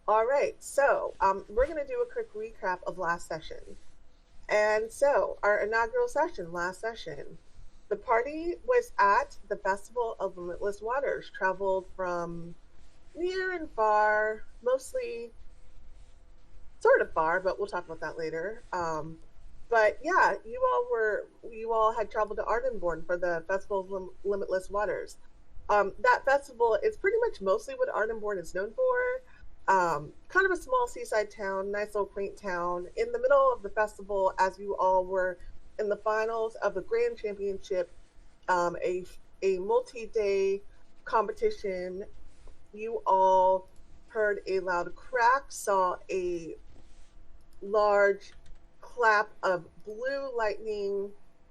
All right, so we're going to do a quick recap of last session. And so, our inaugural session, last session, the party was at the Festival of Limitless Waters, traveled from near and far, mostly sort of far, but we'll talk about that later. But yeah, you all had traveled to Ardenborn for the Festival of Limitless Waters. That festival is pretty much mostly what Ardenborn is known for. Kind of a small seaside town, nice little quaint town. In the middle of the festival, as you all were in the finals of the Grand Championship, um, a a multi-day competition, you all heard a loud crack, saw a large clap of blue lightning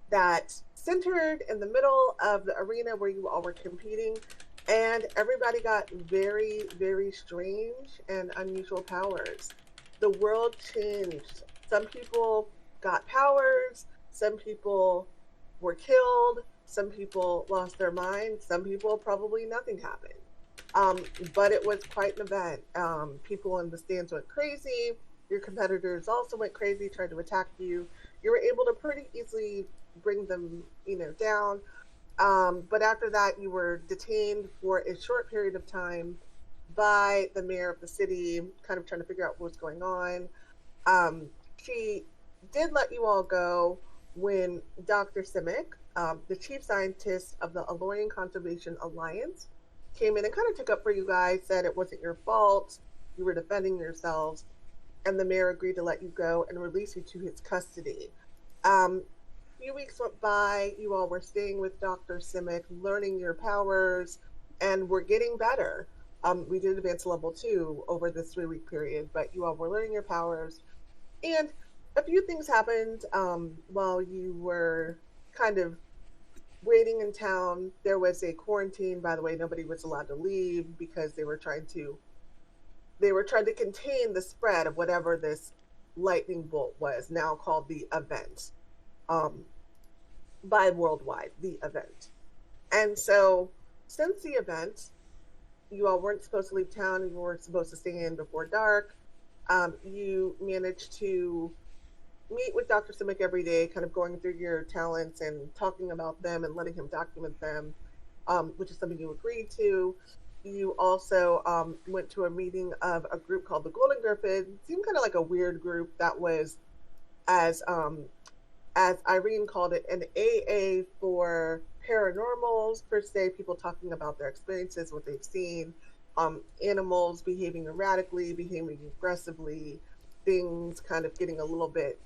that centered in the middle of the arena where you all were competing, and everybody got very, very strange and unusual powers. The world changed. Some people got powers, some people were killed, some people lost their minds, some people probably nothing happened. Um, but it was quite an event. People in the stands went crazy. Your competitors also went crazy, tried to attack you. You were able to pretty easily bring them, down. But after that, you were detained for a short period of time by the mayor of the city, kind of trying to figure out what's going on. She did let you all go when Dr. Simic, the chief scientist of the Allorian Conservation Alliance, came in and kind of took up for you guys, said it wasn't your fault, you were defending yourselves, and the mayor agreed to let you go and release you to his custody. A few weeks went by, you all were staying with Dr. Simic, learning your powers, and were getting better. We did advance to level 2 over this 3-week period, but you all were learning your powers. And a few things happened while you were kind of waiting in town. There was a quarantine, by the way, nobody was allowed to leave because they were trying to contain the spread of whatever this lightning bolt was, now called the event. Um, by worldwide, the event. And so, since the event, you all weren't supposed to leave town, you weren't supposed to stay in before dark. You managed to meet with Dr. Simic every day, kind of going through your talents and talking about them and letting him document them, which is something you agreed to. You also went to a meeting of a group called the Golden Girlhead. It seemed kind of like a weird group that was, as as Irene called it, an AA for paranormals, per se, people talking about their experiences, what they've seen, animals behaving erratically, behaving aggressively, things kind of getting a little bit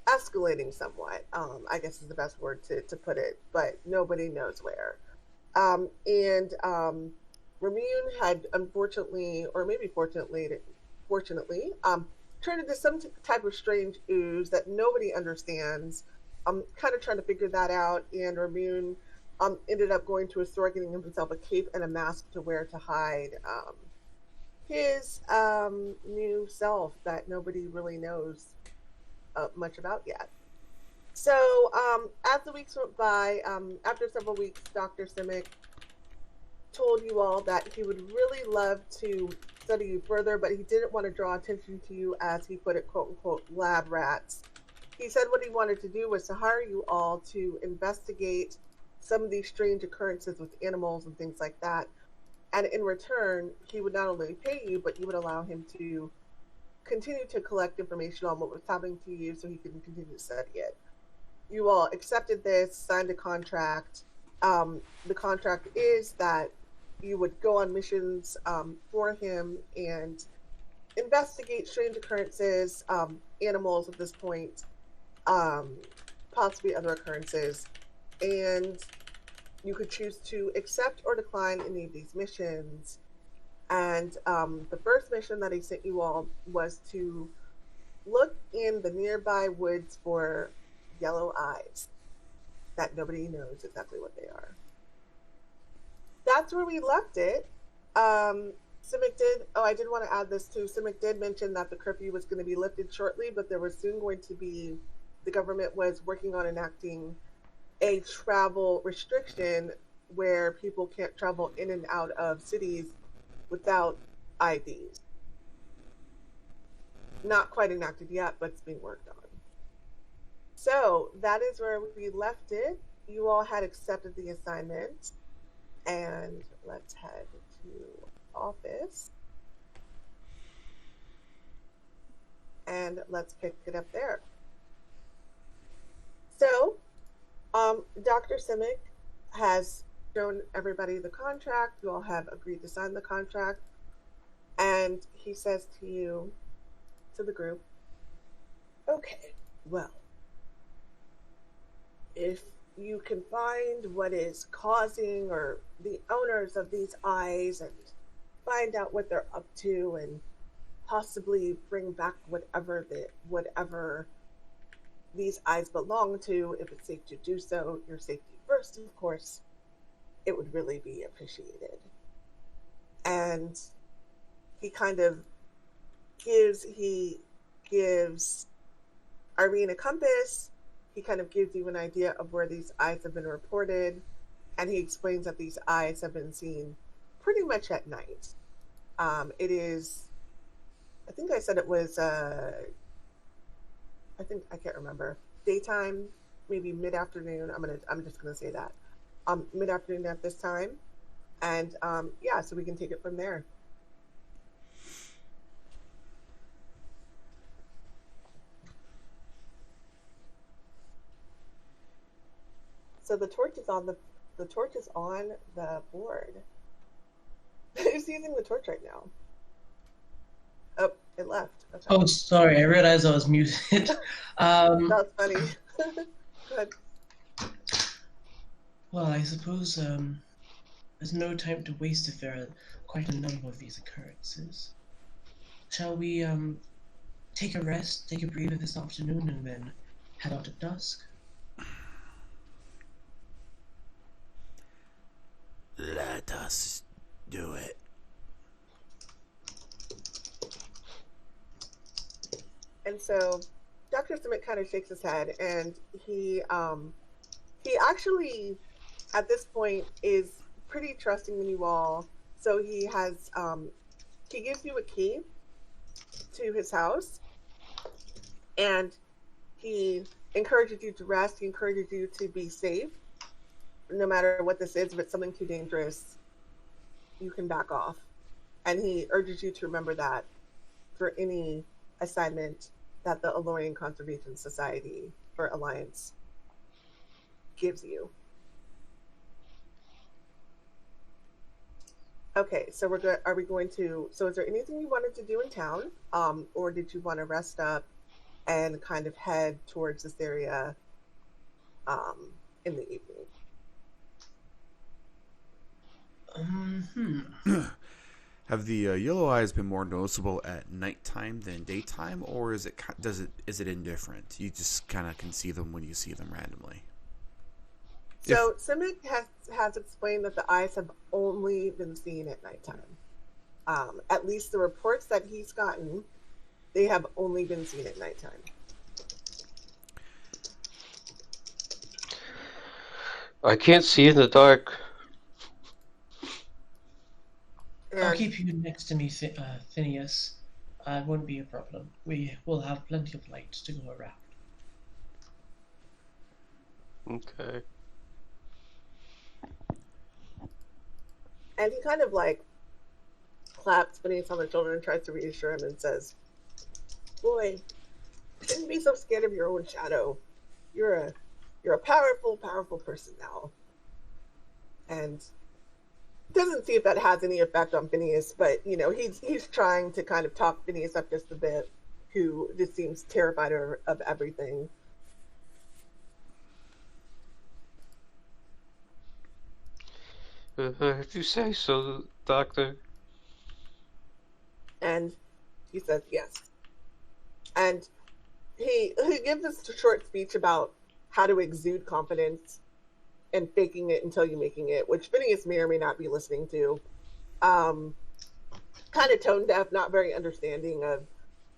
escalating somewhat, I guess is the best word to put it, but nobody knows where. And Ramune had unfortunately, or maybe fortunately, turned into some type of strange ooze that nobody understands. I'm kind of trying to figure that out, and Ramune ended up going to a store, getting himself a cape and a mask to wear to hide his new self that nobody really knows much about yet. So, as the weeks went by, after several weeks, Dr. Simic told you all that he would really love to study you further, but he didn't want to draw attention to you, as he put it, quote unquote, lab rats. He said what he wanted to do was to hire you all to investigate some of these strange occurrences with animals and things like that. And in return, he would not only pay you, but you would allow him to continue to collect information on what was happening to you so he can continue to study it. You all accepted this, signed a contract. The contract is that you would go on missions for him and investigate strange occurrences, animals at this point, um, possibly other occurrences, and you could choose to accept or decline any of these missions. And the first mission that he sent you all was to look in the nearby woods for yellow eyes that nobody knows exactly what they are. That's where we left it. Simic did, oh, I did want to add this too. Simic did mention that the curfew was going to be lifted shortly, but there was soon going to be, the government was working on enacting a travel restriction where people can't travel in and out of cities without IDs. not quite enacted yet, but it's being worked on. So that is where we left it. You all had accepted the assignment, and let's head to office. And let's pick it up there. So, Dr. Simic has shown everybody the contract. You all have agreed to sign the contract. And he says to you, to the group, okay, well, if you can find what is causing or the owners of these eyes and find out what they're up to and possibly bring back whatever these eyes belong to, if it's safe to do so, your safety first, of course, it would really be appreciated. And he kind of gives Irene a compass. He kind of gives you an idea of where these eyes have been reported, and he explains that these eyes have been seen pretty much at night. It is, I think I said it was, I can't remember, daytime, maybe mid-afternoon. I'm just gonna say that, mid-afternoon at this time, and yeah, so we can take it from there. So the torch is on the board. Who's using the torch right now? Oh, it left. Okay. Oh, sorry, I realized I was muted. That's funny. Good. Well, I suppose there's no time to waste if there are quite a number of these occurrences. Shall we take a rest, take a breather this afternoon, and then head out at dusk? Let us do it. And so Dr. Simic kind of shakes his head, and he actually, at this point, is pretty trusting in you all. So he has, he gives you a key to his house, and he encourages you to rest. He encourages you to be safe. No matter what this is, if it's something too dangerous, you can back off. And he urges you to remember that for any assignment that the Allorian Conservation Society or Alliance gives you. Okay, so is there anything you wanted to do in town? Or did you want to rest up and kind of head towards this area in the evening? Have the yellow eyes been more noticeable at nighttime than daytime, or is it indifferent? You just kind of can see them when you see them randomly. So Simic has explained that the eyes have only been seen at nighttime. At least the reports that he's gotten, they have only been seen at nighttime. I can't see in the dark. I'll keep you next to me, Phineas. It won't be a problem. We will have plenty of light to go around. Okay. And he kind of like claps Phineas on the shoulder and tries to reassure him and says, "Boy, shouldn't be so scared of your own shadow. You're a powerful, powerful person now." And doesn't see if that has any effect on Phineas, but you know, he's trying to kind of talk Phineas up just a bit, who just seems terrified of everything. If you say so, Doctor. And he says yes. And he gives us a short speech about how to exude confidence and faking it until you're making it, which Phineas may or may not be listening to. Kind of tone deaf, not very understanding of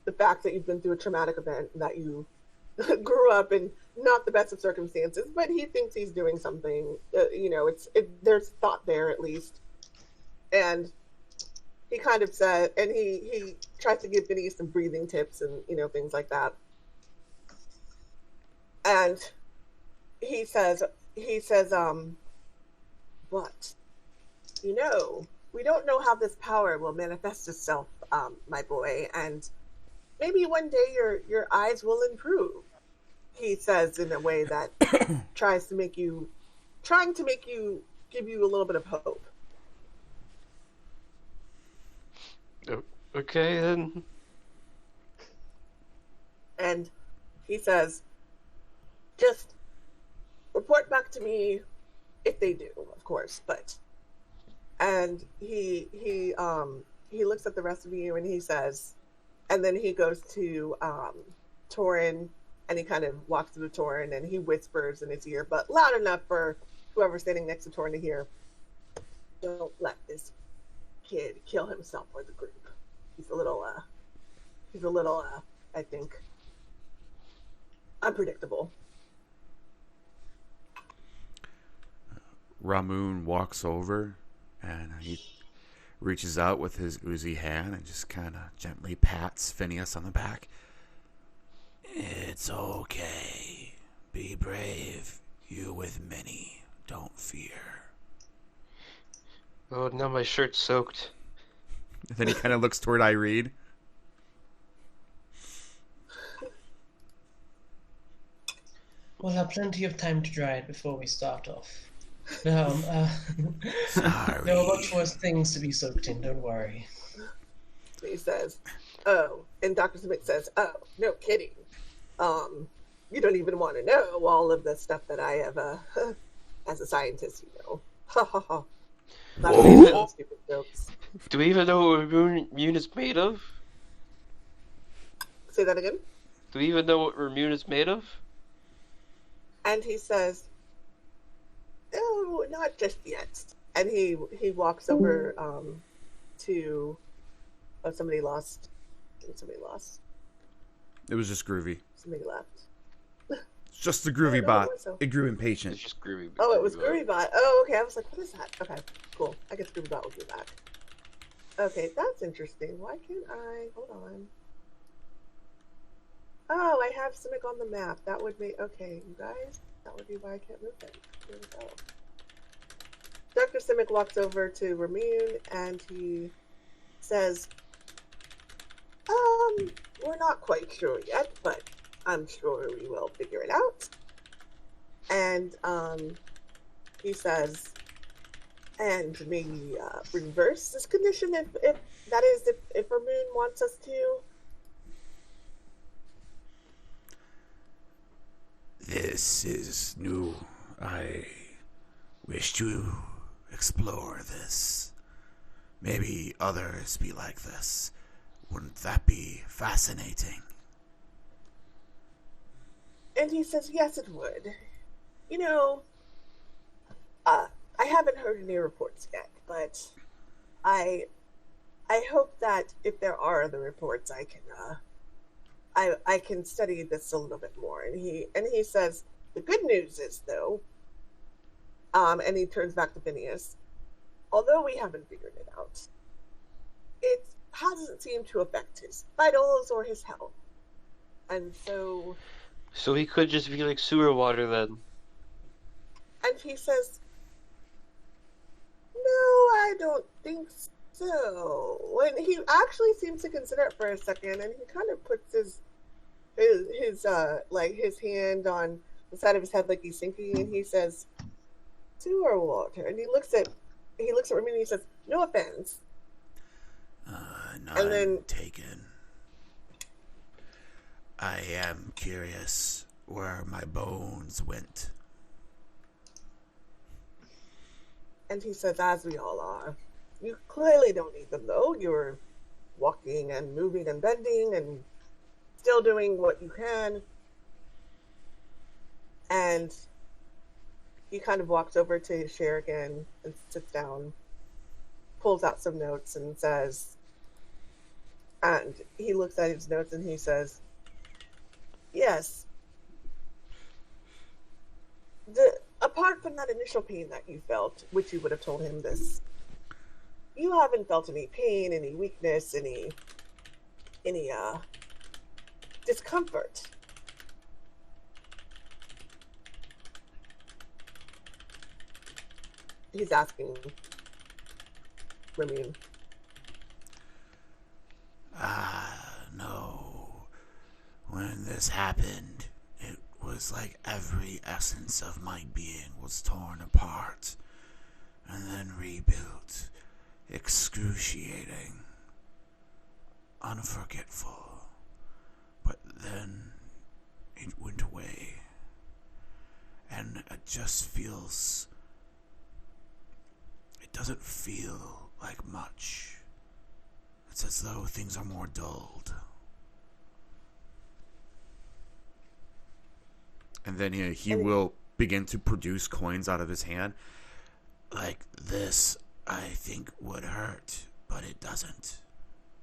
the fact that you've been through a traumatic event, that you grew up in not the best of circumstances, but he thinks he's doing something. There's thought there at least. And he kind of said, and he tries to give Phineas some breathing tips and things like that. And he says, but we don't know how this power will manifest itself, my boy, and maybe one day your eyes will improve. He says in a way that trying to make you give you a little bit of hope. Okay, then. And he says, just report back to me if they do, of course. And he looks at the rest of you and he says, and then he goes to Toren, and he kind of walks through Toren and he whispers in his ear, but loud enough for whoever's standing next to Toren to hear. Don't let this kid kill himself or the group. He's a little, I think, unpredictable. Ramune walks over and he reaches out with his oozy hand and just kind of gently pats Phineas on the back. It's okay. Be brave. You with many. Don't fear. Oh, now my shirt's soaked. And then he kind of looks toward Irene. We'll have plenty of time to dry it before we start off. No, Sorry. there are much worse things to be soaked in, don't worry. He says, oh, and Dr. Smith says, oh, no kidding. You don't even want to know all of the stuff that I have, as a scientist, Ha ha ha. Not Whoa. stupid jokes. Do we even know what Ramune is made of? Say that again? Do we even know what Ramune is made of? And he says, oh, not just yet. And he walks over to somebody lost. Somebody lost. It was just Groovy. Somebody left. It's just the Groovy bot. So. It grew impatient. It's just Groovy. Oh, it was Groovy bot. Oh, okay. I was like, what is that? Okay, cool. I guess Groovy bot will be back. Okay, that's interesting. Why can't I? Hold on. Oh, I have Simic on the map. That would be okay, you guys. That would be why I can't move it. Here we go. Dr. Simic walks over to Ramune and he says, we're not quite sure yet, but I'm sure we will figure it out. And he says, and maybe reverse this condition if Ramune wants us to. This is new. I wish to explore this. Maybe others be like this. Wouldn't that be fascinating? And he says, yes, it would. I haven't heard any reports yet, but I hope that if there are other reports, I can study this a little bit more. And he says, the good news is, though, and he turns back to Phineas, although we haven't figured it out, it hasn't seemed to affect his vitals or his health. And so he could just be like sewer water then. And he says, no, I don't think so. And he actually seems to consider it for a second, and he kind of puts his hand on the side of his head like he's thinking, and he says, sewer water. And he looks at Ramune and he says, no offense. None taken. I am curious where my bones went. And he says, as we all are. You clearly don't need them, though. You're walking and moving and bending and still doing what you can. And he kind of walks over to his chair again and sits down, pulls out some notes and says, and he looks at his notes and he says, yes, apart from that initial pain that you felt, which you would have told him this, you haven't felt any pain, any weakness, any any discomfort. He's asking Ramune. No. When this happened, it was like every essence of my being was torn apart and then rebuilt. Excruciating. Unforgetful. But then it went away. And it just feels... It doesn't feel like much. It's as though things are more dulled. And then he will begin to produce coins out of his hand. Like this, I think would hurt, but it doesn't.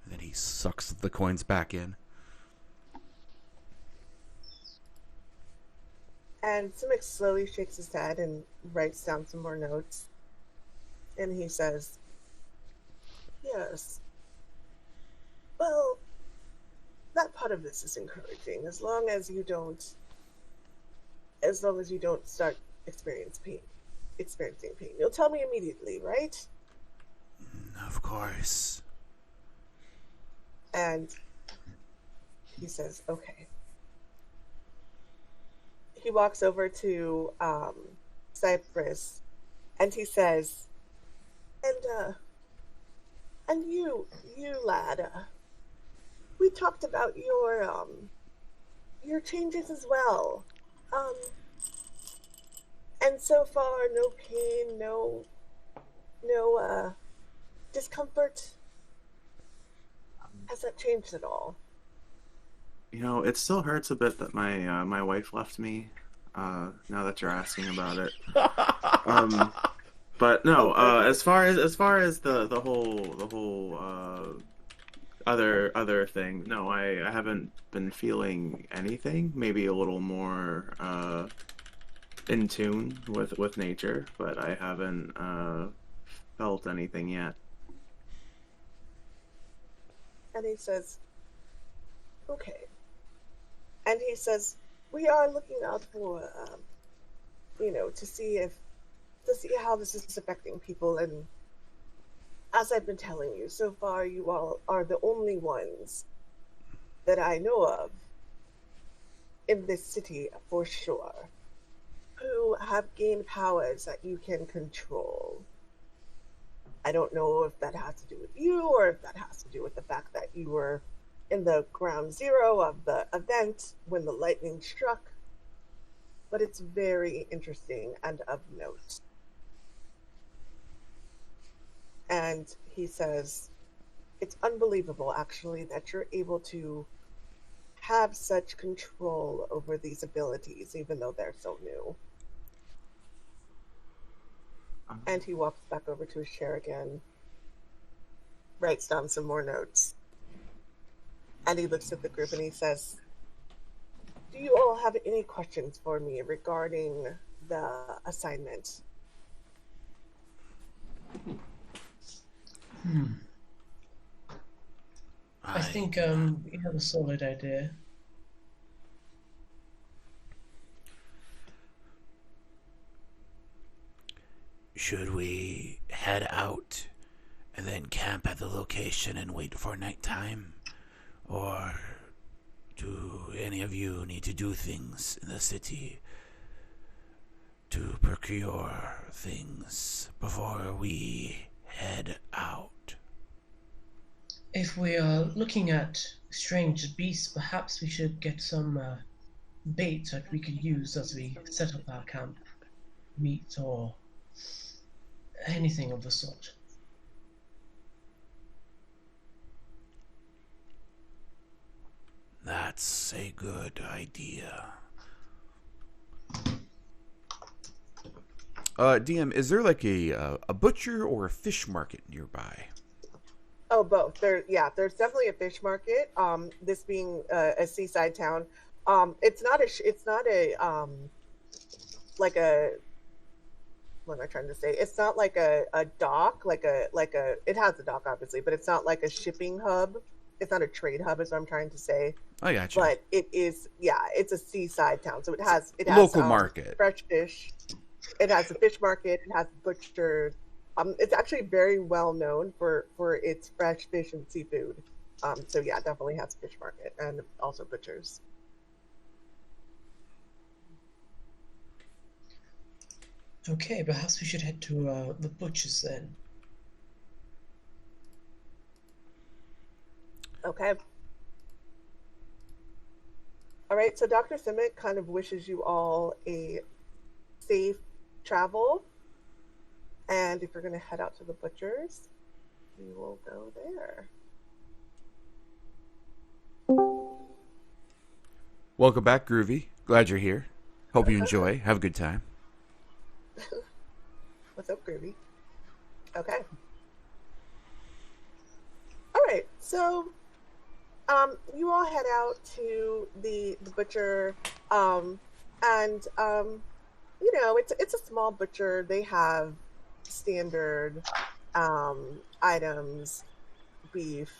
And then he sucks the coins back in. And Simic slowly shakes his head and writes down some more notes. And he says, yes. Well, that part of this is encouraging, as long as you don't start experiencing pain. You'll tell me immediately, right? Of course. And he says, okay. He walks over to Cypress and he says, and you lad, we talked about your changes as well. And so far, no pain, no discomfort. Has that changed at all? You know, it still hurts a bit that my wife left me. Now that you're asking about it, but no. As far as the whole other thing, no, I haven't been feeling anything. Maybe a little more in tune with nature, but I haven't felt anything yet. And he says, okay. And he says, we are looking out for, to see how this is affecting people. And as I've been telling you, so far you all are the only ones that I know of in this city for sure who have gained powers that you can control. I don't know if that has to do with you or if that has to do with the fact that you were in the ground zero of the event when the lightning struck, but it's very interesting and of note. And he says, it's unbelievable actually that you're able to have such control over these abilities even though they're so new. And he walks back over to his chair again, writes down some more notes. And he looks at the group and he says, do you all have any questions for me regarding the assignment? I think we have a solid idea. Should we head out and then camp at the location and wait for nighttime? Or do any of you need to do things in the city to procure things before we head out? If we are looking at strange beasts, perhaps we should get some bait that we could use as we set up our camp. Meat or anything of the sort. That's a good idea. DM, is there like a butcher or a fish market nearby? Oh, both. There's definitely a fish market. This being a seaside town, it's not what am I trying to say? It's not like a dock, it has a dock obviously, but it's not like a shipping hub it's not a trade hub, is what I'm trying to say. I got you. But it is, yeah, it's a seaside town, so it has Local market. fresh fish. It has a fish market. It has butchers. It's actually very well known for its fresh fish and seafood. So yeah, definitely has a fish market and also butchers. Okay, perhaps we should head to the butcher's then. Okay. All right, so Dr. Simic kind of wishes you all a safe travel. And if you're going to head out to the butcher's, we will go there. Welcome back, Groovy. Glad you're here. Hope you enjoy. Have a good time. What's up, Groovy? Okay. All right, so you all head out to the butcher, and you know, it's a small butcher. They have standard items, beef,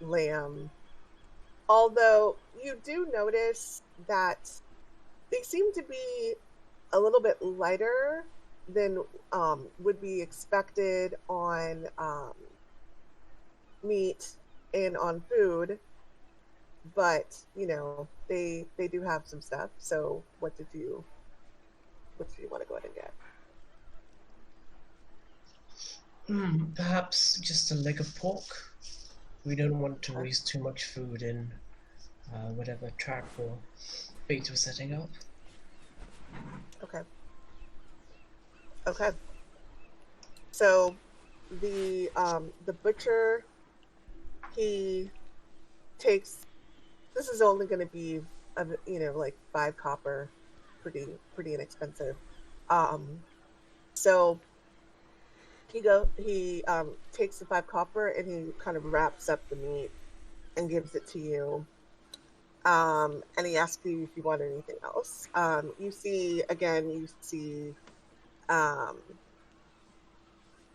lamb. Although you do notice that they seem to be a little bit lighter than would be expected on meat and on food. But you know, they do have some stuff. So what did you want to go ahead and get? Perhaps just a leg of pork. We don't want to waste too much food in whatever trap or bait we're setting up. Okay. Okay. So the butcher, he takes. This is only going to be, you know, like 5 copper, pretty inexpensive. So he takes the 5 copper and he kind of wraps up the meat and gives it to you. And he asks you if you want anything else. You see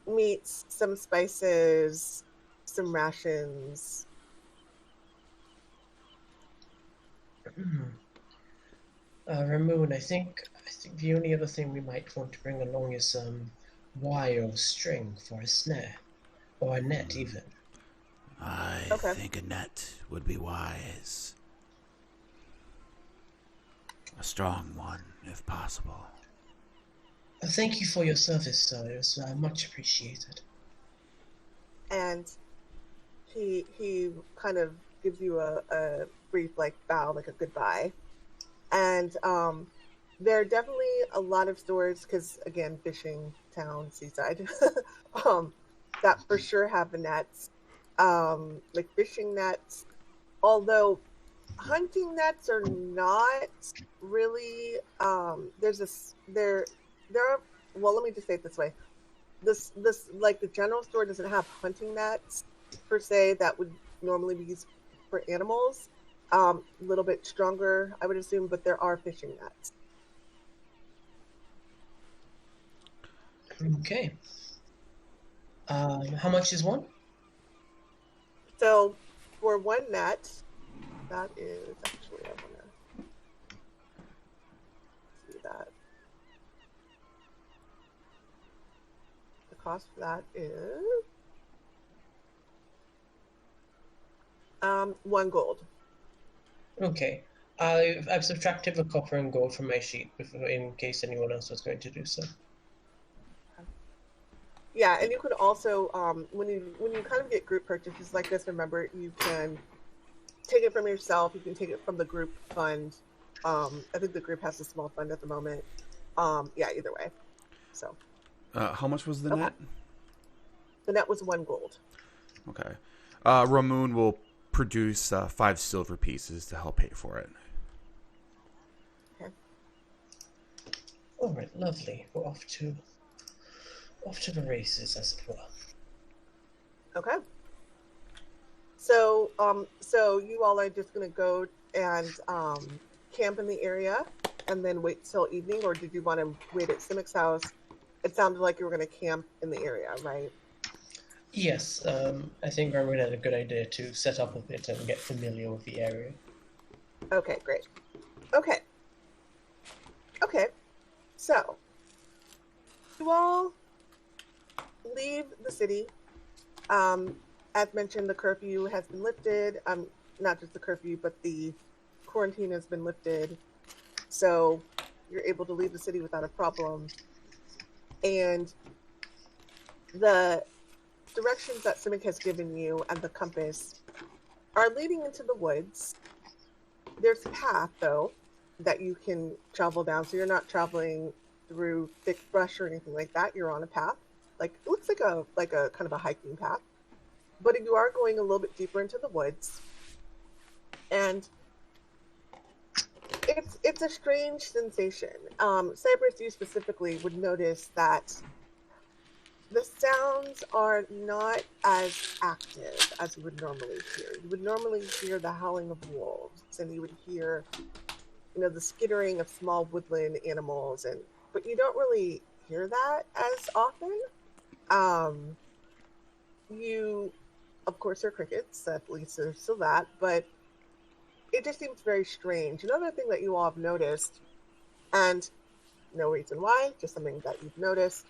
meats, some spices, some rations. Ramune, I think the only other thing we might want to bring along is wire or string for a snare, or a net even. I think a net would be wise. A strong one, if possible. Thank you for your service, sir. It was much appreciated. And he kind of gives you a brief bow, like a goodbye. And there are definitely a lot of stores, because again, fishing town, seaside, that for sure have the nets, like fishing nets. Although hunting nets are not really. There are. Well, let me just say it this way: this like the general store doesn't have hunting nets per se that would normally be used for animals. A little bit stronger, I would assume, but there are fishing nets. Okay. How much is one? So for one net, that is actually, I want to see that. The cost for that is 1 gold. Okay. I've subtracted the copper and gold from my sheet in case anyone else was going to do so. Yeah, and you could also, when you kind of get group purchases like this, remember you can take it from yourself. You can take it from the group fund. I think the group has a small fund at the moment. Yeah, either way. So. How much was the net? The net was 1 gold. Okay. Ramune will produce 5 silver pieces to help pay for it. Okay. All right, lovely. We're off to the races, as it were. Okay. So, so you all are just gonna go and camp in the area, and then wait till evening, or did you want to wait at Simic's house? It sounded like you were gonna camp in the area, right? Yes, I think Ramune had a good idea to set up a bit and get familiar with the area. Okay, great. Okay. Okay. So, you all leave the city. As mentioned, the curfew has been lifted. Not just the curfew, but the quarantine has been lifted. So, you're able to leave the city without a problem. And the directions that Simic has given you and the compass are leading into the woods. There's a path, though, that you can travel down. So you're not traveling through thick brush or anything like that. You're on a path. Like, it looks like a kind of a hiking path. But you are going a little bit deeper into the woods. And it's a strange sensation. Cypress, you specifically would notice that the sounds are not as active as you would normally hear. You would normally hear the howling of wolves, and you would hear, the skittering of small woodland animals, but you don't really hear that as often. You, of course, hear crickets. At least there's still that, but it just seems very strange. Another thing that you all have noticed, and no reason why, just something that you've noticed.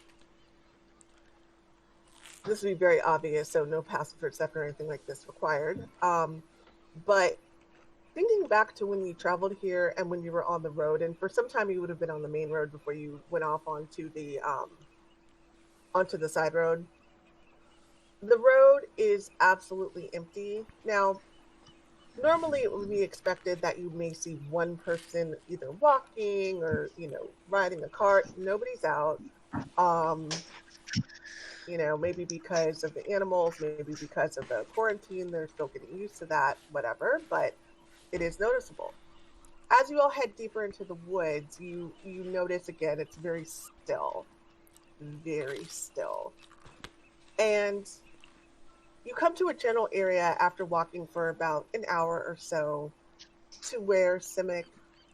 This would be very obvious, so no passive perception or anything like this required. But thinking back to when you traveled here and when you were on the road, and for some time you would have been on the main road before you went off onto the side road. The road is absolutely empty. Now, normally it would be expected that you may see one person either walking or, riding a cart. Nobody's out. Maybe because of the animals, maybe because of the quarantine, they're still getting used to that, whatever, but it is noticeable. As you all head deeper into the woods, you notice again, it's very still. Very still. And you come to a general area after walking for about an hour or so to where Simic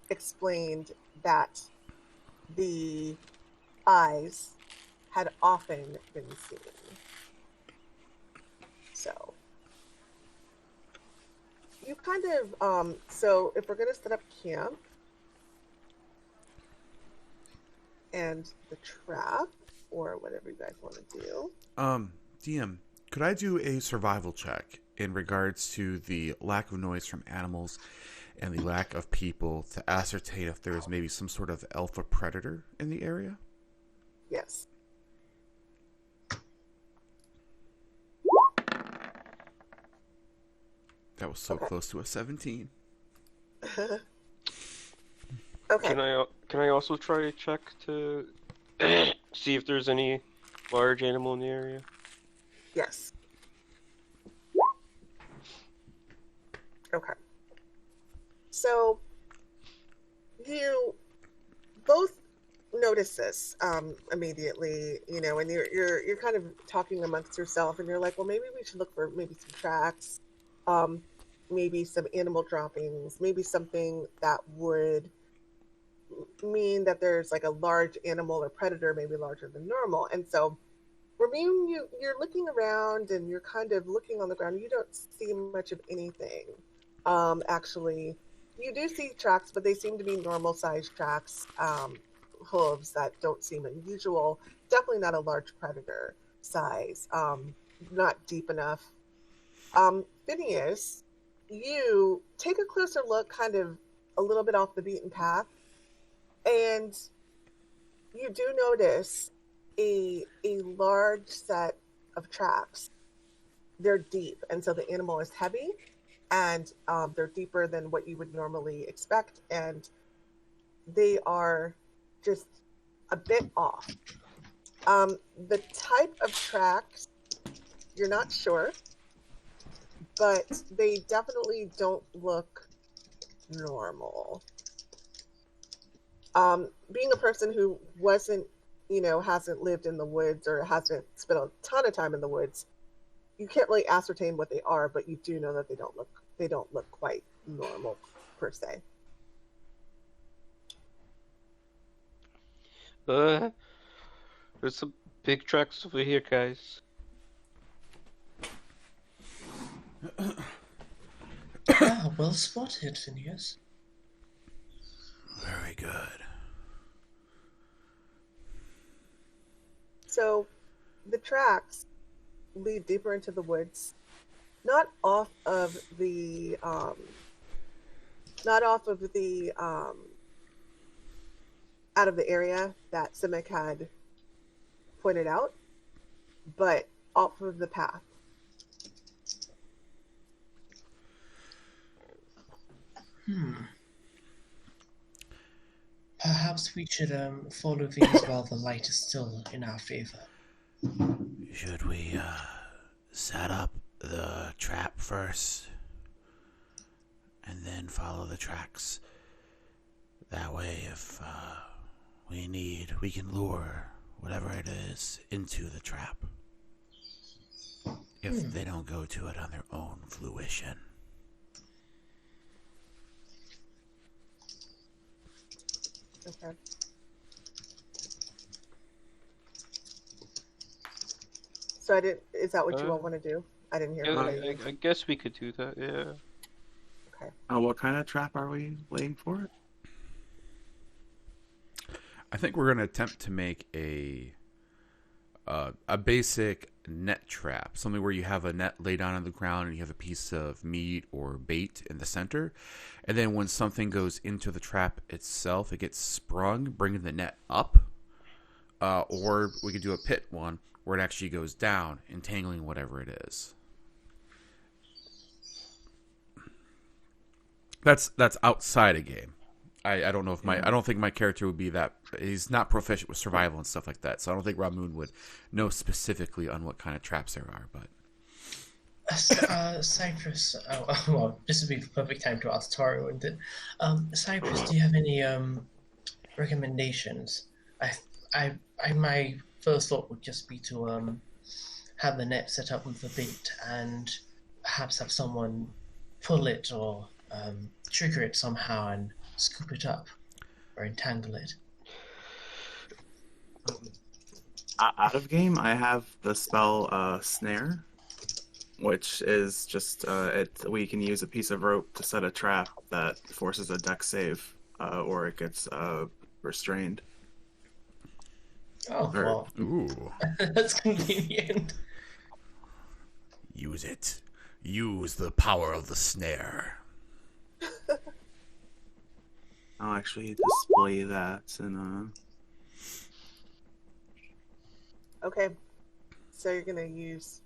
explained that the eyes had often been seen. So, you kind of, so if we're going to set up camp and the trap, or whatever you guys want to do. DM, could I do a survival check in regards to the lack of noise from animals and the lack of people to ascertain if there is maybe some sort of alpha predator in the area? Yes. That was so close to a 17. Okay. Can I also try to check to see if there's any large animal in the area? Yes. Okay. So you both notice this immediately, and you're kind of talking amongst yourself, and you're like, well, maybe we should look for maybe some tracks, maybe some animal droppings, maybe something that would mean that there's like a large animal or predator, maybe larger than normal. And so Ramune, you're looking around and you're kind of looking on the ground. You don't see much of anything. Actually, you do see tracks, but they seem to be normal sized tracks, hooves that don't seem unusual. Definitely not a large predator size, not deep enough. Phineas, you take a closer look, kind of a little bit off the beaten path, and you do notice a large set of tracks. They're deep, and so the animal is heavy, and they're deeper than what you would normally expect, and they are just a bit off. The type of tracks, you're not sure, but they definitely don't look normal. Being a person who wasn't, hasn't lived in the woods or hasn't spent a ton of time in the woods, you can't really ascertain what they are, but you do know that they don't look quite normal per se. There's some big tracks over here, guys. Ah, well spotted, Phineas. Very good. So the tracks lead deeper into the woods, not off of the not off of the out of the area that Simic had pointed out, but off of the path. Perhaps we should follow these while the light is still in our favor. Should we set up the trap first and then follow the tracks? That way, if we can lure whatever it is into the trap. If they don't go to it on their own fruition. Okay. So I didn't. Is that what you all want to do? I didn't hear. Yeah, I guess we could do that. Yeah. Okay. What kind of trap are we laying for it? I think we're going to attempt to make a basic net trap, something where you have a net laid down on the ground and you have a piece of meat or bait in the center, and then when something goes into the trap itself, it gets sprung, bringing the net up, or we could do a pit one where it actually goes down, entangling whatever it is. That's outside a game. I don't know if I don't think my character would be that. He's not proficient with survival and stuff like that, so I don't think Ramune would know specifically on what kind of traps there are. But Cypress, well, this would be the perfect time to ask Toren, wouldn't it? Cypress, do you have any recommendations? My first thought would just be to have the net set up with the bait and perhaps have someone pull it or trigger it somehow and scoop it up or entangle it. Out of game, I have the spell Snare, which is just we can use a piece of rope to set a trap that forces a dex save, or it gets restrained. Oh, well, ooh, that's convenient. Use it. Use the power of the snare. I'll actually display that in Okay. So you're gonna use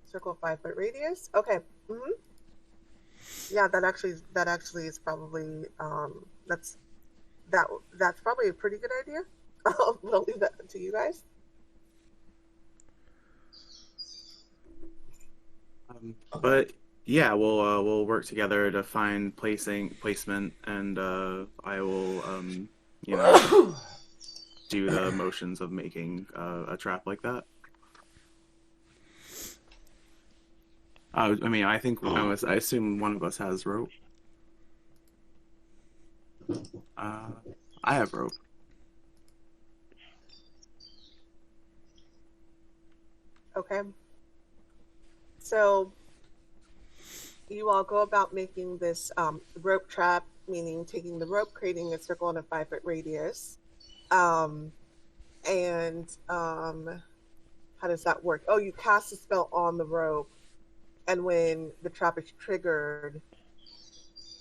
circle 5-foot radius. Okay. Mm-hmm. Yeah, that actually is probably that's probably a pretty good idea. We'll leave that to you guys. But yeah, we'll work together to find placement, and I will do the motions of making a trap like that. I mean, I think I assume one of us has rope. I have rope. Okay. So you all go about making this rope trap, meaning taking the rope, creating a circle in a 5-foot radius. How does that work? Oh, you cast a spell on the rope, and when the trap is triggered,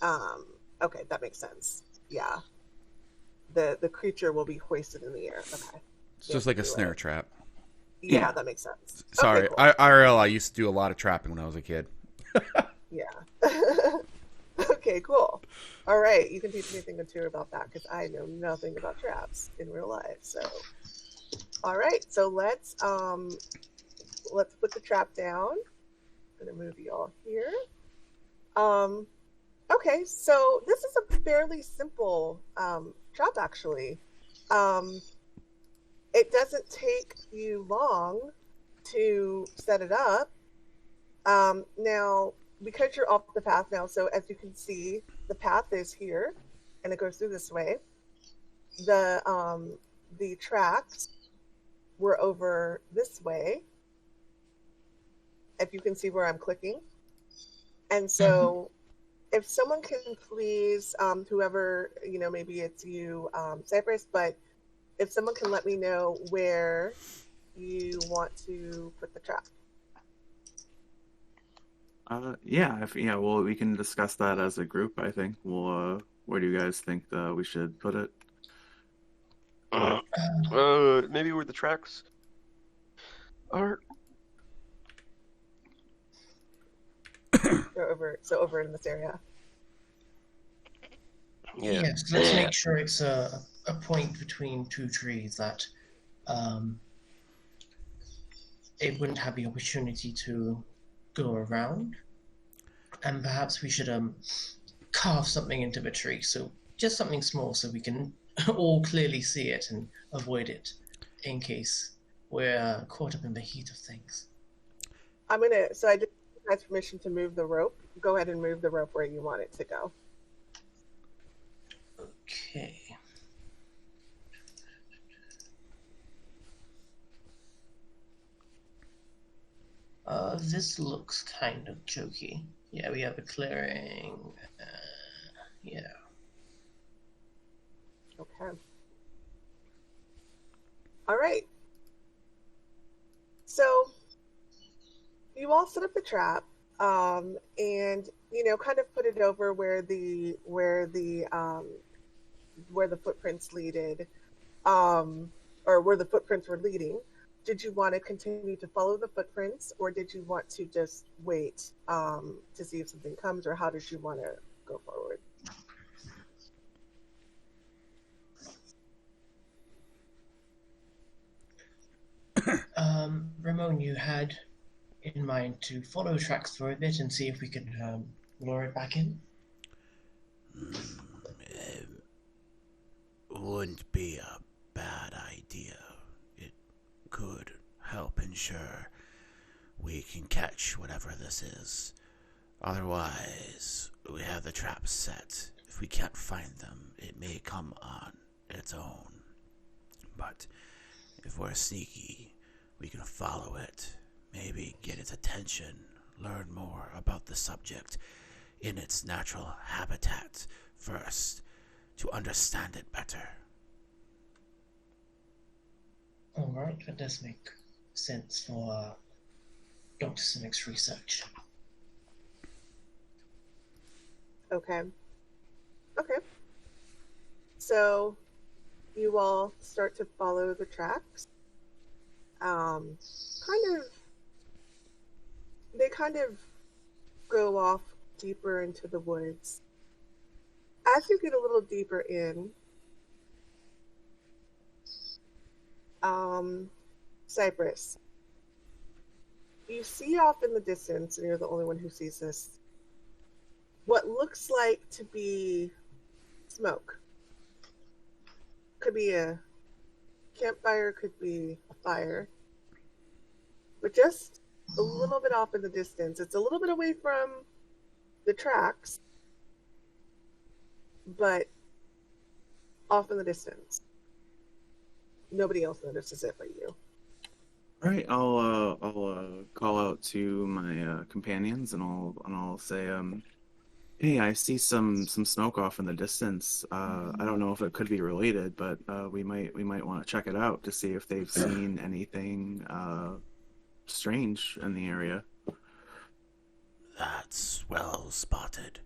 okay, that makes sense. Yeah. The creature will be hoisted in the air. Okay. It's just like a snare trap. Yeah, that makes sense. Sorry, okay, cool. IRL, I used to do a lot of trapping when I was a kid. Yeah. Okay, cool. All right, you can teach me a thing or two about that because I know nothing about traps in real life. So, all right, so let's put the trap down. I'm gonna move you all here. Okay, so this is a fairly simple trap actually. It doesn't take you long to set it up. Now, because you're off the path now, so as you can see, the path is here, and it goes through this way. The tracks were over this way. If you can see where I'm clicking. And so if someone can please, whoever, maybe it's you, Cypress, but if someone can let me know where you want to put the trap. Well, we can discuss that as a group, I think. Where do you guys think we should put it? Maybe where the tracks are. So over in this area. Yeah. Yes, let's make sure it's a point between two trees that it wouldn't have the opportunity to go around. And perhaps we should carve something into the tree, so just something small so we can all clearly see it and avoid it in case we're caught up in the heat of things. So I just have permission to move the rope. Go ahead and move the rope where you want it to go. Okay. This looks kind of jokey. Yeah, we have a clearing. Yeah. Okay. All right. So you all set up the trap, and kind of put it over where the footprints leaded, or where the footprints were leading. Did you want to continue to follow the footprints, or did you want to just wait to see if something comes, or how did you want to go forward? Ramune, you had in mind to follow tracks for a bit and see if we could lure it back in? Wouldn't be a bad idea. It could help ensure we can catch whatever this is. Otherwise, we have the traps set. If we can't find them, it may come on its own. But if we're sneaky, we can follow it, maybe get its attention, learn more about the subject in its natural habitat first, to understand it better. Alright, that does make sense for Dr. Sinek's research. Okay. So you all start to follow the tracks. They kind of go off deeper into the woods. As you get a little deeper in, Cypress, you see off in the distance, and you're the only one who sees this, what looks like to be smoke. Could be a campfire, could be a fire, but just a little bit off in the distance. It's a little bit away from the tracks, but off in the distance. Nobody else notices it but you. All right, I'll call out to my companions, and I'll say, hey, I see some smoke off in the distance. I don't know if it could be related, but we might want to check it out to see if they've seen anything strange in the area. That's well spotted.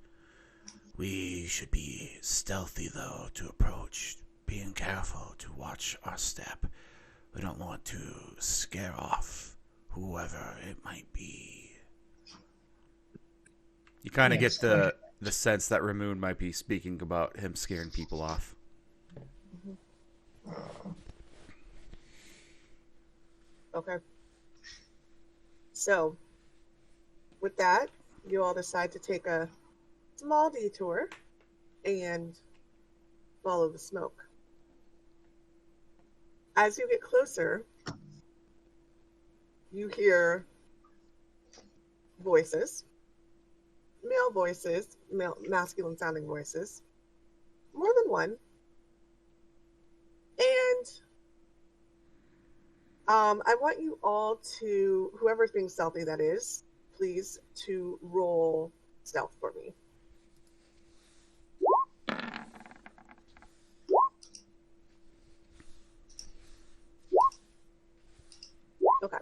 We should be stealthy, though, to approach, being careful to watch our step. We don't want to scare off whoever it might be. You kind of get the sense that Ramune might be speaking about him scaring people off. Okay. So, with that, you all decide to take a small detour and follow the smoke. As you get closer, you hear voices, masculine sounding voices, more than one. And I want you all to, whoever's being stealthy that is, please to roll stealth for me. Okay.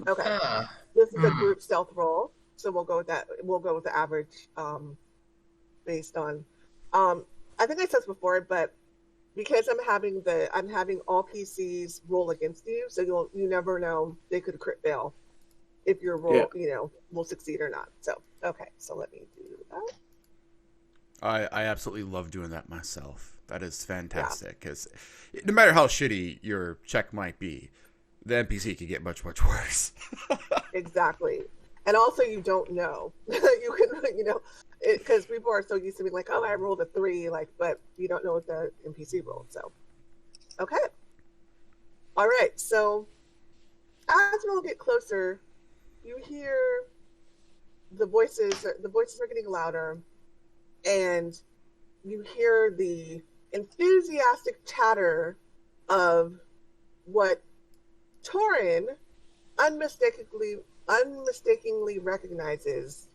Okay. Ah. This is a group stealth roll, so we'll go with that. We'll go with the average, based on. I think I said this before, but because I'm having all PCs roll against you, so you never know, they could crit fail if your roll, will succeed or not. So okay, so let me do that. I absolutely love doing that myself. That is fantastic, because no matter how shitty your check might be, the NPC could get much, much worse. Exactly. And also you don't know. You can, because people are so used to being like, oh, I rolled a 3, but you don't know what the NPC rolled. So, okay. All right. So as we'll get closer, you hear the voices are getting louder, and you hear the enthusiastic chatter of what Toren unmistakably recognizes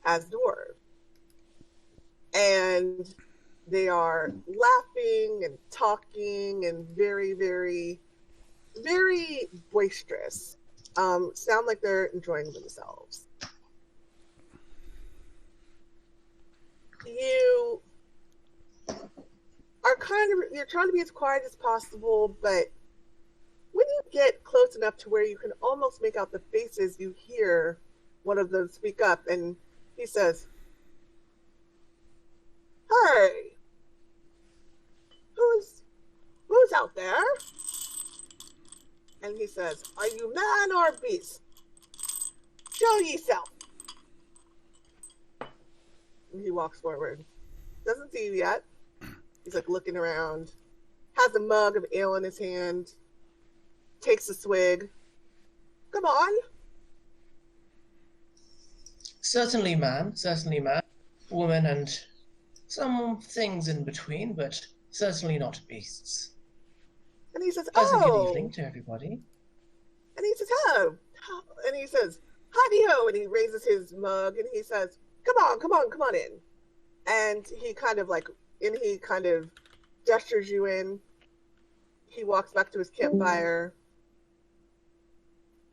as dwarves. And they are laughing and talking and very, very, very boisterous. Sound like they're enjoying themselves. You are you're trying to be as quiet as possible, but when you get close enough to where you can almost make out the faces, you hear one of them speak up, and he says, "Hey, who's out there?" And he says, "Are you man or beast? Show yourself." And he walks forward. Doesn't see you yet. He's looking around. Has a mug of ale in his hand. Takes a swig. "Come on." Certainly, ma'am. Certainly, ma'am. Woman and some things in between, but certainly not beasts. And he says, Pleasant "Oh." good evening to everybody. And he says, "Oh." And he says, "Hardhi-ho." And he raises his mug and he says, come on in." And he kind of gestures you in. He walks back to his campfire.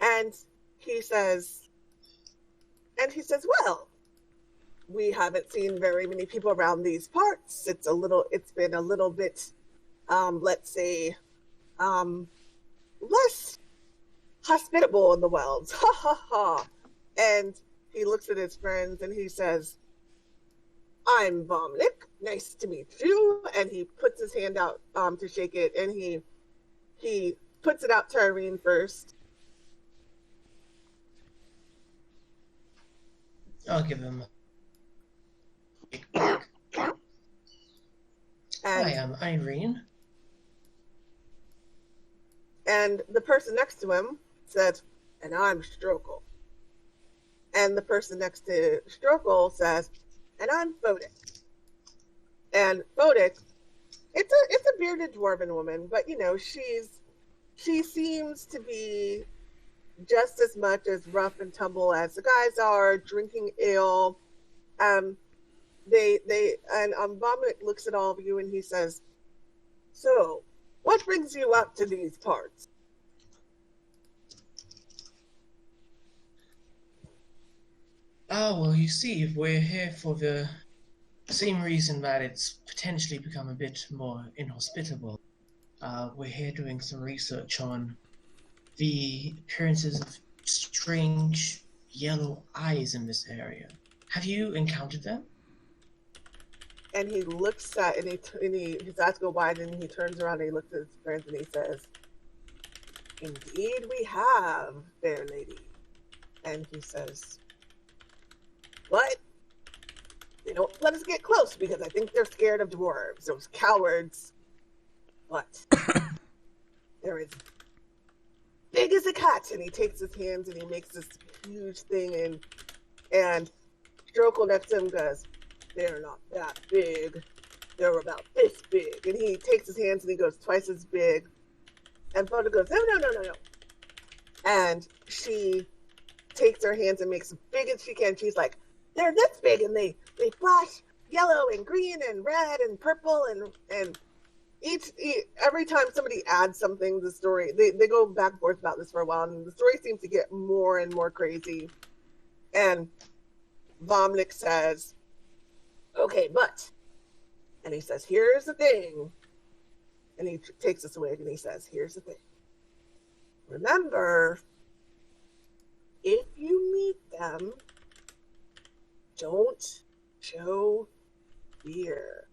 And he says, "Well, we haven't seen very many people around these parts. It's been a little bit, let's say, less hospitable in the wilds." Ha ha ha. And he looks at his friends and he says, "I'm Vomnik. Nice to meet you." And he puts his hand out to shake it, and he puts it out to Irene first. I'll give him a big back. I am Irene. And the person next to him said, "And I'm Strokel." And the person next to Strokel says, "And I'm Fodik." And Fodik, it's a bearded dwarven woman, but she seems to be just as much as rough and tumble as the guys are, drinking ale. Vomit looks at all of you and he says, "So, what brings you up to these parts?" Well, you see, we're here for the same reason that it's potentially become a bit more inhospitable. We're here doing some research on the appearances of strange yellow eyes in this area. Have you encountered them? And he looks at, his eyes go wide, and he turns around and he looks at his friends and he says, "Indeed we have, fair lady." And he says, "But they don't let us get close because I think they're scared of dwarves, those cowards. But they're as big as a cat." And he takes his hands and he makes this huge thing, and Strokel next to him goes, "They're not that big. They're about this big." And he takes his hands and he goes, "Twice as big." And Foda goes, "No. And she takes her hands and makes as big as she can. She's like, they're this big, and they flash yellow and green and red and purple, and every time somebody adds something to the story, they go back and forth about this for a while, and the story seems to get more and more crazy. And Vomnik says, okay, but, and he says, here's the thing. And he takes us away and he says, here's the thing. Remember, if you meet them, don't show fear.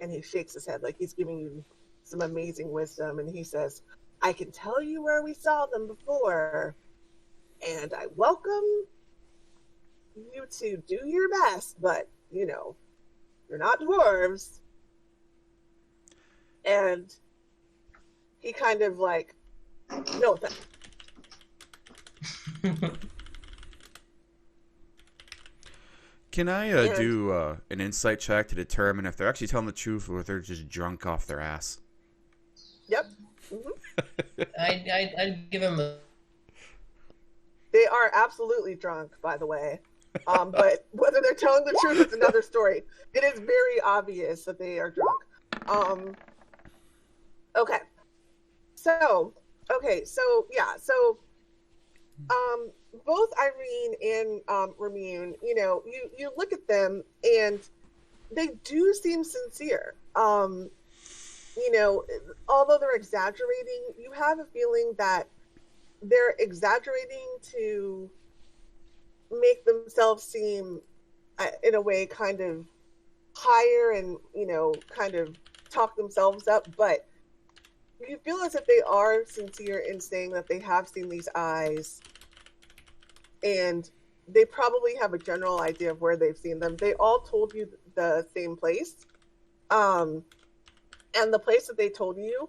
And he shakes his head like he's giving you some amazing wisdom. And he says, I can tell you where we saw them before. And I welcome you to do your best, but, you know, you're not dwarves. And he kind of like, no thanks. Can I do an insight check to determine if they're actually telling the truth or if they're just drunk off their ass? Yep. Mm-hmm. I'd give him a... They are absolutely drunk, by the way. But whether they're telling the truth is another story. It is very obvious that they are drunk. Okay. So both Irene and Ramune, you know, you look at them and they do seem sincere. You know, although they're exaggerating, you have a feeling that they're exaggerating to make themselves seem, in a way, kind of higher and, you know, kind of talk themselves up. But you feel as if they are sincere in saying that they have seen these eyes, and they probably have a general idea of where they've seen them. They all told you the same place. And the place that they told you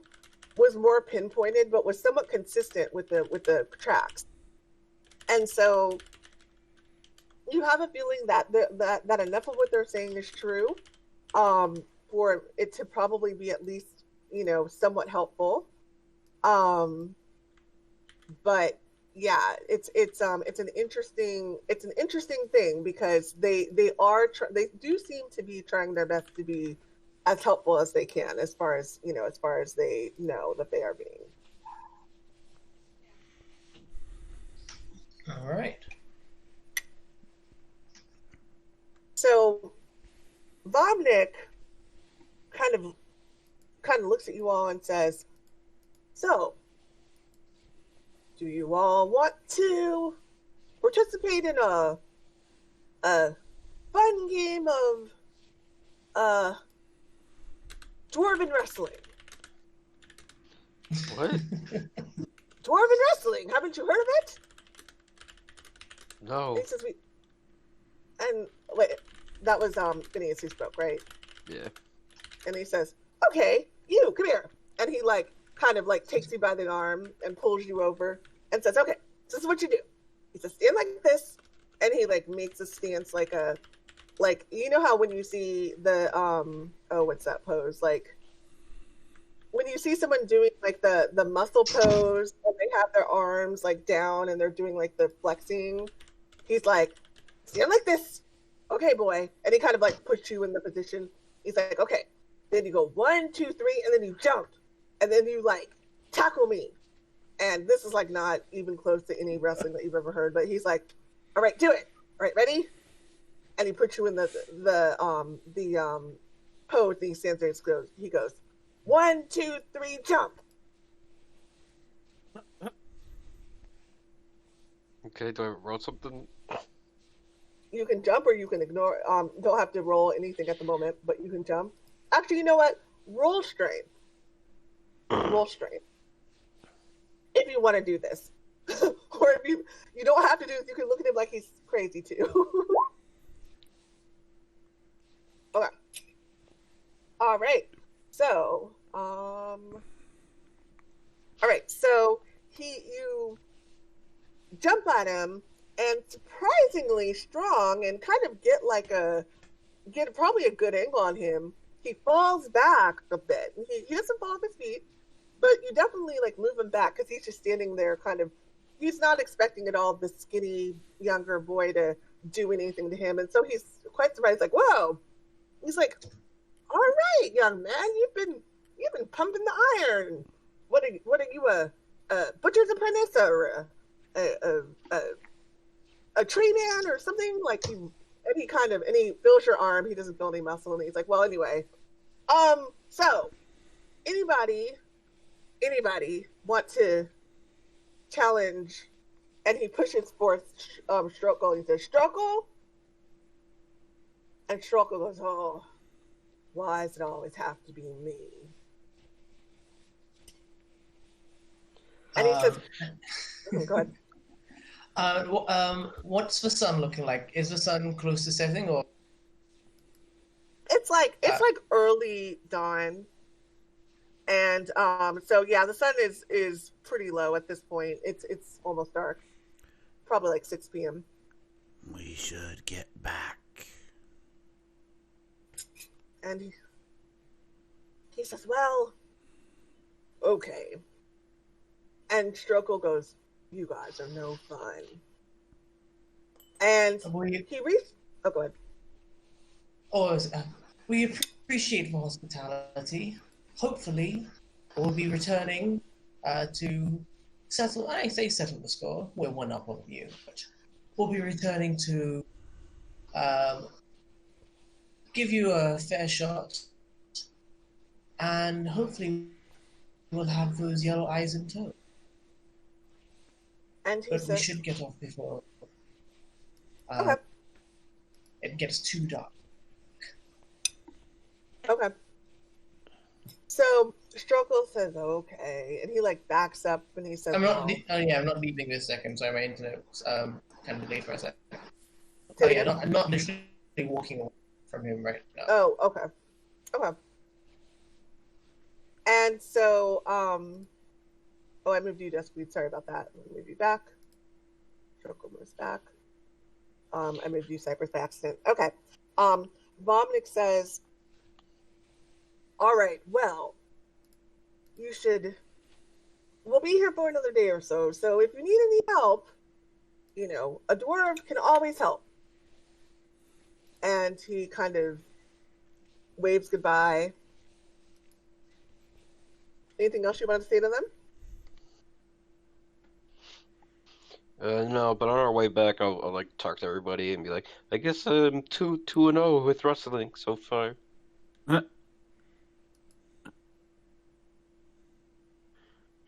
was more pinpointed, but was somewhat consistent with the tracks. And so you have a feeling that that enough of what they're saying is true, for it to probably be at least, you know, somewhat helpful. But yeah, it's an interesting thing, because they do seem to be trying their best to be as helpful as they can, as far as they know that they are being. All right. So Vomnik kind of looks at you all and says, so do you all want to participate in a fun game of dwarven wrestling? What? Dwarven wrestling, haven't you heard of it? No. He says and wait, that was Phineas who spoke, right? Yeah. And he says, okay, you come here. And he kind of takes you by the arm and pulls you over and says, okay, this is what you do. He says, stand like this. And he makes a stance you know how when you see the what's that pose? When you see someone doing the muscle pose and they have their arms down and they're doing the flexing, he's like, stand like this. Okay, boy. And he kind of puts you in the position. He's like, okay. Then you go 1, 2, 3, and then you jump. And then you tackle me. And this is not even close to any wrestling that you've ever heard. But he's like, all right, do it. All right, ready? And he puts you in the pose. And he stands there and he goes, 1, 2, 3, jump. Okay, do I roll something? You can jump or you can ignore. Don't have to roll anything at the moment, but you can jump. Actually, you know what? Roll strength. Roll strength. If you want to do this. Or if you don't have to do this, you can look at him like he's crazy too. Okay. All right. So, all right. So you jump at him, and surprisingly strong, and kind of get probably a good angle on him. He falls back a bit. He doesn't fall off his feet, but you definitely move him back, because he's just standing there he's not expecting at all the skinny younger boy to do anything to him, and so he's quite surprised. Like, whoa! He's like, all right, young man, you've been pumping the iron. What are you, a butcher's apprentice or a tree man or something? Like, he feels your arm. He doesn't feel any muscle, and he's like, well, anyway, so anybody want to challenge? And he pushes forth Strokel. He says, Strokel, and Strokel goes, oh, why does it always have to be me? And he says, go ahead. What's the sun looking like? Is the sun close to setting, or? It's like early dawn, and so yeah, the sun is pretty low at this point. It's almost dark, probably like 6 p.m. We should get back. And he says, well, okay. And Strokel goes, you guys are no fun. And he reached... Oh, go ahead. We appreciate the hospitality. Hopefully, we'll be returning to settle... I say settle the score. We're one up on you. But we'll be returning to give you a fair shot. And hopefully, we'll have those yellow eyes in tow. And he says, we should get off before okay. It gets too dark. Okay. So Strokel says, okay, and he like backs up and he says, I'm not leaving this second. Sorry, my internet was kind of delayed for a second. I'm not literally walking away from him right now. Oh, okay. Okay. And so, I moved you, Duskweed. Sorry about that. Let me move you back. Strokel moves back. I moved you, Cypress, by accident. Okay. Vomnik says, all right, well, we'll be here for another day or so. So if you need any help, a dwarf can always help. And he kind of waves goodbye. Anything else you want to say to them? No, but on our way back, I'll like talk to everybody and be like, I guess I'm 2-0 with wrestling so far.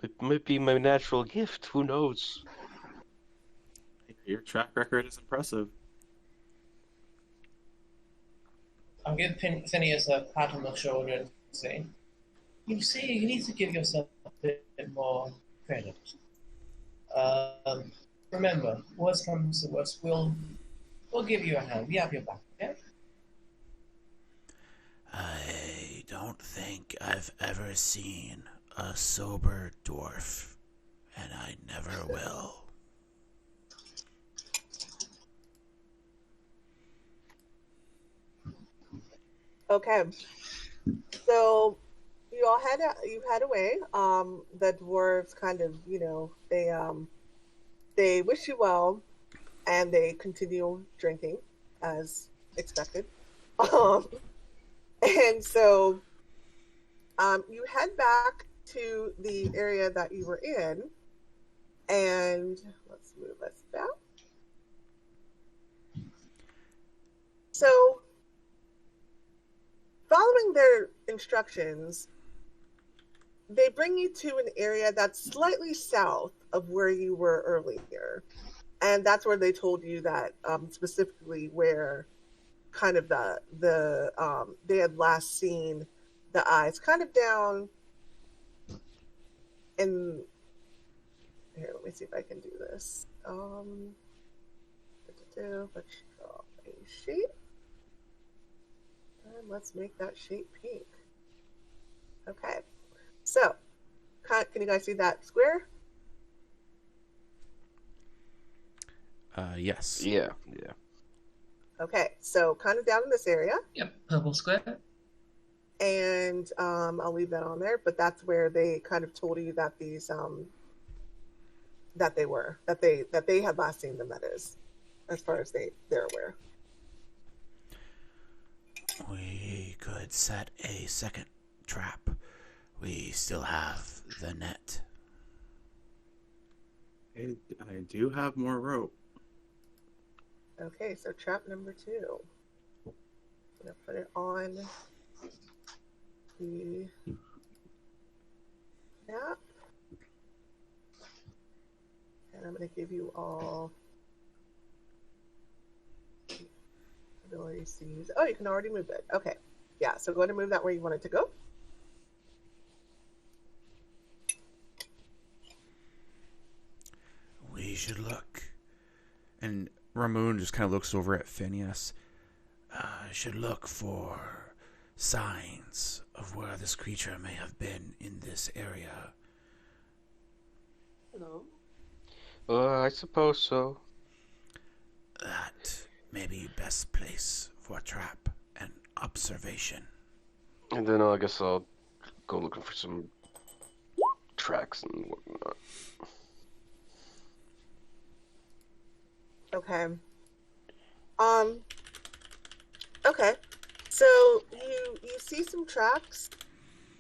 It might be my natural gift. Who knows? Your track record is impressive. I'll give Phineas a pat on the shoulder and say, you need to give yourself a bit more credit. Remember, worst comes to worst, we'll give you a hand. We have your back, okay? I don't think I've ever seen a sober dwarf, and I never will. Okay. So you all head away. The dwarves kind of, they wish you well, and they continue drinking as expected. And so you head back to the area that you were in, and let's move us back. So, following their instructions, they bring you to an area that's slightly south of where you were earlier. And that's where they told you that specifically where kind of they had last seen the eyes, kind of down in here. Let me see if I can do this. Let's draw a shape, and let's make that shape pink. Okay, so can you guys see that square? Yes. Yeah. Okay, so kind of down in this area. Yep, purple square. And I'll leave that on there, but that's where they kind of told you that these that they had last seen them. That is, as far as they're aware. We could set a second trap. We still have the net. I do have more rope. Okay, so trap number 2. I'm gonna put it on the map, and I'm gonna give you all abilities to use. Oh, you can already move it. Okay, yeah. So go ahead and move that where you want it to go. We should look. And Ramune just kind of looks over at Phineas. Should look for signs of where this creature may have been in this area. Hello. I suppose so. That may be best place for a trap and observation. And then I guess I'll go looking for some tracks and whatnot. Okay. Okay. So you see some tracks,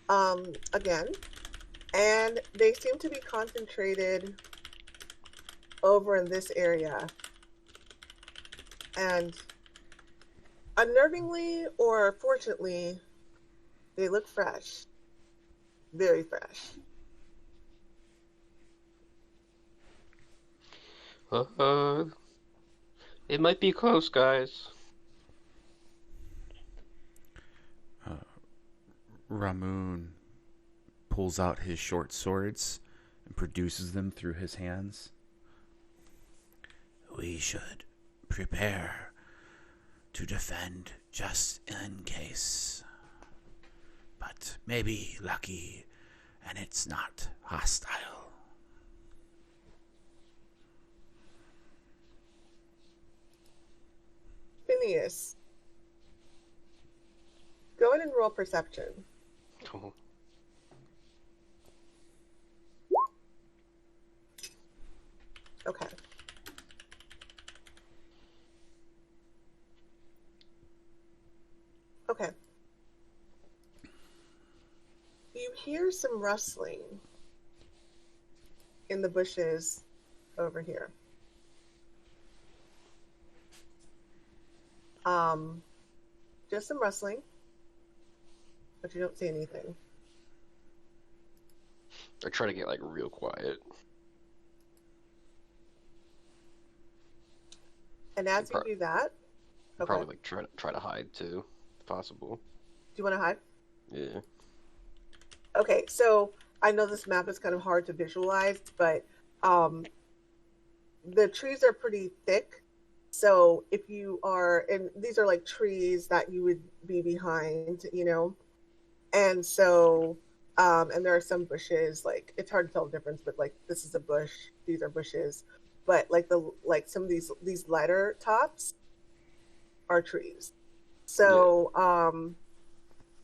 again, and they seem to be concentrated over in this area. And unnervingly or fortunately, they look fresh. Very fresh. It might be close, guys. Ramune pulls out his short swords and produces them through his hands. We should prepare to defend just in case. But maybe lucky and it's not hostile. Phineas, go ahead and roll perception. Oh. Okay. Okay. You hear some rustling in the bushes over here. Just some rustling, but you don't see anything. I try to get like real quiet. And as you do that, okay. Probably like try to hide too, if possible. Do you want to hide? Yeah. Okay, so I know this map is kind of hard to visualize, but the trees are pretty thick. So if you are, and these are like trees that you would be behind, you know, and so, and there are some bushes, like it's hard to tell the difference, but like this is a bush, these are bushes, but like some of these lighter tops are trees. So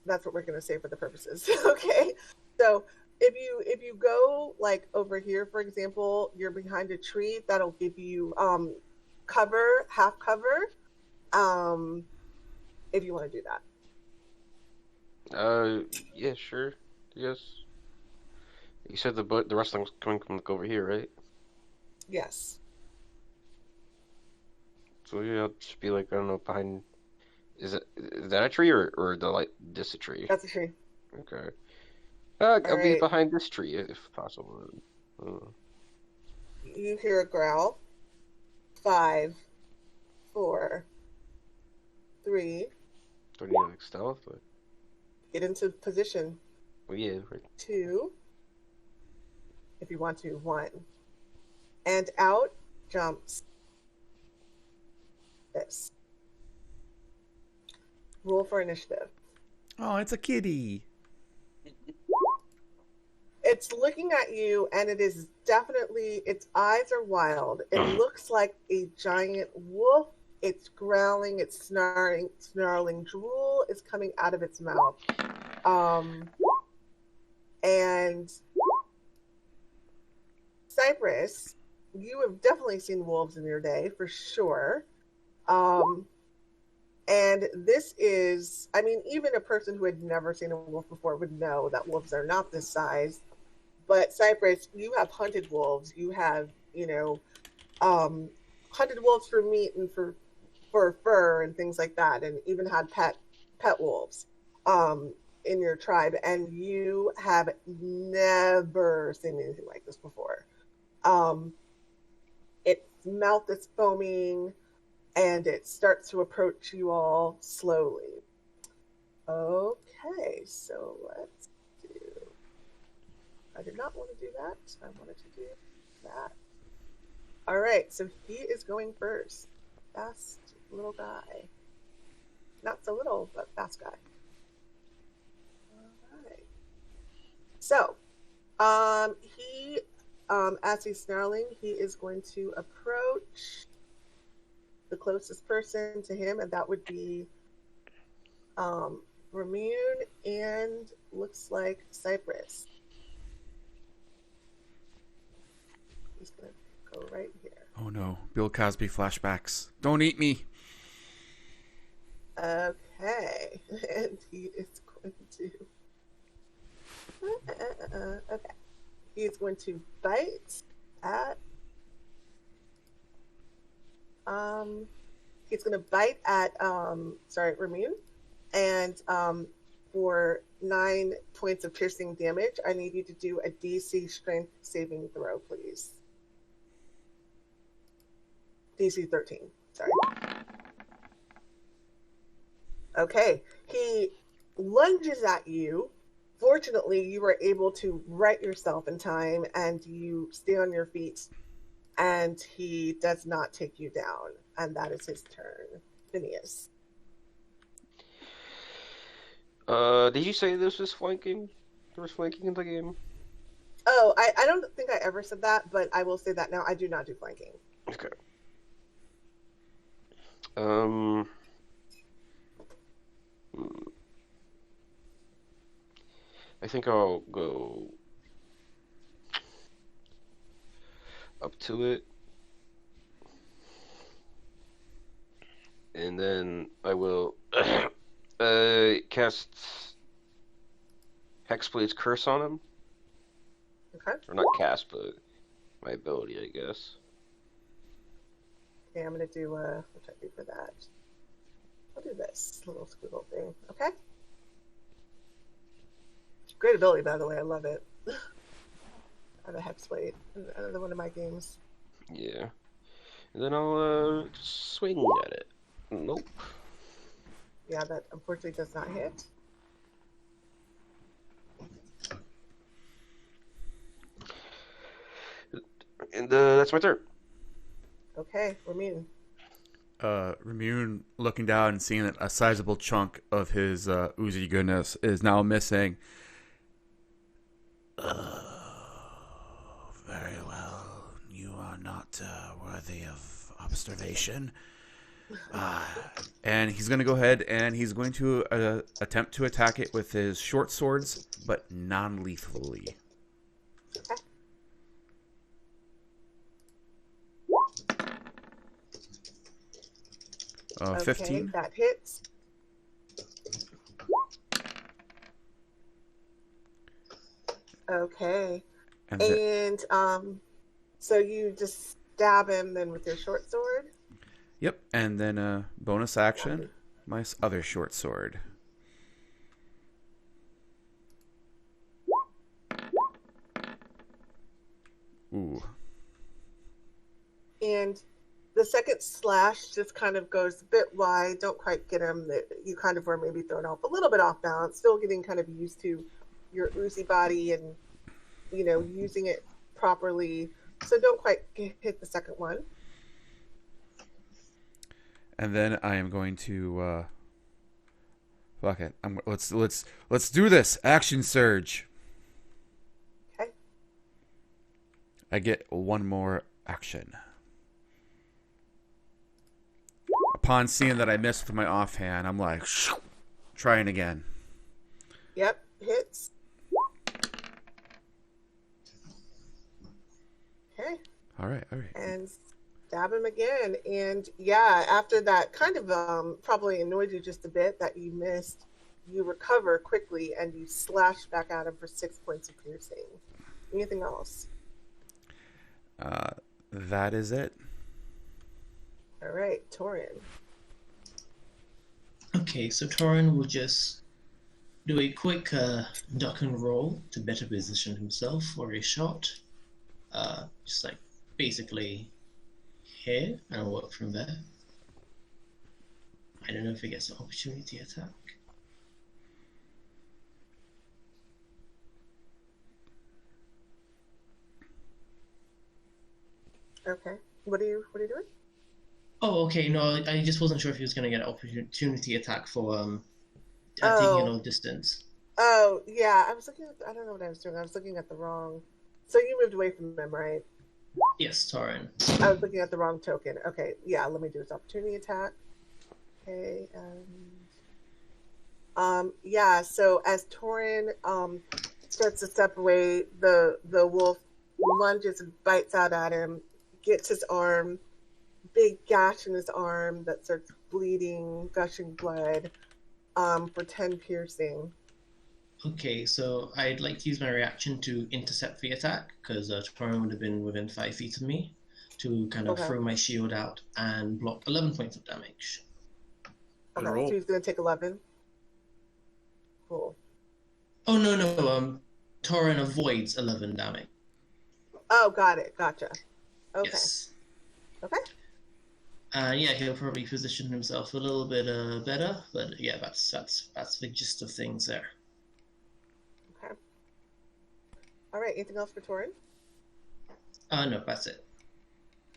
that's what we're gonna say for the purposes. Okay, so if you go like over here, for example, you're behind a tree, that'll give you cover, half cover, if you want to do that. Yeah, sure. Yes. You said the rustling's coming from like over here, right? Yes. So yeah, I'll just be like, I don't know, behind. Is that a tree or this a tree? That's a tree. Okay. I'll be right. behind this tree if possible. You hear a growl. 5, 4, 3. Do I need like stealth? Or... Get into position. Oh yeah. Right. 2. If you want to. 1. And out jumps this. Roll for initiative. Oh, it's a kitty. It's looking at you, and it is definitely, its eyes are wild. It looks like a giant wolf. It's growling, it's snarling. Drool is coming out of its mouth. And Cypress, you have definitely seen wolves in your day for sure. And this is, I mean, even a person who had never seen a wolf before would know that wolves are not this size. But Cypress, you have hunted wolves. You have, hunted wolves for meat and for fur and things like that, and even had pet wolves in your tribe. And you have never seen anything like this before. Its mouth is foaming, and it starts to approach you all slowly. Okay, so let's do. I did not want to do that. I wanted to do that. All right, so he is going first. Fast little guy. Not so little, but fast guy. All right. So, as he's snarling, he is going to approach the closest person to him, and that would be Ramune and looks like Cypress. He's going to go right here. Oh no, Bill Cosby flashbacks. Don't eat me. Okay, and he is going to. Okay, he is going to bite at. He's going to bite at Ramune, and for 9 points of piercing damage, I need you to do a DC strength saving throw, please. DC 13. Sorry. Okay. He lunges at you. Fortunately, you were able to right yourself in time, and you stay on your feet, and he does not take you down. And that is his turn. Phineas. Did you say this was flanking? There was flanking in the game? Oh, I don't think I ever said that, but I will say that now. I do not do flanking. Okay. I think I'll go up to it, and then I will cast Hexblade's Curse on him. Okay. Or not cast, but my ability, I guess. Okay, I'm going to do, what should I do for that? I'll do this little squiggle thing, okay? Great ability, by the way, I love it. I have a Hexblade, another one of my games. Yeah. And then I'll swing at it. Nope. Yeah, that unfortunately does not hit. And that's my turn. Okay, Ramune. Ramune looking down and seeing that a sizable chunk of his Uzi goodness is now missing. Very well. You are not worthy of observation. And he's going to go ahead and he's going to attempt to attack it with his short swords, but non-lethally. Okay, 15. that hits. Okay. And so you just stab him then with your short sword? Yep, and then bonus action, my other short sword. Ooh. And the second slash just kind of goes a bit wide, don't quite get him. You kind of were maybe thrown off a little bit off balance, still getting kind of used to your Uzi body and, using it properly. So don't quite hit the second one. And then I am going to fuck it. Let's do this. Action surge. Okay. I get one more action. Upon seeing that I missed with my offhand, I'm like, trying again. Yep, hits. Okay. All right, all right. and stab him again. And yeah, after that kind of probably annoyed you just a bit that you missed, you recover quickly and you slash back at him for 6 points of piercing. Anything else? That is it. All right, Toren. Okay, so Toren will just do a quick duck and roll to better position himself for a shot. Just like basically here, and I'll work from there. I don't know if he gets an opportunity attack. Okay. What are you doing? Oh, okay. No, I just wasn't sure if he was going to get an opportunity attack for taking it Oh. on distance. Oh, yeah. I was looking at, I don't know what I was doing. I was looking at the wrong. So you moved away from him, right? Yes, Toren. I was looking at the wrong token. Okay. Yeah. Let me do his opportunity attack. Okay. Yeah. So as Toren starts to step away, the wolf lunges and bites out at him, gets his arm, big gash in his arm that starts bleeding, gushing blood, for 10 piercing. Okay, so I'd like to use my reaction to intercept the attack, because Toren would have been within 5 feet of me, to kind of Okay. throw my shield out and block 11 points of damage. Okay, Roll. so he's going to take 11. Cool. Oh, no, Toren avoids 11 damage. Oh, got it. Gotcha. Okay. Yes. Okay. Yeah, he'll probably position himself a little bit better, but yeah, that's the gist of things there. Okay. All right. Anything else for Toren? No, that's it.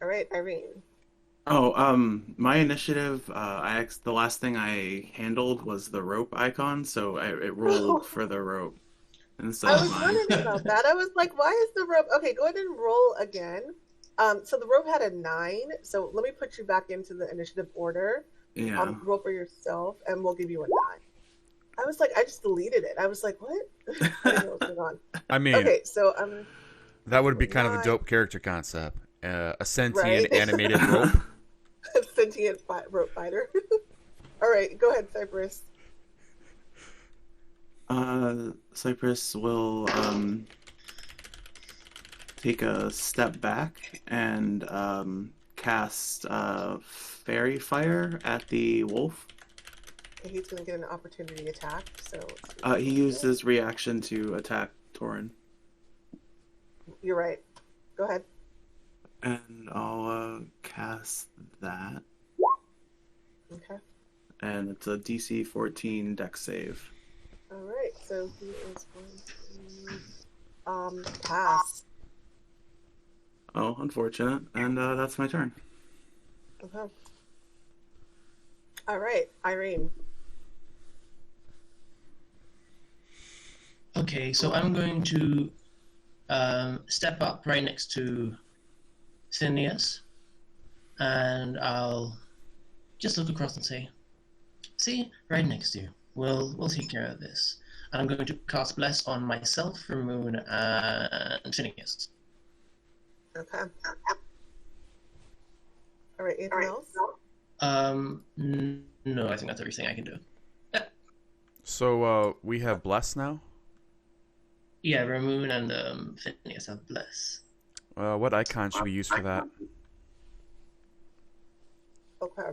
All right, Irene. Oh, my initiative. The last thing I handled was the rope icon, so it rolled for the rope instead I of was mine. wondering about that. I was like, why is the rope? Okay, go ahead and roll again. So the rope had a 9. So let me put you back into the initiative order. Yeah. Roll for yourself, and we'll give you a 9. I was like, I just deleted it. I was like, what? I didn't know what was going on. I mean, Okay, so that would be kind of a 9. dope character concept. A sentient Right. animated rope. Sentient rope fighter. All right, go ahead, Cypress. Cypress will take a step back and cast fairy fire at the wolf. Okay, he's going to get an opportunity attack. So He used his reaction to attack Toren. You're right. Go ahead. And I'll cast that. Okay. And it's a DC 14 dex save. All right. So he is going to pass. Oh, unfortunate. And that's my turn. Okay. All right, Irene. Okay, so I'm going to step up right next to Phineas, and I'll just look across and say, "See, right next to you. We'll take care of this." And I'm going to cast Bless on myself, Ramune, and Phineas. Okay. All right. Anything else? No, I think that's everything I can do. So we have Bless now. Yeah, Ramune and Phineas have Bless. What icon should we use for that? Okay.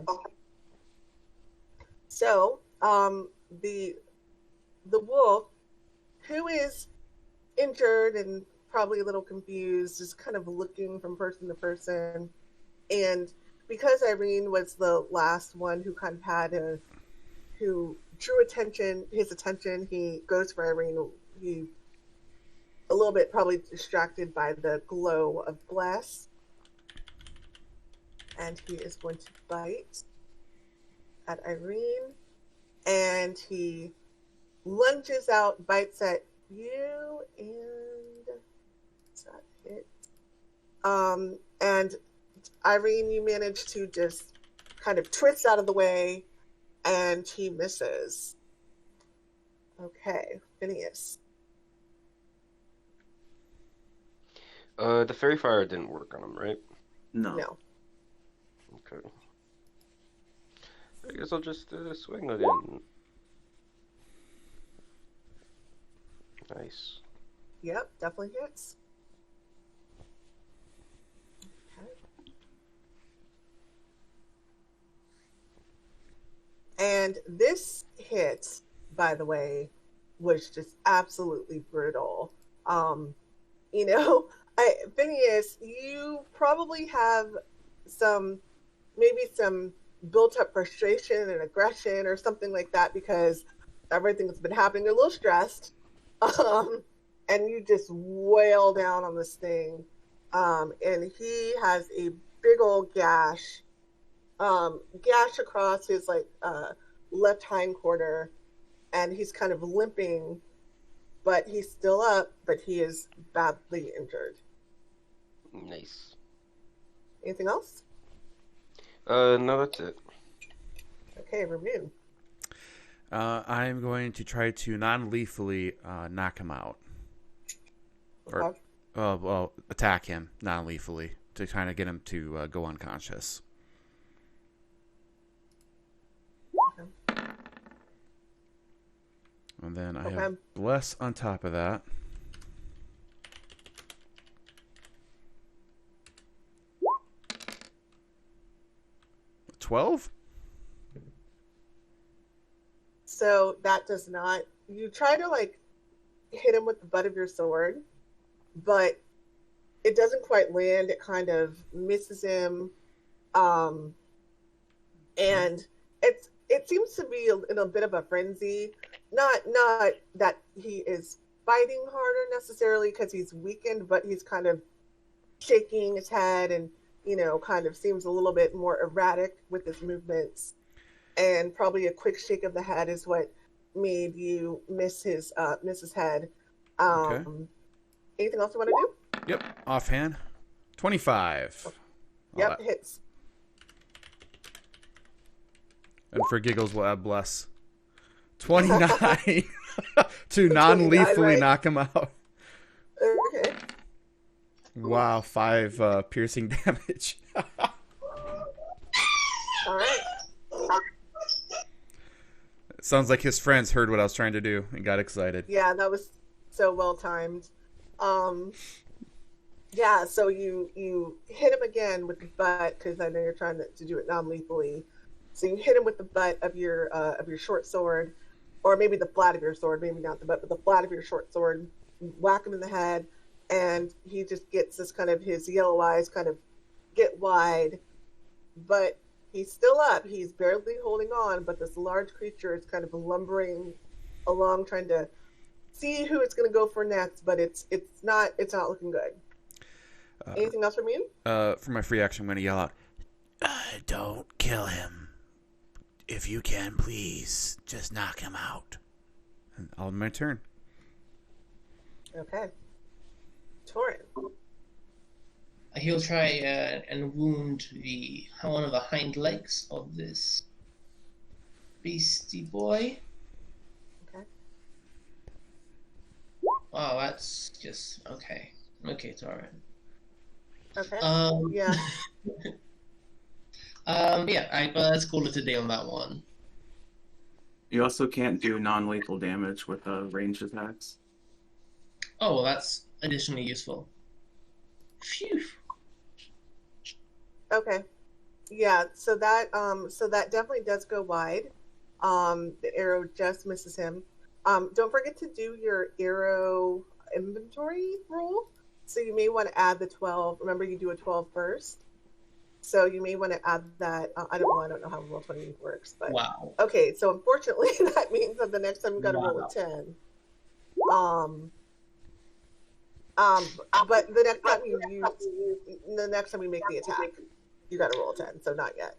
So, the wolf, who is injured and probably a little confused, is kind of looking from person to person, and because Irene was the last one who kind of who drew his attention, he goes for Irene. He a little bit probably distracted by the glow of Bless. And he is going to bite at Irene. And he lunges out, bites at you, and does that hit? And Irene, you manage to just kind of twist out of the way, and he misses. Okay, Phineas. The fairy fire didn't work on him, right? No. No. Okay. I guess I'll just swing again. Nice. Yep, definitely hits. Okay. And this hit, by the way, was just absolutely brutal. Phineas, you probably have maybe some built up frustration and aggression or something like that because everything's been happening. You're a little stressed. And you just wail down on this thing. And he has a big old gash across his left hindquarter, and he's kind of limping, but he's still up, but he is badly injured. Nice. Anything else? No, that's it. Okay, Ramune. I'm going to try to non-lethally knock him out. Okay. Or, attack him non-lethally to kind of get him to go unconscious. Okay. And then I have Bless on top of that. $12? So that does not. You try to hit him with the butt of your sword, but it doesn't quite land. It kind of misses him, and it seems to be in a bit of a frenzy. Not that he is fighting harder necessarily because he's weakened, but he's kind of shaking his head and kind of seems a little bit more erratic with his movements. And probably a quick shake of the head is what made you miss his head. Okay. Anything else you want to do? Yep, offhand. 25. Yep, hits. And for giggles, we'll add Bless. 29 to non-lethally knock him out. Okay. Wow, 5 piercing damage. All right. Sounds like his friends heard what I was trying to do and got excited. Yeah, that was so well timed. Yeah, so you hit him again with the butt because I know you're trying to do it non-lethally. So you hit him with the butt of your short sword, or maybe the flat of your sword, maybe not the butt, but the flat of your short sword. Whack him in the head, and he just gets this kind of his yellow eyes kind of get wide, but he's still up. He's barely holding on, but this large creature is kind of lumbering along, trying to see who it's going to go for next. But it's not looking good. Anything else from you? For my free action, I'm going to yell out, "Don't kill him. If you can, please, just knock him out." And I'll have my turn. Okay. Toren. He'll try and wound one of the hind legs of this beastie boy. Okay. Oh, that's just okay. Okay, Toren. Okay. Yeah. Yeah. Let's call it a day on that one. You also can't do non-lethal damage with ranged attacks. Oh, well, that's additionally useful. Phew. Okay. Yeah, so that definitely does go wide. The arrow just misses him. Don't forget to do your arrow inventory roll. So you may want to add the 12. Remember, you do a 12 first. So you may want to add that. I don't know how Roll20 works, but wow. Okay. So unfortunately, that means that the next time you got to roll a 10. But the next time we make the attack, you got to roll a 10. So not yet.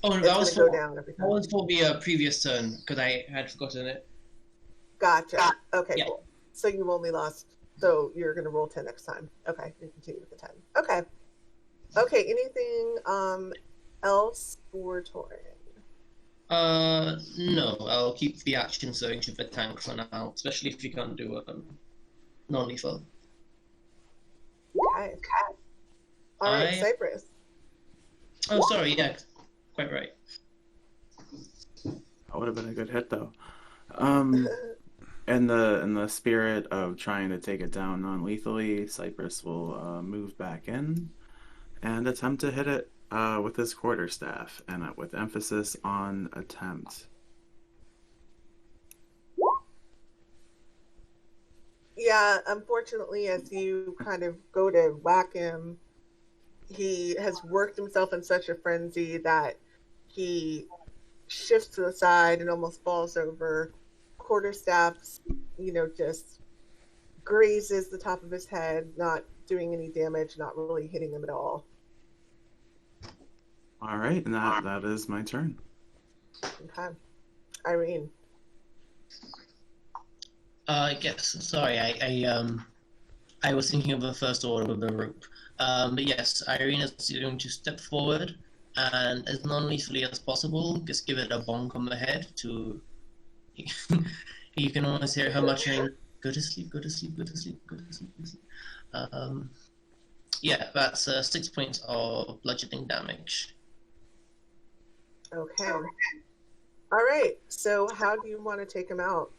Oh, no, that was for the previous turn because I had forgotten it. Gotcha. Okay, yeah. Cool. So you only lost. So you're going to roll 10 next time. Okay, you continue with the 10. Okay. Okay. Anything else for Toren? No. I'll keep the action searching for tank for now, especially if you can't do non-lethal. Okay. Okay. All right, Cypress. Oh, sorry. Yeah, quite right. That would have been a good hit, though. In the spirit of trying to take it down non-lethally, Cypress will move back in and attempt to hit it with his quarterstaff, and with emphasis on attempt. Yeah, unfortunately, as you kind of go to whack him, he has worked himself in such a frenzy that he shifts to the side and almost falls over. Quarterstaffs, just grazes the top of his head, not doing any damage, not really hitting him at all. All right, and that is my turn. Okay. Irene. Yes. Sorry, I was thinking of the first order with the rope. But yes, Irene is going to step forward and as non-lethally as possible, just give it a bonk on the head to. You can almost hear her muttering, "Go to sleep, go to sleep, go to sleep, go to sleep, go to sleep." Yeah, that's 6 points of bludgeoning damage. Okay. All right. So, how do you want to take him out?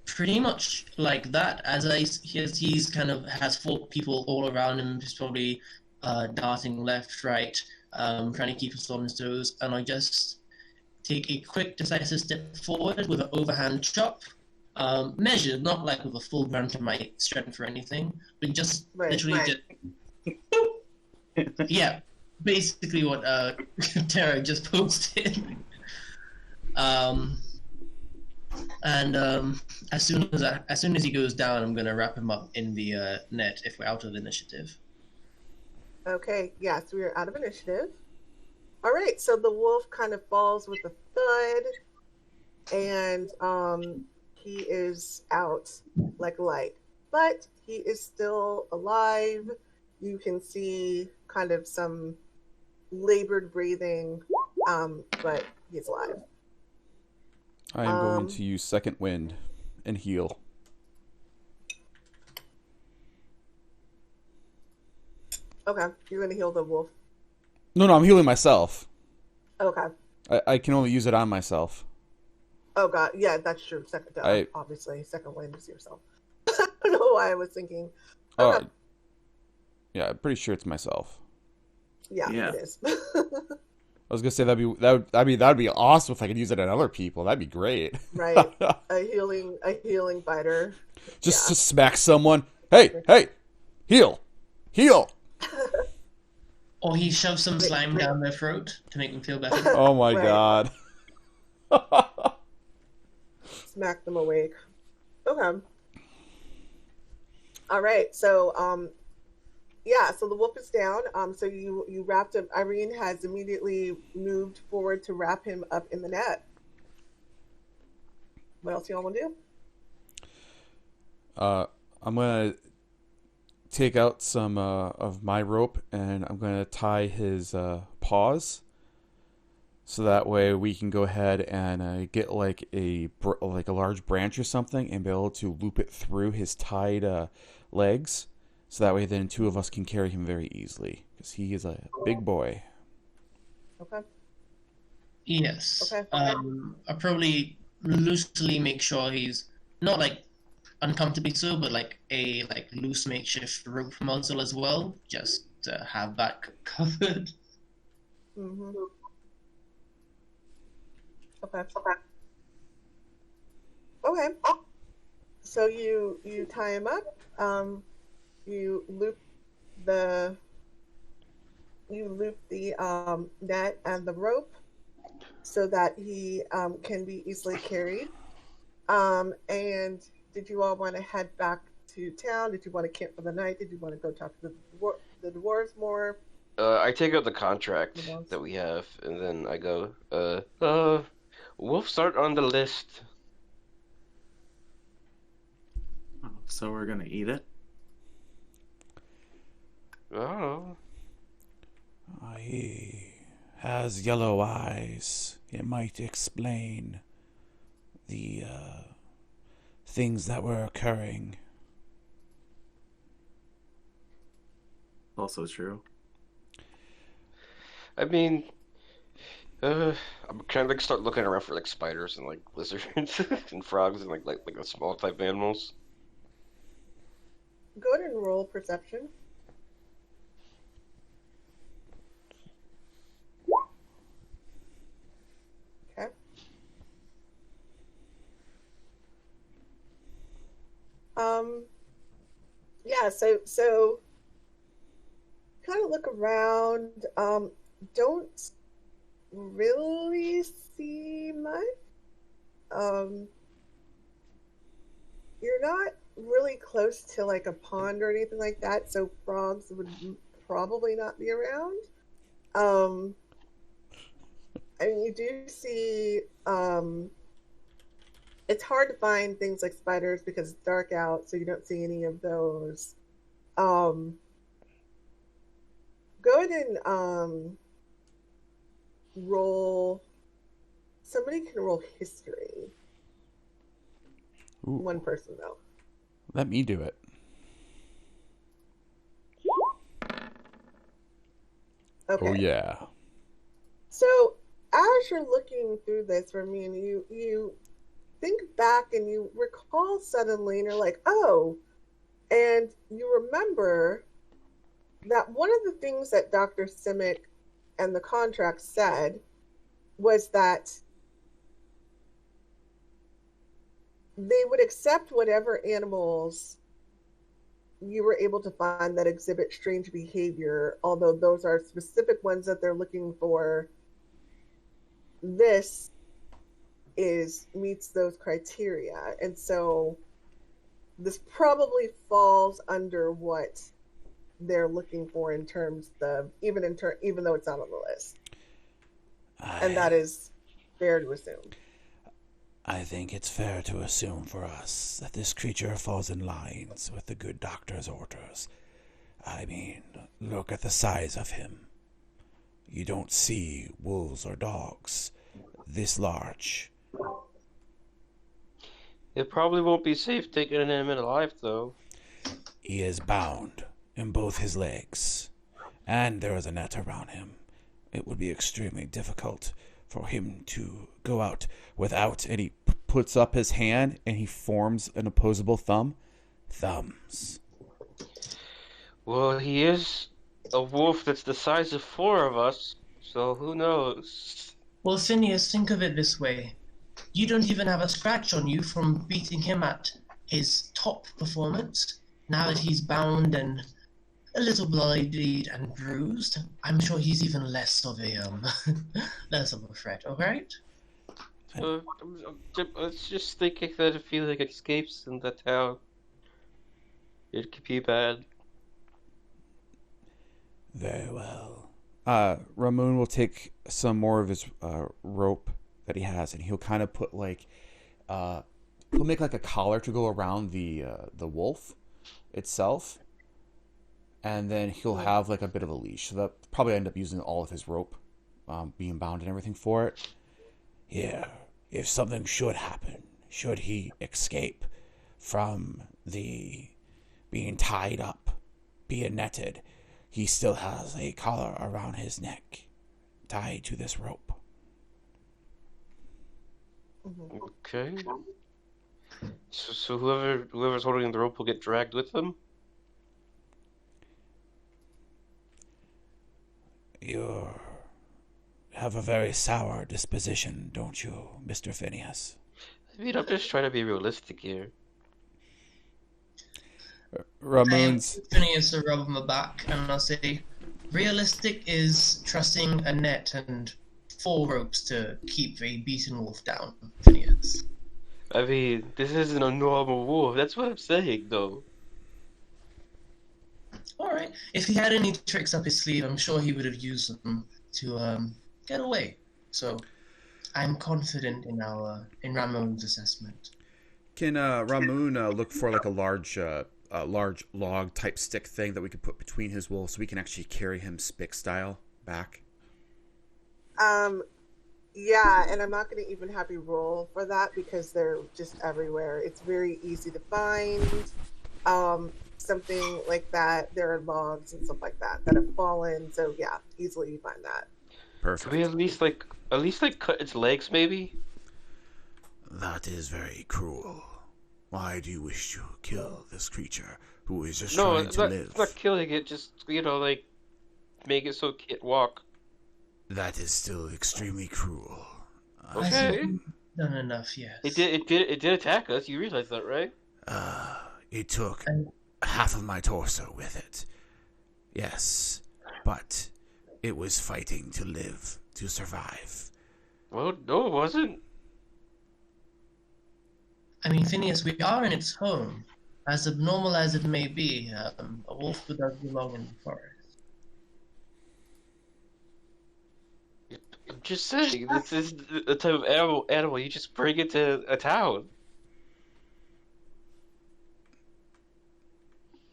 Pretty much like that. He's kind of has 4 people all around him. He's probably darting left, right, trying to keep us on his toes, and I just take a quick, decisive step forward with an overhand chop, measured, not like with a full brunt of my strength or anything, but just literally just. Yeah, basically what Tara just posted. And as soon as he goes down, I'm gonna wrap him up in the net if we're out of initiative. Okay, yes, we are out of initiative. All right, so the wolf kind of falls with a thud, and he is out like light. But he is still alive. You can see kind of some labored breathing, but he's alive. I am going to use second wind and heal. Okay, you're going to heal the wolf. No, I'm healing myself. Okay. I can only use it on myself. Oh god, yeah, that's true. Obviously, second wind is yourself. I don't know why I was thinking. Okay. Yeah, I'm pretty sure it's myself. Yeah. It is. I was gonna say that'd be awesome if I could use it on other people. That'd be great. Right, a healing biter. Just to smack someone. Hey, heal. Or he shoves some slime down their throat to make them feel better. Oh my god. Smack them awake. Okay. All right. So, so the wolf is down. So you wrapped him. Irene has immediately moved forward to wrap him up in the net. What else y'all want to do? I'm gonna take out some of my rope and I'm gonna tie his paws, so that way we can go ahead and get like a large branch or something and be able to loop it through his tied legs, so that way then 2 of us can carry him very easily because he is a big boy. Okay. Yes. Okay. I'll probably loosely make sure he's not like uncomfortably so, but like a loose makeshift rope muzzle as well, just to have that covered. Mm-hmm. Okay. So you tie him up. You loop the net and the rope so that he can be easily carried. And did you all want to head back to town? Did you want to camp for the night? Did you want to go talk to the dwarves more? I take out the contract that we have, and then I go, we'll start on the list. So we're gonna eat it? Oh. He has yellow eyes. It might explain the things that were occurring. Also true. I mean, I'm kind of like start looking around for like spiders and like lizards and frogs and like the small type animals. Go ahead and roll perception. Okay. Yeah, so kind of look around. Don't really see much. You're not really close to like a pond or anything like that, so frogs would probably not be around. I mean, you do see. It's hard to find things like spiders because it's dark out, so you don't see any of those. Go ahead and roll. Somebody can roll history. Ooh. One person though. Let me do it. Okay. Oh yeah. So as you're looking through this, Ramune, you think back and you recall suddenly, and you're like, oh, and you remember that one of the things that Dr. Simic and the contract said was that they would accept whatever animals you were able to find that exhibit strange behavior, although those are specific ones that they're looking for. This meets those criteria, and so this probably falls under what they're looking for in terms of even though it's not on the list, and that is fair to assume. I think it's fair to assume for us that this creature falls in lines with the good doctor's orders. I mean, look at the size of him. You don't see wolves or dogs this large. It probably won't be safe taking an animal alive, though. He is bound in both his legs, and there is a net around him. It would be extremely difficult for him to go out without, and he puts up his hand and he forms an opposable thumbs. Well, he is a wolf that's the size of 4 of us, so who knows? Well, Phineas, think of it this way. You don't even have a scratch on you from beating him at his top performance. Now that he's bound and a little bloodied and bruised, I'm sure he's even less of a threat, alright? Let's just think that if he like escapes, and that's how it could be bad. Very well. Ramune will take some more of his rope that he has, and he'll kind of put like he'll make like a collar to go around the wolf itself, and then he'll have like a bit of a leash. So that probably end up using all of his rope, being bound and everything for it. Here, if something should happen, should he escape from the being tied up, being netted, he still has a collar around his neck, tied to this rope. Okay. So whoever's holding the rope will get dragged with them? You have a very sour disposition, don't you, Mr. Phineas? I mean, I'm just trying to be realistic here. Ramone's... Phineas will rub my back and I'll say, realistic is trusting a net and 4 ropes to keep a beaten wolf down, Phineas. I mean, this isn't a normal wolf. That's what I'm saying, though. Alright. If he had any tricks up his sleeve, I'm sure he would have used them to get away. So, I'm confident in Ramone's assessment. Can Ramune look for like a large log type stick thing that we could put between his wolves so we can actually carry him Spick style back? Yeah, and I'm not going to even have you roll for that because they're just everywhere. It's very easy to find. something like that. There are logs and stuff like that have fallen. So yeah, easily you find that. Could we Perfect. at least cut its legs, maybe? That is very cruel. Why do you wish to kill this creature who is just No, trying to it's not live? killing it. Just like make it so it can't walk. That is still extremely cruel. I think Okay. we've done enough, yes. It did attack us. You realize that, right? It took And half of my torso with it. Yes, but it was fighting to live, to survive. Well, no, it wasn't. I mean, Phineas, we are in its home. As abnormal as it may be, a wolf does belong in the forest. I'm just saying, this is the type of animal you just bring into a town.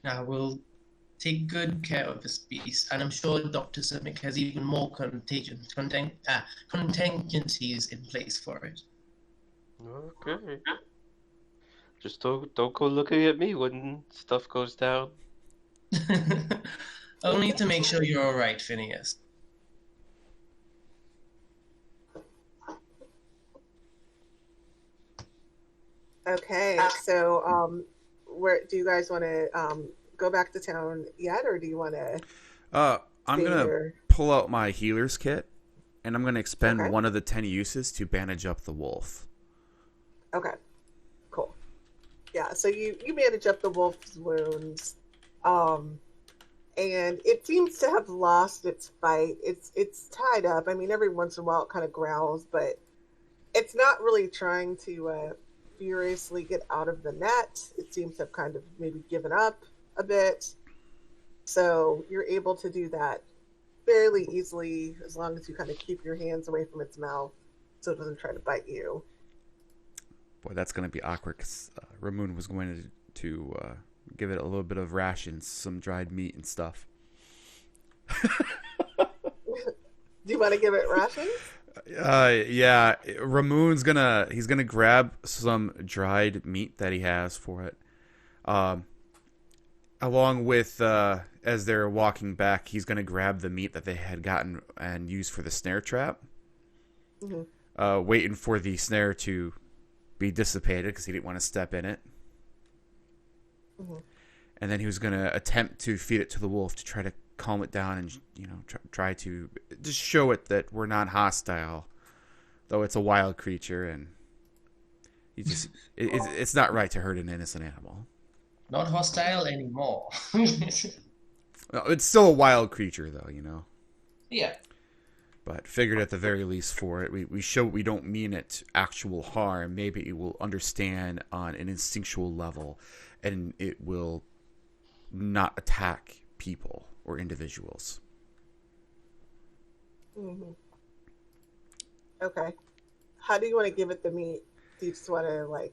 Now, we'll take good care of this beast, and I'm sure Dr. Simic has even more contingencies in place for it. Okay. Just don't go looking at me when stuff goes down. Only to make sure you're alright, Phineas. Okay, so where do you guys want to go back to town yet, or do you want to I'm stay gonna here? pull out my healer's kit, and I'm gonna expend Okay. one of the 10 uses to bandage up the wolf. Okay, cool. Yeah, so you manage up the wolf's wounds, um, and it seems to have lost its fight. It's tied up. I mean, every once in a while it kind of growls, but it's not really trying to furiously get out of the net. It seems to have kind of maybe given up a bit. So you're able to do that fairly easily as long as you kind of keep your hands away from its mouth so it doesn't try to bite you. Boy, that's gonna be awkward because Ramune was going to give it a little bit of rations, some dried meat and stuff. Do you want to give it rations? Yeah, Ramune's he's gonna grab some dried meat that he has for it. Along with as they're walking back, he's gonna grab the meat that they had gotten and use for the snare trap. Mm-hmm. Waiting for the snare to be dissipated because he didn't want to step in it. Mm-hmm. And then he was gonna attempt to feed it to the wolf to try to calm it down and try to just show it that we're not hostile, though it's a wild creature and you just it's not right to hurt an innocent animal. Not hostile anymore. No, it's still a wild creature though, Yeah. But figured at the very least for it, we show we don't mean it actual harm. Maybe it will understand on an instinctual level, and it will not attack people or individuals. Mm-hmm. Okay. How do you want to give it the meat? Do you just want to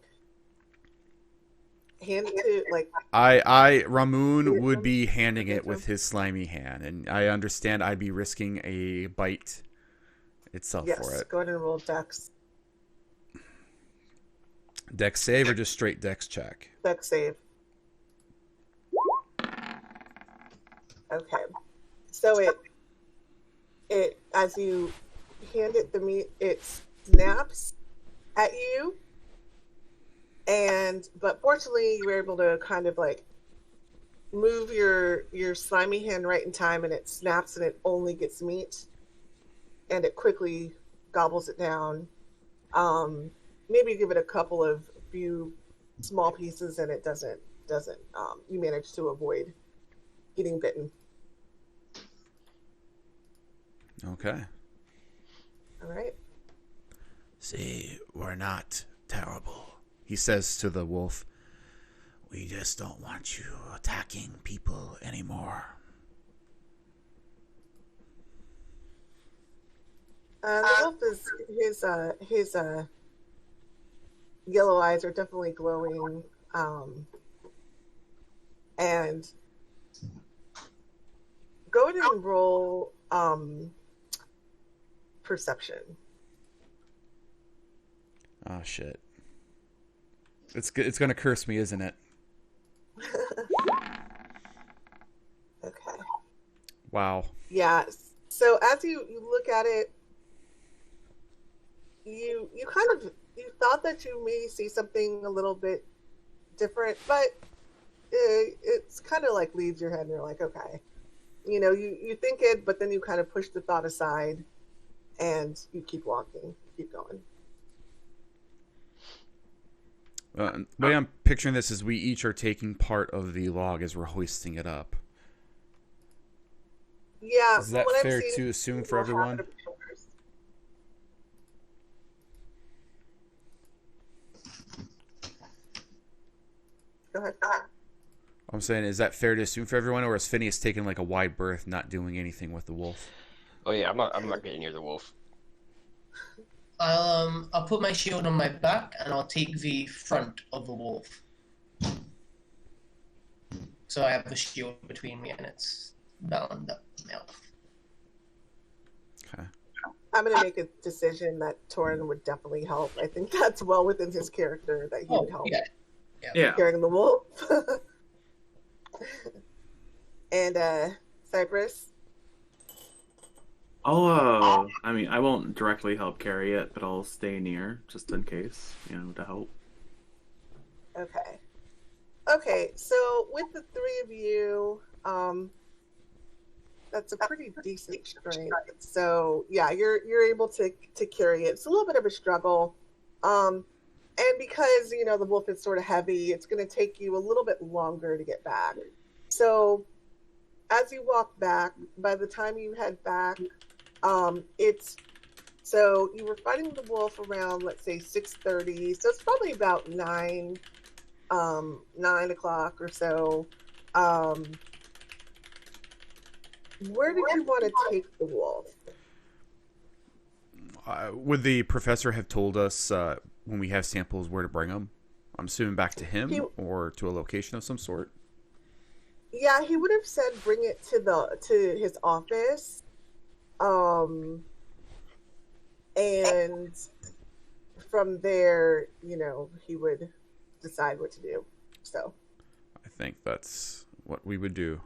hand it to Ramune would be handing it with his slimy hand, and I understand I'd be risking a bite itself yes, for it. go ahead and roll dex. Dex save or just straight dex check? Dex save. Okay. So it as you hand it the meat, it snaps at you. But fortunately you were able to kind of move your slimy hand right in time, and it snaps and it only gets meat and it quickly gobbles it down. Maybe give it a few small pieces and it doesn't you manage to avoid getting bitten. Okay. All right. See, we're not terrible, he says to the wolf. We just don't want you attacking people anymore. The wolf is his yellow eyes are definitely glowing, and go ahead and roll perception. Oh shit! It's gonna curse me, isn't it? Wow. Yeah. So as you look at it, you kind of you thought that you may see something a little bit different, but it's kind of like leaves your head, and you're like, okay, you think it, but then you kind of push the thought aside, and you keep walking, keep going. The way I'm picturing this is we each are taking part of the log as we're hoisting it up. Yeah. Is that what I'm fair seeing to is assume for people have everyone? it on their shoulders. Go ahead. I'm saying, is that fair to assume for everyone, or is Phineas taking like a wide berth, not doing anything with the wolf? Oh yeah, I'm not getting near the wolf. I'll put my shield on my back and I'll take the front of the wolf. So I have the shield between me and it's bound up mouth. Okay. I'm going to make a decision that Toren would definitely help. I think that's well within his character that he would help Yeah. carrying the wolf. And Cypress. I mean, I won't directly help carry it, but I'll stay near just in case, to help. Okay, so with the three of you, that's a pretty decent strength. So yeah, you're able to carry it. It's a little bit of a struggle. And because, the wolf is sort of heavy, it's going to take you a little bit longer to get back. So as you walk back, by the time you head back, so you were fighting the wolf around, let's say 6:30. So it's probably about 9 o'clock or so. Where did you want to take the wolf? Would the professor have told us when we have samples where to bring them? I'm assuming back to him or to a location of some sort. Yeah, he would have said bring it to his office, and from there, he would decide what to do. So, I think that's what we would do.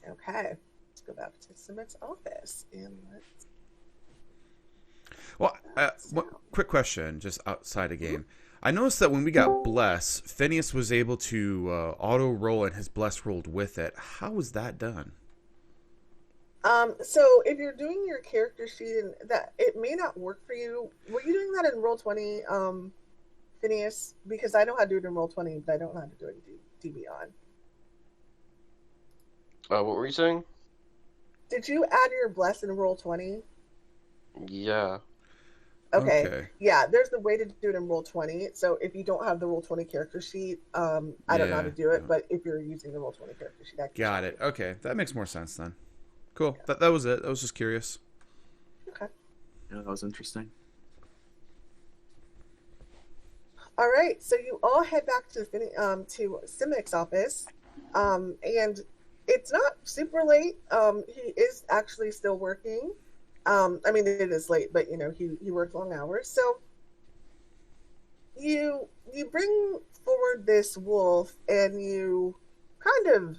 Okay, let's go back to Summit's office and let's. Well, one quick question, just outside of game. I noticed that when we got Bless, Phineas was able to auto-roll and his Bless rolled with it. How was that done? So if you're doing your character sheet and that it may not work for you, were you doing that in Roll20, Phineas? Because I know how to do it in Roll20, but I don't know how to do it in DB on. What were you saying? Did you add your Bless in Roll20? Yeah. Okay. Yeah, there's the way to do it in Roll20. So if you don't have the Roll20 character sheet, I don't know how to do it, but if you're using the Roll20 character sheet, I can got it. Okay, that makes more sense then. Cool. Yeah. That was it. I was just curious. Okay. Yeah, that was interesting. All right, so you all head back to Simic's office, and it's not super late. He is actually still working. I mean, it is late, but he works long hours. So you bring forward this wolf and you kind of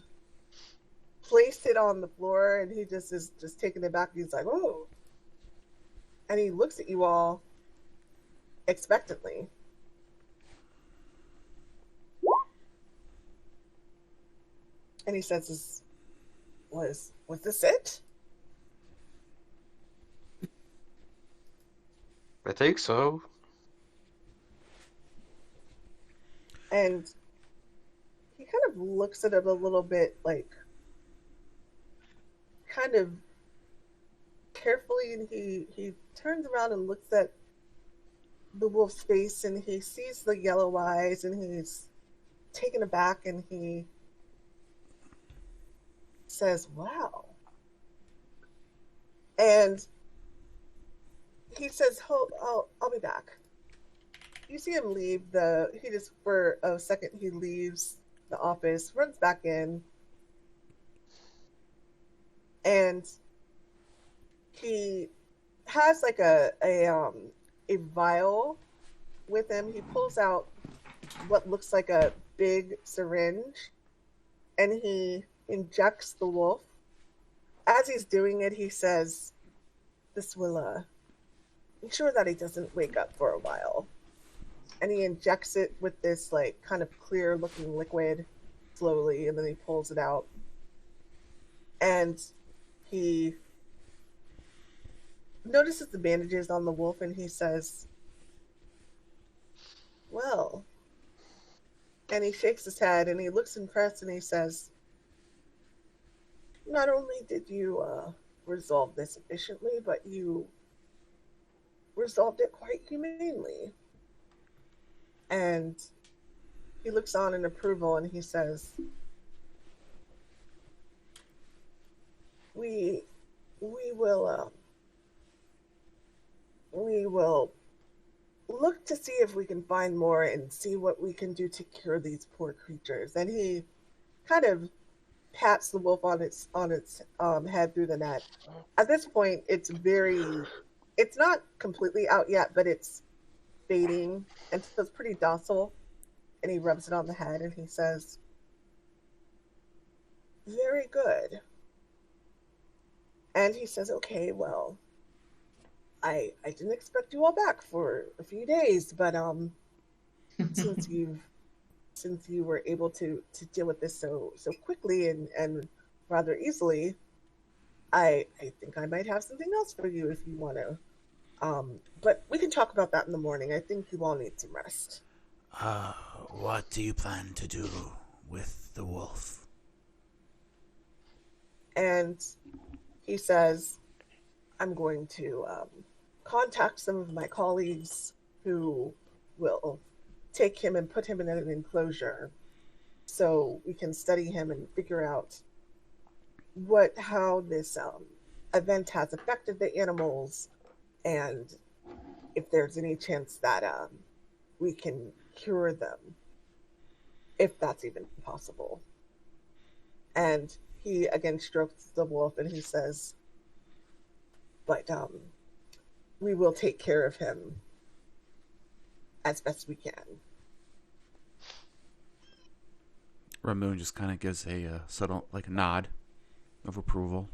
place it on the floor, and he just is just taking it back. He's like, oh, and he looks at you all expectantly. And he says, was this it? I think so. And he kind of looks at it a little bit, like, kind of carefully, and he turns around and looks at the wolf's face, and he sees the yellow eyes, and he's taken aback, and he says, wow. And he says, I'll be back. You see him leave for a second, he leaves the office, runs back in, and he has like a vial with him. He pulls out what looks like a big syringe, and he injects the wolf as he's doing it, he says, "This will ensure that he doesn't wake up for a while." And he injects it with this like kind of clear looking liquid slowly, and then he pulls it out. And he notices the bandages on the wolf, and he says, "Well," and he shakes his head and he looks impressed and he says, "Not only did you resolve this efficiently, but you resolved it quite humanely." And he looks on in approval and he says, we will look to see if we can find more and see what we can do to cure these poor creatures." And he kind of pats the wolf on its head through the net. At this point, it's not completely out yet, but it's fading, and so it's pretty docile. And he rubs it on the head and he says, "Very good." And he says, "Okay, well, I didn't expect you all back for a few days, but since you were able to deal with this so quickly and rather easily, I think I might have something else for you if you want to. But we can talk about that in the morning. I think you all need some rest." What do you plan to do with the wolf? And he says, "I'm going to contact some of my colleagues who will take him and put him in an enclosure so we can study him and figure out how this event has affected the animals, and if there's any chance that we can cure them, if that's even possible." And he again strokes the wolf and he says, "But we will take care of him as best we can." Ramune just kind of gives a subtle, like a nod of approval.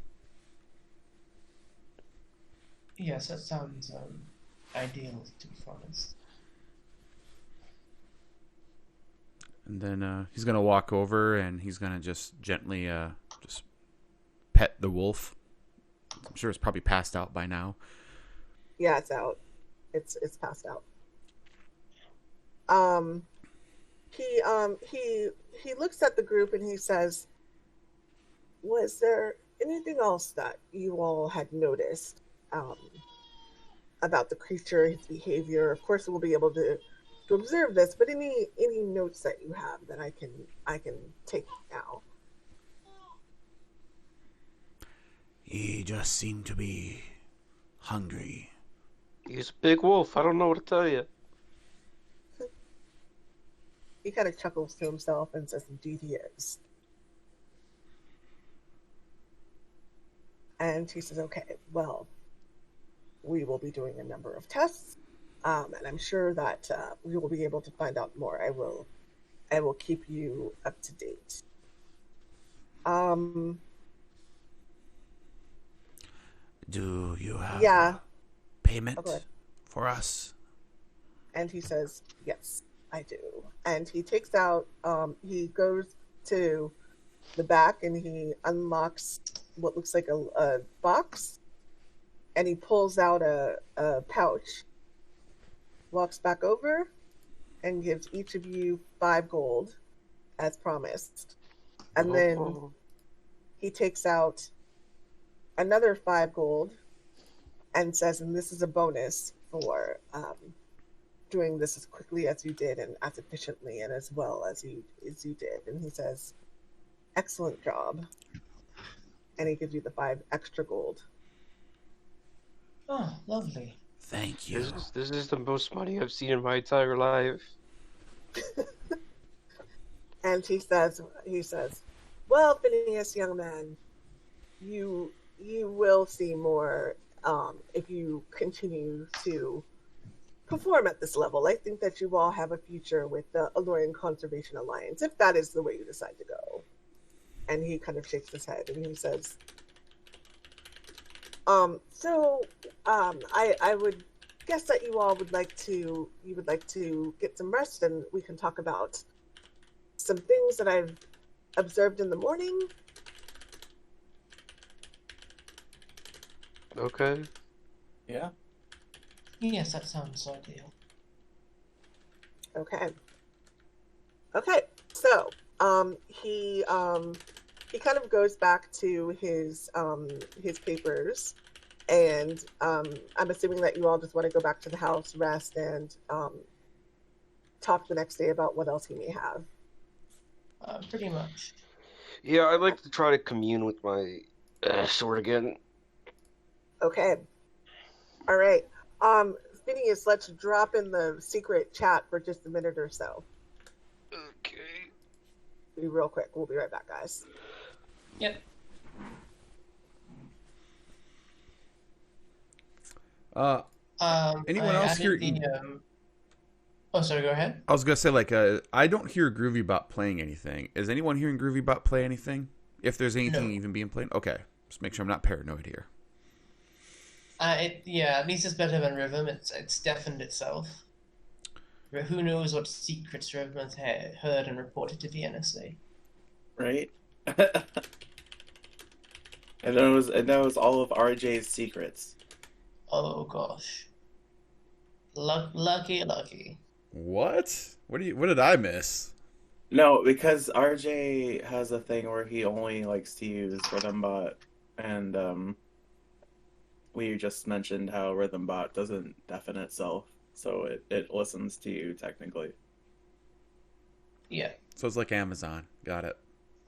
Yes, that sounds ideal, to be honest. And then he's gonna walk over and he's gonna just gently just pet the wolf. I'm sure it's probably passed out by now. Yeah, it's out. It's passed out. He looks at the group and he says, "Was there anything else that you all had noticed about the creature, his behavior? Of course, we'll be able to observe this, but any notes that you have that I can take now?" He just seemed to be hungry. He's a big wolf. I don't know what to tell you. He kind of chuckles to himself and says, "Indeed he is." And he says, "Okay, well, we will be doing a number of tests, and I'm sure that we will be able to find out more. I will keep you up to date." Do you have Yeah. payment Okay. for us? And he says, "Yes, I do." And he takes out, he goes to the back and he unlocks what looks like a box, and he pulls out a pouch, walks back over, and gives each of you 5 gold, as promised. And then he takes out another 5 gold and says, "And this is a bonus for doing this as quickly as you did and as efficiently and as well as you did." And he says, "Excellent job." And he gives you the 5 extra gold. Oh, lovely. Thank you. This is the most money I've seen in my entire life. And he says, "Well, Phineas, young man, you will see more if you continue to perform at this level. I think that you all have a future with the Allorian Conservation Alliance, if that is the way you decide to go." And he kind of shakes his head and he says, I would guess that you all would like to get some rest, and we can talk about some things that I've observed in the morning. Okay. Yeah. Yes, that sounds ideal. Okay. Okay. So, he kind of goes back to his papers, and I'm assuming that you all just want to go back to the house, rest, and talk the next day about what else he may have. Pretty much. Yeah, I'd like to try to commune with my sword again. Okay. All right. Phineas, let's drop in the secret chat for just a minute or so. Okay. Be real quick. We'll be right back, guys. Yep. Anyone else here? Oh, sorry. Go ahead. I was gonna say, like, I don't hear GroovyBot playing anything. Is anyone hearing GroovyBot play anything? If there's anything even being played, okay. Just make sure I'm not paranoid here. At least it's better than Rhythm. It's deafened itself. Who knows what secrets Rhythm has heard and reported to the NSA? Right. It knows all of RJ's secrets. Oh gosh. Lucky. What? What did I miss? No, because RJ has a thing where he only likes to use RhythmBot, and we just mentioned how RhythmBot doesn't deafen itself, so it listens to you technically. Yeah. So it's like Amazon. Got it.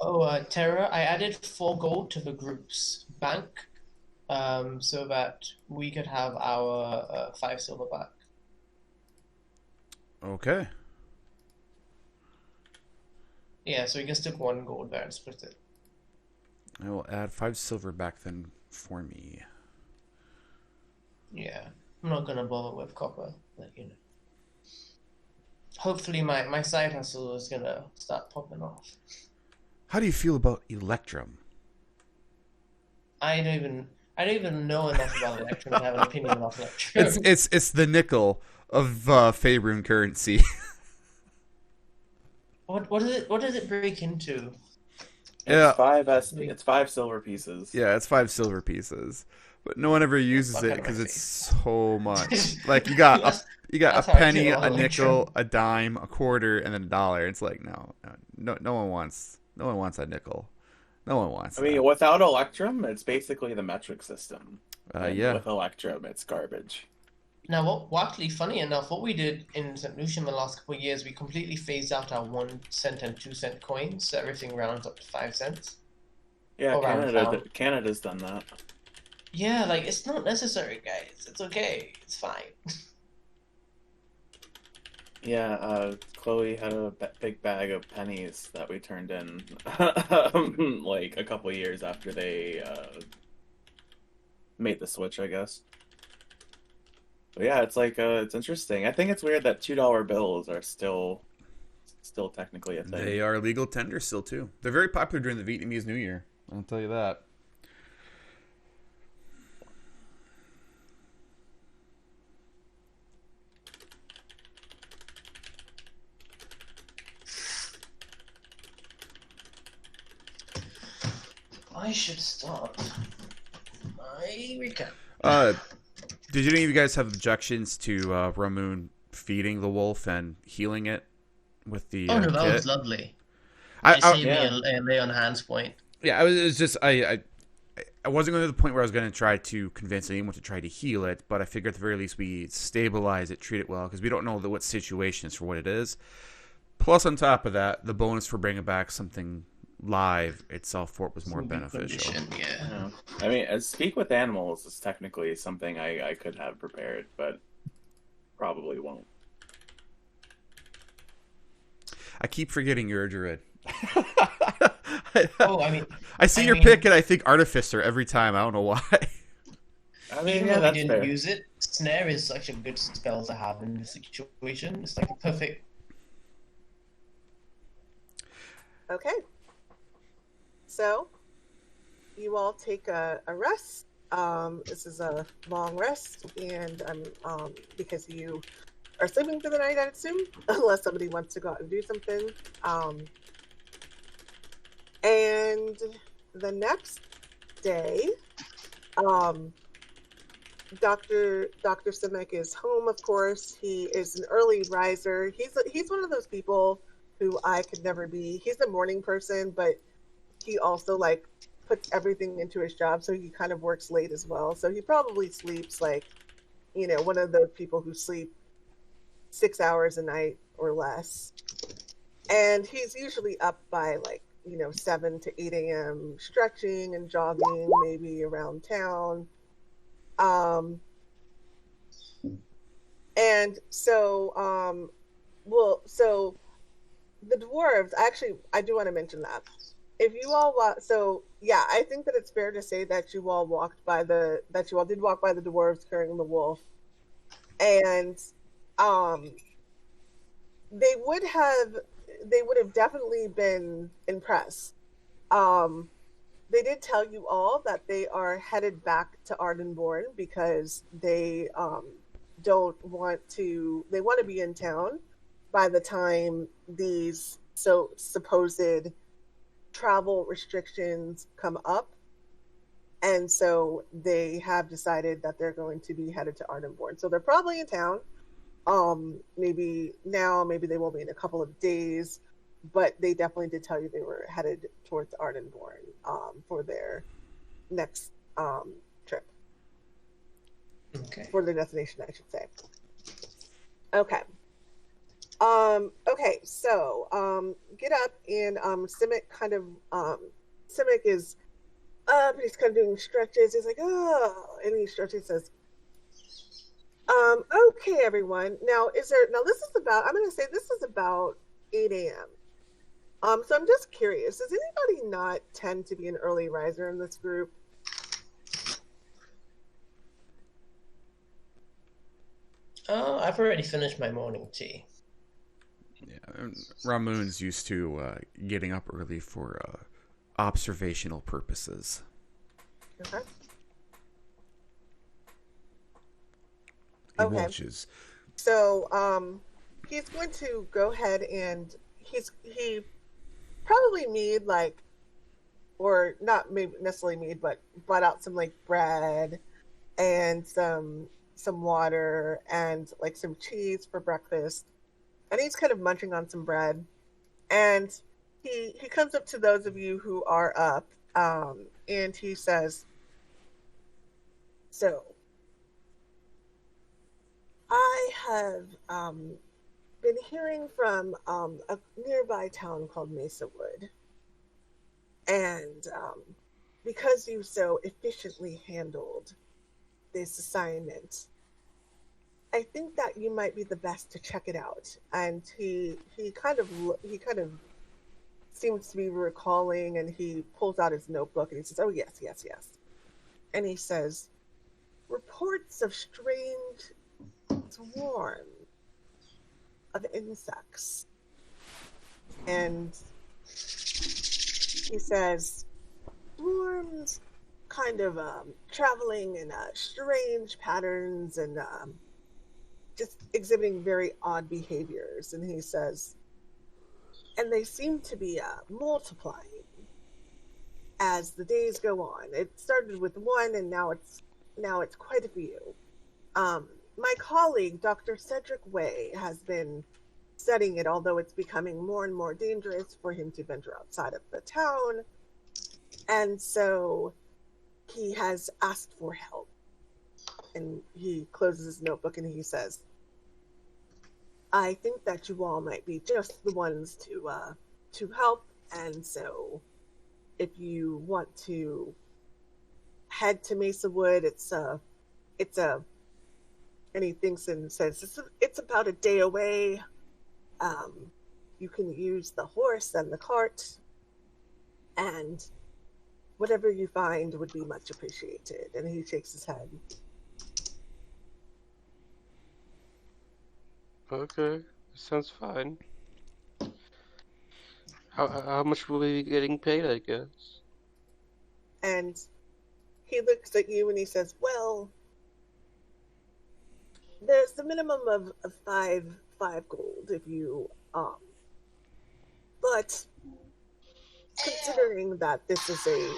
Oh, Terra, I added 4 gold to the group's bank, so that we could have our 5 silver back. Okay. Yeah, so we can stick 1 gold there and split it. I will add 5 silver back then for me. Yeah, I'm not gonna bother with copper, but you know. Hopefully my side hustle is gonna start popping off. How do you feel about Electrum? I don't even know enough about Electrum to have an opinion about Electrum. It's the nickel of Faerun currency. What does it break into? It's 5 silver pieces. Yeah, it's 5 silver pieces, but no one ever uses it because it's so much. Like you got a penny, a nickel, a dime, a quarter, and then a dollar. It's like no one wants that nickel. No one wants. I mean, without Electrum, it's basically the metric system. Yeah. With Electrum, it's garbage. Now, actually, funny enough, what we did in St. Lucia in the last couple of years, we completely phased out our 1 cent and 2 cent coins, so everything rounds up to 5 cents. Yeah, Canada's done that. Yeah, like, it's not necessary, guys. It's okay. It's fine. Yeah, Chloe had a big bag of pennies that we turned in, like, a couple years after they made the switch, I guess. But yeah, it's like it's interesting. I think it's weird that $2 bills are still technically a thing. They are legal tender still too. They're very popular during the Vietnamese New Year. I'll tell you that. I should start my recap. Did any of you guys have objections to Ramune feeding the wolf and healing it with the Oh no, that kit? was lovely. I saved me a lay on hands point. Yeah, I wasn't going to the point where I was going to try to convince anyone to try to heal it, but I figured at the very least we stabilize it, treat it well, because we don't know what situation it's for what it is. Plus, on top of that, the bonus for bringing back something live itself for it was more beneficial. Yeah. I mean, speak with animals is technically something I could have prepared, but probably won't. I keep forgetting you're a druid. I see your pick and I think Artificer every time. I don't know why. I mean, even yeah, though that's we didn't fair. use it, Snare is such a good spell to have in this situation. It's like a perfect. Okay. So, you all take a rest, This is a long rest, and because you are sleeping for the night, I assume, unless somebody wants to go out and do something. And the next day, Dr. Simic is home, of course. He is an early riser. He's one of those people who I could never be. He's a morning person, but he also puts everything into his job, so he kind of works late as well. So he probably sleeps one of those people who sleep 6 hours a night or less. And he's usually up by 7 to 8 a.m. stretching and jogging, maybe around town. And so, so the dwarves, actually, I do want to mention that. If you all I think that it's fair to say that you all did walk by the dwarves carrying the wolf. And, they would have definitely been impressed. They did tell you all that they are headed back to Ardenborn because they want to be in town by the time these supposed travel restrictions come up. And so they have decided that they're going to be headed to Ardenborn. So they're probably in town. Maybe now, maybe they will be in a couple of days, but they definitely did tell you they were headed towards Ardenborn for their next trip. Okay. For their destination, I should say. Okay. Okay, so get up, and Simic is up, and he's kind of doing stretches. He's like, oh, and he stretches, says, okay, everyone. Now this is about 8 a.m. So I'm just curious, does anybody not tend to be an early riser in this group? Oh, I've already finished my morning tea. Yeah, Ramune's used to getting up early for observational purposes. Okay. He watches. So, he's going to go ahead and he probably made or not maybe necessarily made, but brought out some bread and some water and some cheese for breakfast. And he's kind of munching on some bread. And he comes up to those of you who are up, and he says, so, I have been hearing from a nearby town called Mesawood. And because you so efficiently handled this assignment, I think that you might be the best to check it out. And he kind of seems to be recalling, and he pulls out his notebook and he says, oh, yes. And he says, reports of strange swarm of insects. And he says, swarms kind of traveling in strange patterns and just exhibiting very odd behaviors. And he says, and they seem to be multiplying as the days go on. It started with one, and now it's quite a few. My colleague, Dr. Cedric Way, has been studying it, although it's becoming more and more dangerous for him to venture outside of the town. And so he has asked for help. And he closes his notebook and he says, I think that you all might be just the ones to help. And so if you want to head to Mesawood, and he thinks and says, it's about a day away. You can use the horse and the cart, and whatever you find would be much appreciated. And he shakes his head. Okay, sounds fine. How much will we be getting paid, I guess? And he looks at you and he says, well, there's the minimum of five gold if you but considering that this is a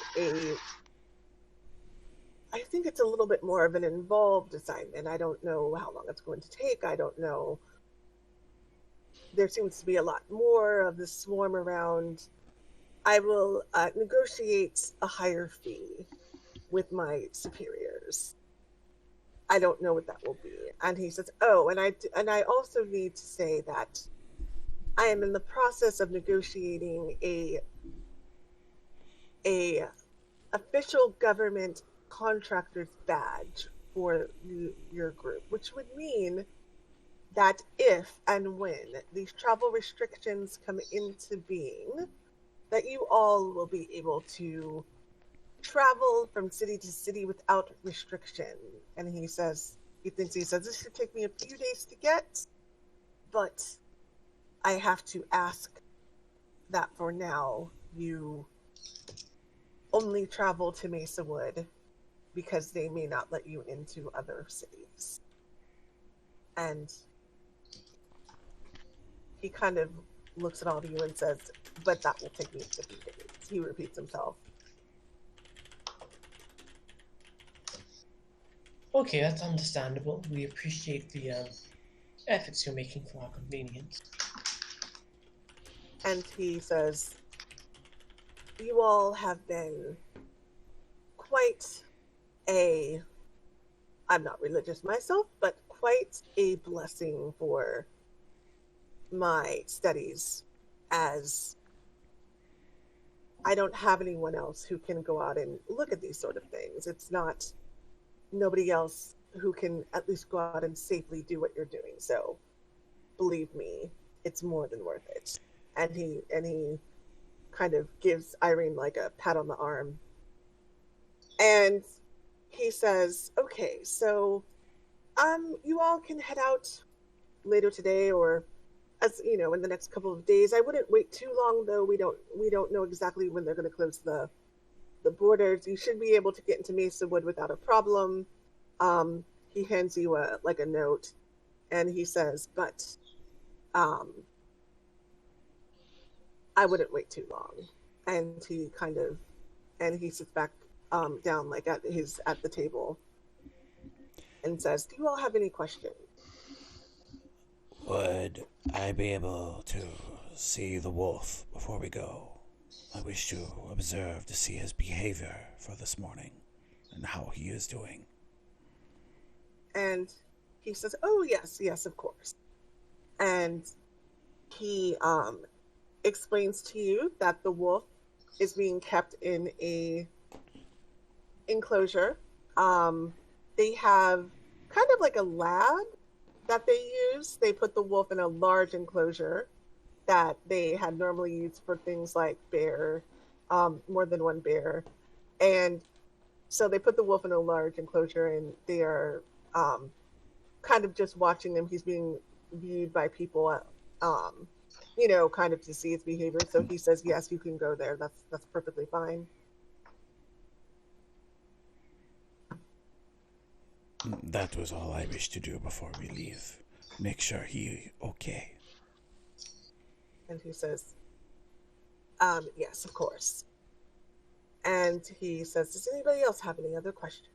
I think it's a little bit more of an involved assignment. I don't know how long it's going to take. I don't know. There seems to be a lot more of the swarm around. I will negotiate a higher fee with my superiors. I don't know what that will be. And he says, oh, and I also need to say that I am in the process of negotiating a official government contractor's badge for your group, which would mean that if and when these travel restrictions come into being, that you all will be able to travel from city to city without restriction. And he says this should take me a few days to get, but I have to ask that for now you only travel to Mesa Wood because they may not let you into other cities. And he kind of looks at all of you and says, but that will take me 50 days. He repeats himself. Okay, that's understandable. We appreciate the efforts you're making for our convenience. And he says, you all have been quite I'm not religious myself, but quite a blessing for my studies, as I don't have anyone else who can go out and look at these sort of things. It's not nobody else who can at least go out and safely do what you're doing. So believe me, it's more than worth it. And he kind of gives Irene like a pat on the arm. And he says, okay, so you all can head out later today, or as you know, in the next couple of days. I wouldn't wait too long, though. We don't know exactly when they're going to close the borders. You should be able to get into Mesa Wood without a problem. He hands you a note, and he says, but I wouldn't wait too long. And he sits back down like at the table and says, do you all have any questions? Would I be able to see the wolf before we go? I wish to observe to see his behavior for this morning and how he is doing. And he says, oh, yes, of course. And he explains to you that the wolf is being kept in a enclosure. They have kind of like a lab that they use. They put the wolf in a large enclosure that they had normally used for things like bear, more than one bear. And so they put the wolf in a large enclosure, and they are kind of just watching him. He's being viewed by people, kind of to see his behavior. So he says, yes, you can go there. That's perfectly fine. That was all I wished to do before we leave. Make sure he okay. And he says, yes, of course. And he says, does anybody else have any other questions?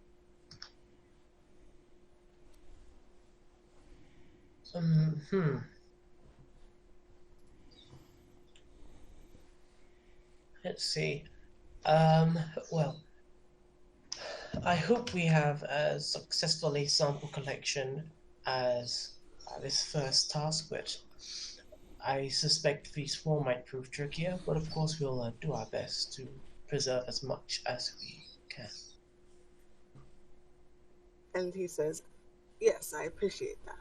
Let's see. Well, I hope we have as successful a sample collection as this first task, which I suspect the swarm might prove trickier, but of course we'll do our best to preserve as much as we can. And he says, yes, I appreciate that.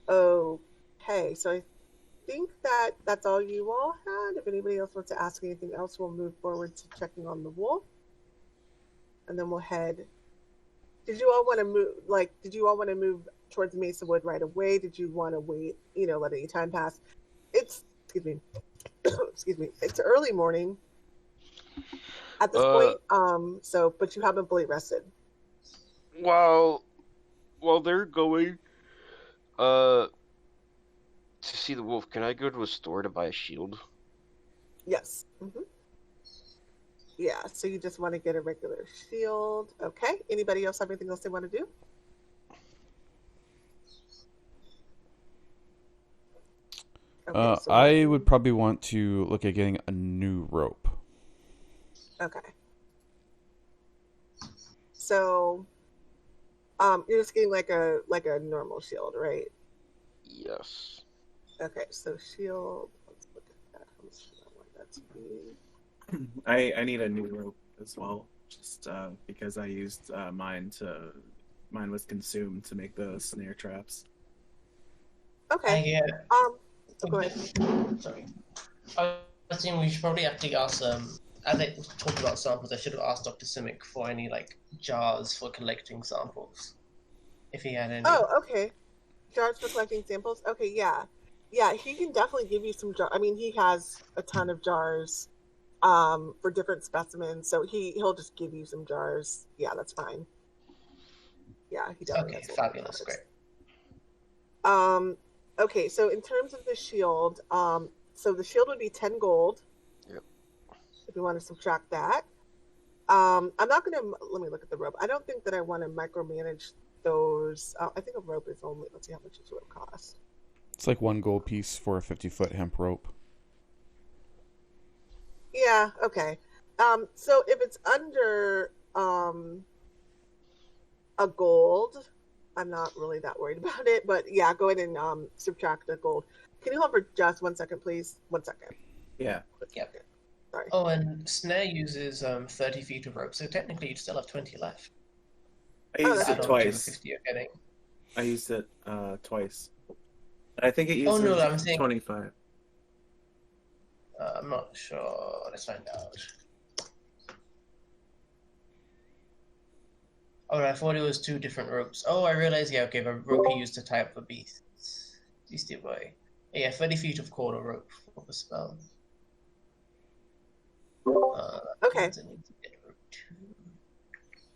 Okay, so I think that's all you all had. If anybody else wants to ask anything else, we'll move forward to checking on the wolf. And then we'll head. Did you all want to move towards Mesa Wood right away? Did you want to wait, let any time pass? It's, excuse me, it's early morning. at this point. So, but you haven't fully rested. While they're going to see the wolf, can I go to a store to buy a shield? Yes. Yeah. So you just want to get a regular shield. Okay. Anybody else have anything else they want to do? Okay, so I would probably want to look at getting a new rope. Okay. So, you're just getting like a normal shield, right? Yes. Okay, so shield. Let's look at that. How much do I want that to be? I need a new rope as well, just because I used mine was consumed to make the snare traps. Okay. Go ahead. Sorry. I think we should probably actually ask, as I talked about samples, I should have asked Dr. Simic for any, like, jars for collecting samples. If he had any. Oh, okay. Jars for collecting samples? Okay, yeah. Yeah, he can definitely give you some jars. I mean, he has a ton of jars for different specimens, so he'll just give you some jars. Yeah, that's fine. Yeah, he definitely has fabulous, great. Okay, so in terms of the shield, so the shield would be 10 gold. Yep. If you want to subtract that. I'm not going to, let me look at the rope. I don't think that I want to micromanage those. I think a rope is only, let's see how much does rope cost. It's like 1 gold piece for a 50-foot hemp rope. Yeah, okay. So if it's under a gold, I'm not really that worried about it, but yeah, go ahead and subtract the gold. Can you hold for just 1 second, please? 1 second. Yeah. Yep. Sorry. Oh, and snare uses 30 feet of rope, so technically you still have 20 left. I used it twice. 50 you're getting. I used it twice. I think it uses I'm saying 25. I'm not sure. Let's find out. Oh, I thought it was 2 different ropes. Oh, I realized, yeah, okay, the rope he used to tie up the beasts. Beastie boy. Yeah, 30 feet of cord or rope for the spell. Okay.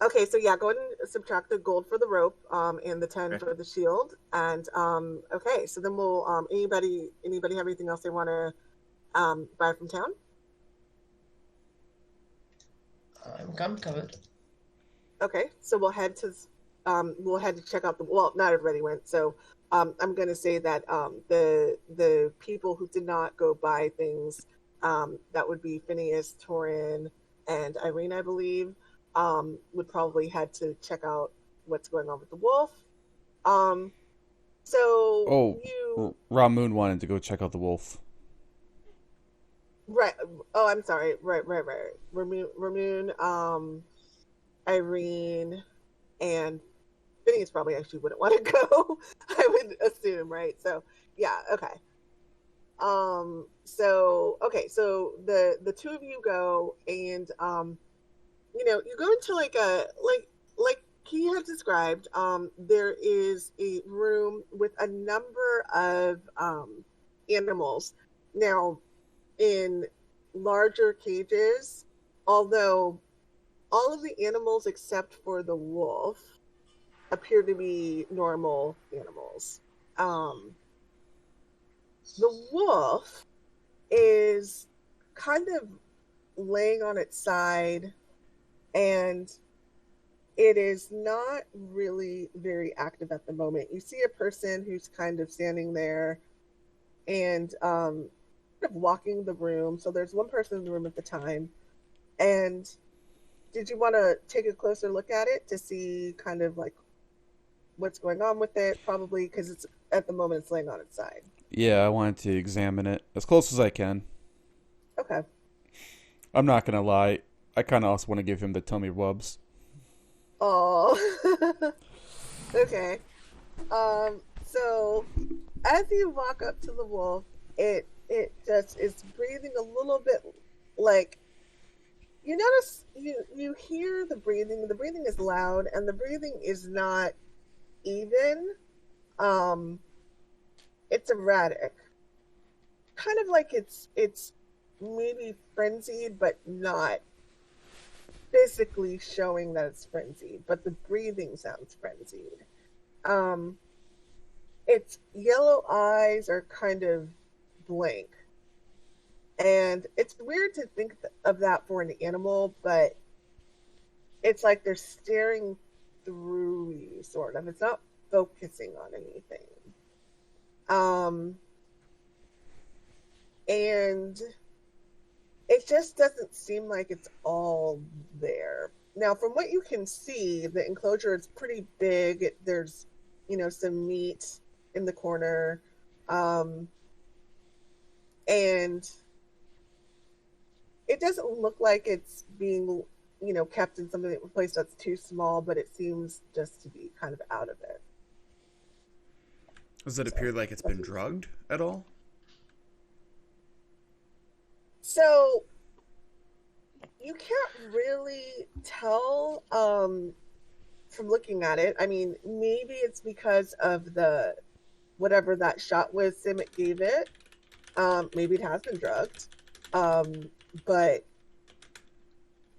Okay, so yeah, go ahead and subtract the gold for the rope, and the 10 for the shield. And okay, so then we'll anybody have anything else they want to buy from town? I'm covered. Okay, so we'll head to check out the, well, not everybody went, so I'm going to say that the people who did not go buy things, that would be Phineas, Toren, and Irene, I believe, would probably head to check out what's going on with the wolf. Ramune wanted to go check out the wolf. Right. Oh, I'm sorry. Right. Ramune, Irene, and Phineas probably actually wouldn't want to go. I would assume, right? So yeah, okay. So the 2 of you go, and you go into like he had described. There is a room with a number of animals. Now, in larger cages, although all of the animals except for the wolf appear to be normal animals. The wolf is kind of laying on its side, and it is not really very active at the moment. You see a person who's kind of standing there and kind of walking the room. So there's one person in the room at the time. And did you want to take a closer look at it to see kind of like what's going on with it? Probably because it's at the moment it's laying on its side. Yeah, I wanted to examine it as close as I can. Okay. I'm not gonna lie. I kind of also want to give him the tummy rubs. Oh. Okay. So as you walk up to the wolf, it just is breathing a little bit like, you notice you hear the breathing. The breathing is loud, and the breathing is not even. It's erratic, kind of like it's maybe frenzied, but not physically showing that it's frenzied, but the breathing sounds frenzied. Its yellow eyes are kind of blank. And it's weird to think of that for an animal, but it's like they're staring through you, sort of. It's not focusing on anything. And it just doesn't seem like it's all there. Now, from what you can see, the enclosure is pretty big. There's, some meat in the corner. And it doesn't look like it's being, kept in something place that's too small, but it seems just to be kind of out of it. Does it appear like it's been drugged at all? So you can't really tell from looking at it. I mean, maybe it's because of whatever that shot was Simit gave it. Maybe it has been drugged. But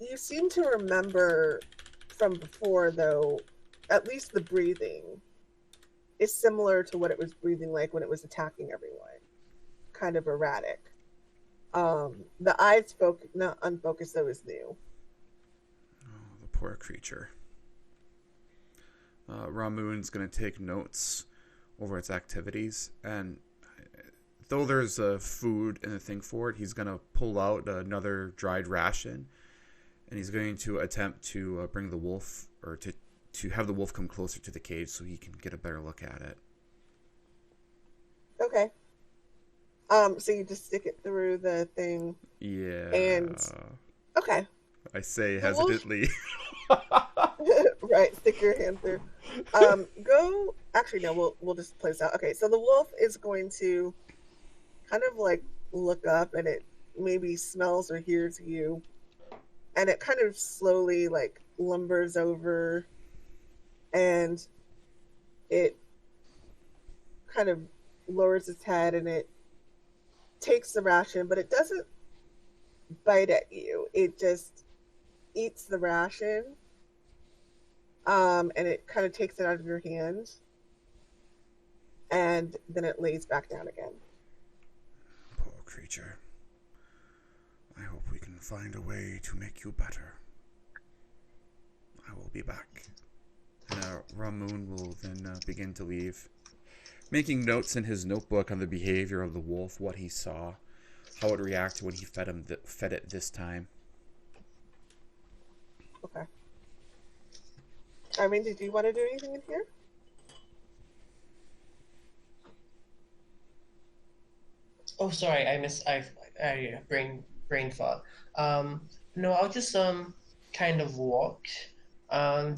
you seem to remember from before, though, at least the breathing is similar to what it was breathing like when it was attacking everyone. Kind of erratic. The eyes not unfocused, though, is new. Oh, the poor creature. Ramune's going to take notes over its activities, and though there's food in the thing for it, he's going to pull out another dried ration, and he's going to attempt to bring the wolf, or to have the wolf come closer to the cage so he can get a better look at it. Okay. So you just stick it through the thing. Yeah. And okay. I say hesitantly. Right, stick your hand through. Go. Actually, no. We'll just play this out. Okay, so the wolf is going to kind of like look up, and it maybe smells or hears you, and it kind of slowly like lumbers over, and it kind of lowers its head, and it takes the ration, but it doesn't bite at you. It just eats the ration, and it kind of takes it out of your hand, and then it lays back down again. Poor creature. I hope we can find a way to make you better. I will be back. And Ramune will then begin to leave, making notes in his notebook on the behavior of the wolf, what he saw, how it reacted when he fed it this time. Okay. Irene, did you want to do anything in here? Oh, sorry, I brain fog. No, I'll just kind of walk. How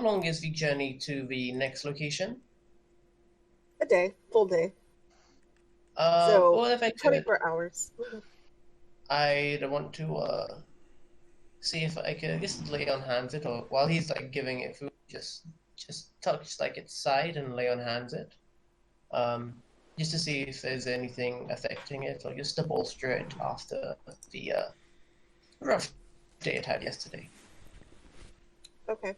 long is the journey to the next location? A day, full day. Well, if I could, 24 hours. I'd want to see if I could just lay on hands it, or while he's like giving it food, just touch like its side and lay on hands it, just to see if there's anything affecting it, or just to bolster it after the rough day it had yesterday. Okay.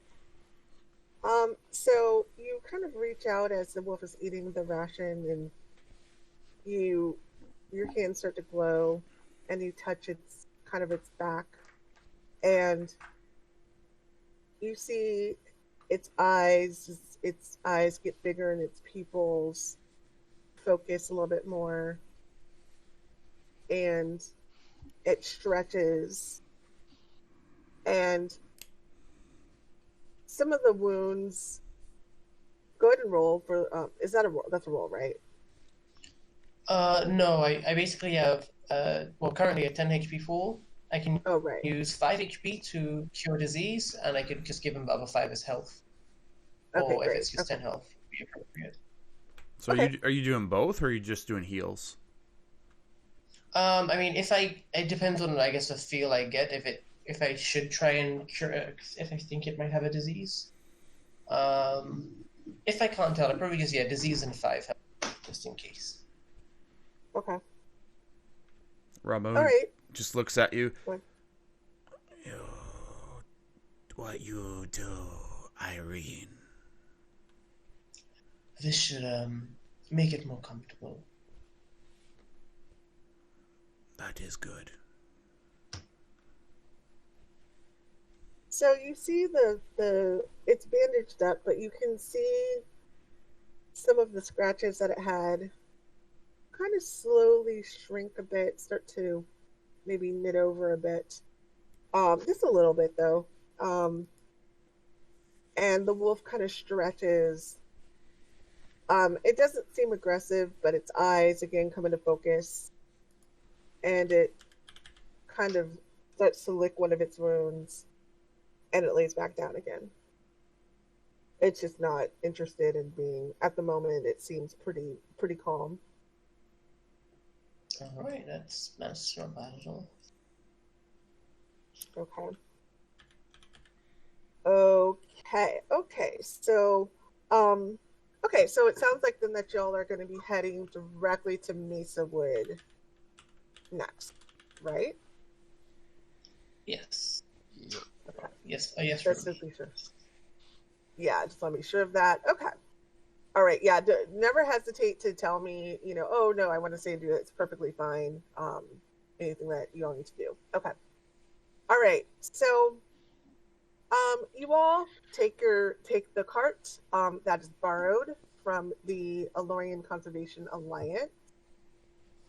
So you kind of reach out as the wolf is eating the ration, and your hands start to glow, and you touch its back, and you see its eyes get bigger, and its pupils focus a little bit more, and it stretches, and some of the wounds. Go ahead and roll for. Is that a roll? That's a roll, right? No, I basically have currently a 10 HP full. I can use 5 HP to cure disease, and I could just give him the other 5 as health. Okay, or great. if it's just 10 health, would be appropriate. So are you doing both, or are you just doing heals? I mean, it depends on, I guess, the feel I get. If I should try and cure, if I think it might have a disease. If I can't tell, I'd probably just disease and 5 health, just in case. Okay. Ramune, all right. just looks at you. What? What you do, Irene? This should make it more comfortable. That is good. So you see the it's bandaged up, but you can see some of the scratches that it had kind of slowly shrink a bit, start to maybe knit over a bit. Just a little bit though. And the wolf kind of stretches. It doesn't seem aggressive, but its eyes again come into focus, and it kind of starts to lick one of its wounds, and it lays back down again. It's just not interested in being, at the moment, it seems pretty calm. Alright, that's not bad at all. Okay. So, so it sounds like then that y'all are going to be heading directly to Mesa Wood next, right? Yes. Okay. Yes, Just to be sure. Yeah, just want to be sure of that. Okay. All right. Yeah. Never hesitate to tell me, oh no, I want to say do it. It's perfectly fine. Anything that you all need to do. Okay. All right. So, you all take the cart that is borrowed from the Allorian Conservation Alliance.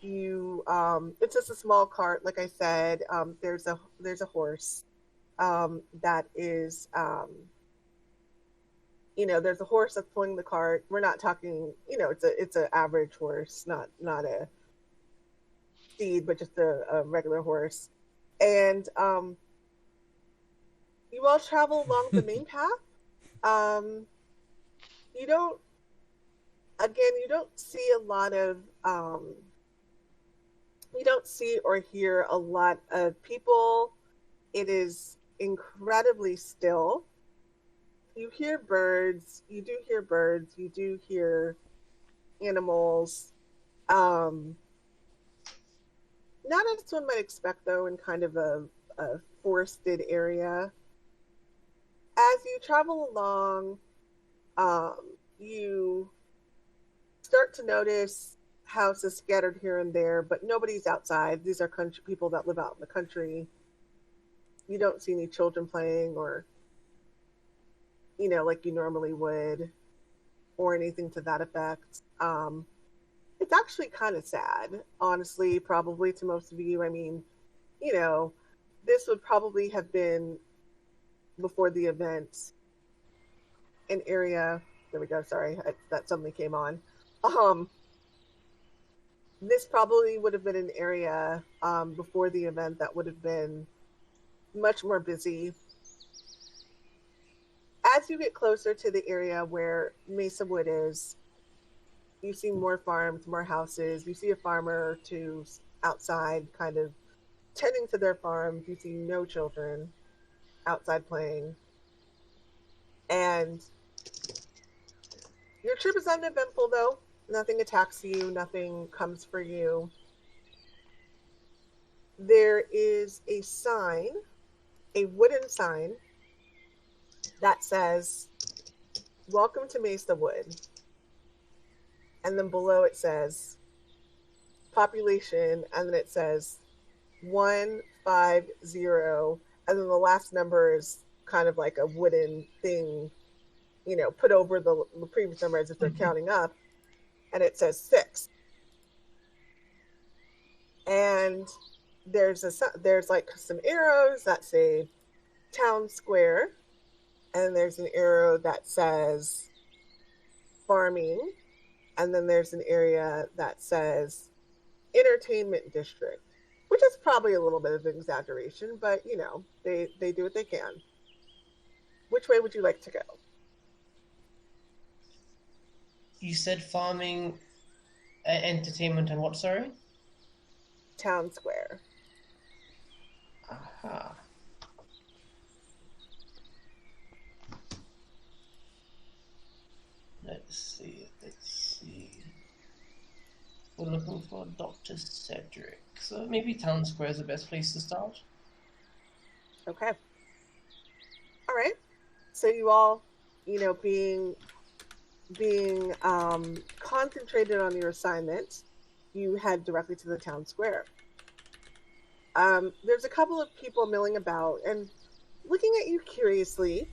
It's just a small cart, like I said. There's a horse that is there's a horse that's pulling the cart. We're not talking, it's an average horse, not a steed, but just a regular horse. And you all travel along the main path. You don't see a lot of you don't see or hear a lot of people. It is incredibly still. You hear birds. You do hear animals. Not as one might expect, though, in kind of a forested area. As you travel along, you start to notice houses scattered here and there, but nobody's outside. These are country people that live out in the country. You don't see any children playing or, like you normally would, or anything to that effect. It's actually kind of sad, honestly, probably to most of you. I mean, this would probably have been before the event an area. There we go. Sorry, that suddenly came on. This probably would have been an area before the event that would have been much more busy. As you get closer to the area where Mesa Wood is, you see more farms, more houses. You see a farmer or two outside kind of tending to their farms. You see no children outside playing. And your trip is uneventful, though. Nothing attacks you. Nothing comes for you. There is a sign, a wooden sign, that says, "Welcome to Mesa Wood." And then below it says, population, and then it says 150, and then the last number is kind of like a wooden thing, put over the previous number as if they're counting up, and it says 6. And there's like some arrows that say town square, and there's an arrow that says farming, and then there's an area that says entertainment district, which is probably a little bit of an exaggeration, but they do what they can. Which way would you like to go? You said farming, entertainment, and what, sorry? Town square. Aha. Let's see. We're looking for Dr. Cedric. So maybe Town Square is the best place to start. Okay. All right. So you all, being concentrated on your assignment, you head directly to the town square. There's a couple of people milling about and looking at you curiously.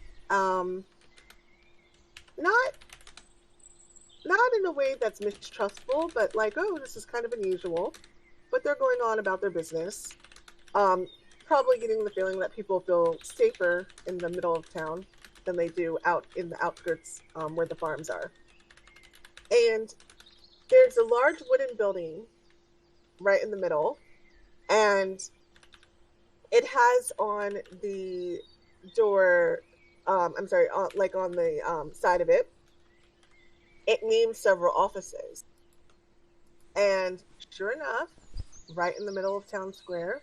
Not in a way that's mistrustful, but like, oh, this is kind of unusual. But they're going on about their business. Probably getting the feeling that people feel safer in the middle of town than they do out in the outskirts where the farms are. And there's a large wooden building right in the middle, and it has on the door, on the side of it, it names several offices. And sure enough, right in the middle of town square,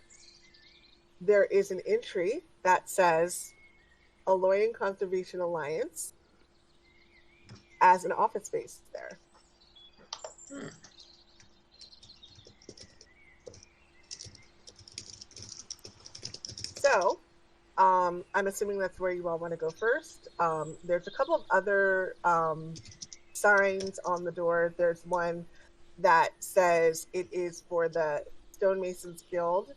there is an entry that says Alloria Conservation Alliance as an office space there. So, I'm assuming that's where you all want to go first. There's a couple of other signs on the door. There's one that says it is for the Stonemasons Guild,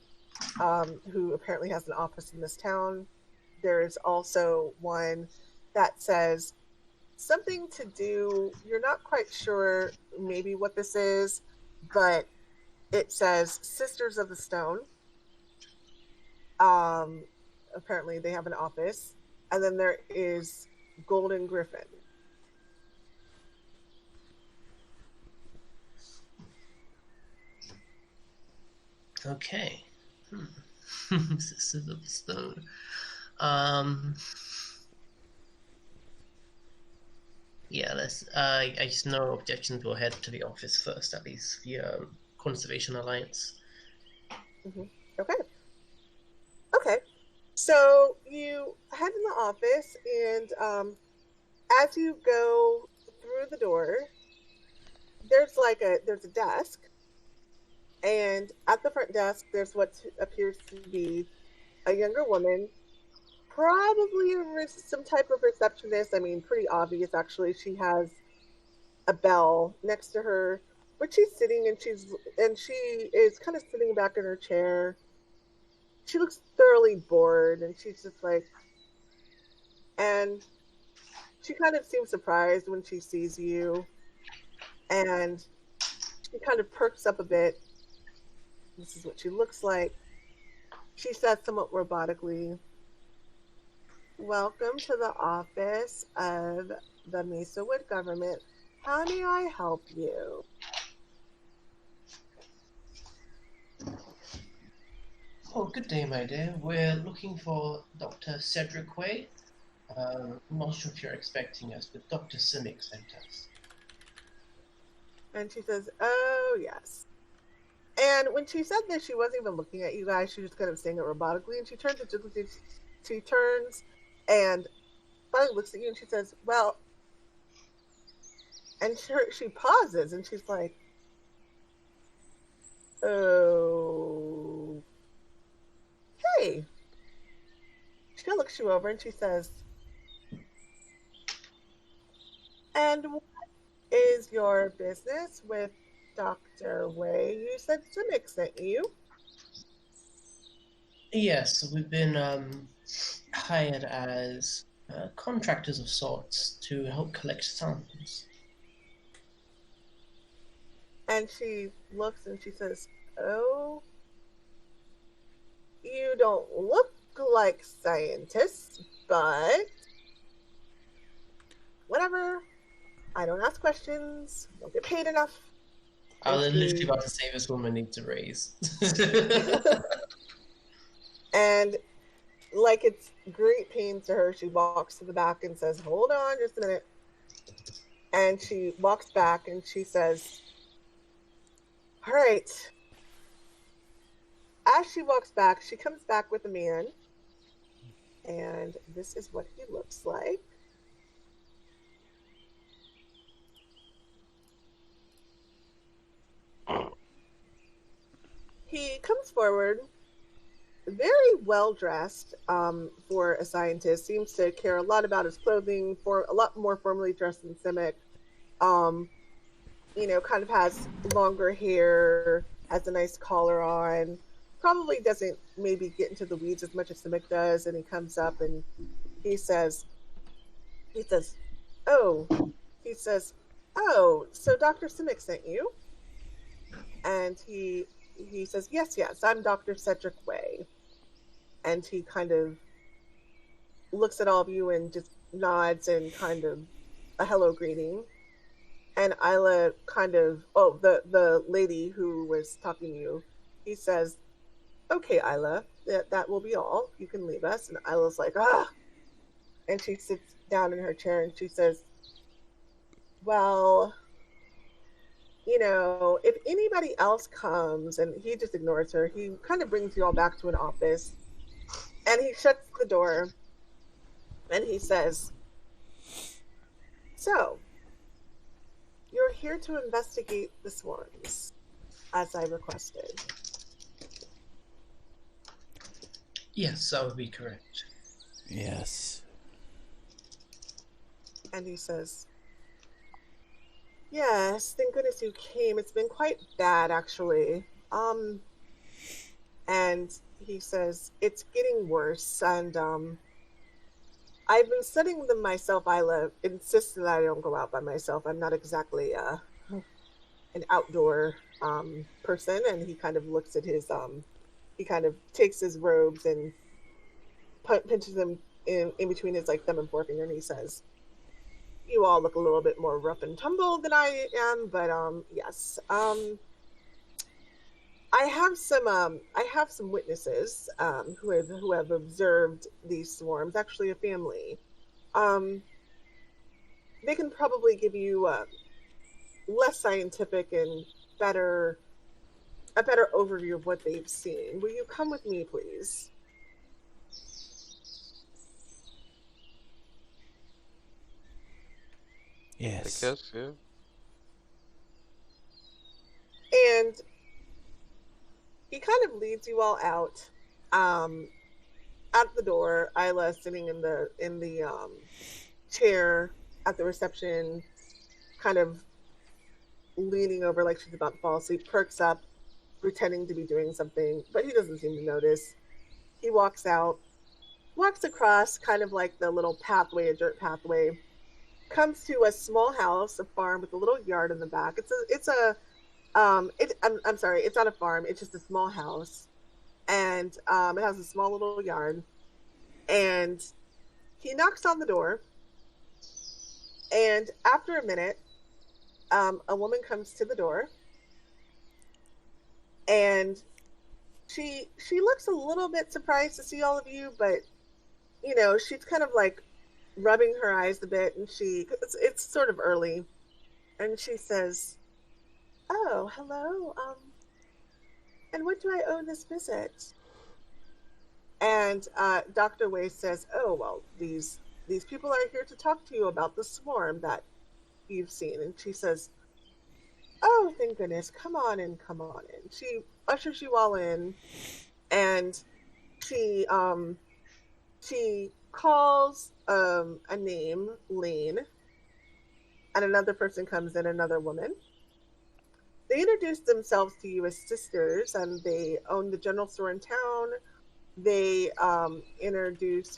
who apparently has an office in this town. There's also one that says something to do, you're not quite sure maybe what this is, but it says Sisters of the Stone. Apparently they have an office. And then there is Golden Griffin. Okay. Sisters of the Stone. Yeah, let's. I just no objections. We'll head to the office first, at least the Conservation Alliance. Mm-hmm. Okay. So you head in the office, and as you go through the door, there's a desk, and at the front desk, there's what appears to be a younger woman. Probably some type of receptionist. I mean, pretty obvious, actually. She has a bell next to her, but she's sitting and she is kind of sitting back in her chair. She looks thoroughly bored, and she's just like, and she kind of seems surprised when she sees you, and she kind of perks up a bit. This is what she looks like. She says somewhat robotically, "Welcome to the office of the Mesawood government. How may I help you?" Oh, good day, my dear. We're looking for Dr. Cedric Way. I'm not sure if you're expecting us, but Dr. Simic sent us. And she says, "Oh, yes." And when she said this, she wasn't even looking at you guys. She was kind of saying it robotically. And she turns and finally looks at you and she says, "Well," and she pauses and she's like, "Oh, hey." She looks you over and she says, "And what is your business with Dr. Way? You said Simic sent you." Yes, we've been hired as contractors of sorts to help collect samples. And she looks and she says, "Oh, you don't look like scientists, but whatever. I don't ask questions. Don't get paid enough." I was literally about to say this woman needs a raise. And like it's great pain to her, she walks to the back and says, "Hold on just a minute." And she walks back and she says, "All right." As she walks back, she comes back with a man. And this is what he looks like. comes forward, very well dressed for a scientist. Seems to care a lot about his clothing. For a lot more formally dressed than Simic. Kind of has longer hair, has a nice collar on. Probably doesn't maybe get into the weeds as much as Simic does. And he comes up and he says, "Oh," he says, "Oh, so Dr. Simic sent you?" And he says, yes, I'm Dr. Cedric Way. And he kind of looks at all of you and just nods and kind of a hello greeting. And Isla kind of, the lady who was talking to you, he says, okay, Isla, that will be all. You can leave us. And Isla's like, ah. And she sits down in her chair and she says, well, if anybody else comes, and he just ignores her, he kind of brings you all back to an office and he shuts the door and he says, so, you're here to investigate the swarms, as I requested. Yes, that would be correct. Yes. And he says, yes, thank goodness you came. It's been quite bad, actually. And he says, it's getting worse, and I've been studying them myself. Isla insists that I don't go out by myself. I'm not exactly an outdoor person. And he kind of looks at his, he kind of takes his robes and pinches them in between his thumb and forefinger, and he says, you all look a little bit more rough and tumble than I am, but yes. I have some witnesses who have observed these swarms. Actually, a family. They can probably give you less scientific and a better overview of what they've seen. Will you come with me, please? Yes. I guess, yeah. And he kind of leads you all out the door. Isla sitting in the chair at the reception, kind of leaning over like she's about to fall asleep, perks up, pretending to be doing something, but he doesn't seem to notice. He walks across kind of like the little pathway, a dirt pathway, comes to a small house, a farm with a little yard in the back. I'm sorry, it's not a farm, it's just a small house. And it has a small little yard. And he knocks on the door. And after a minute, a woman comes to the door. And she looks a little bit surprised to see all of you, but she's kind of like rubbing her eyes a bit, and it's sort of early, and she says, oh, hello, and what do I owe this visit? And Dr. Way says, oh, well, these people are here to talk to you about the swarm that you've seen. And she says, oh, thank goodness, come on in. She ushers you all in, and she calls a name, Lane, and another person comes in, another woman. They introduce themselves to you as sisters, and they own the general store in town. They introduce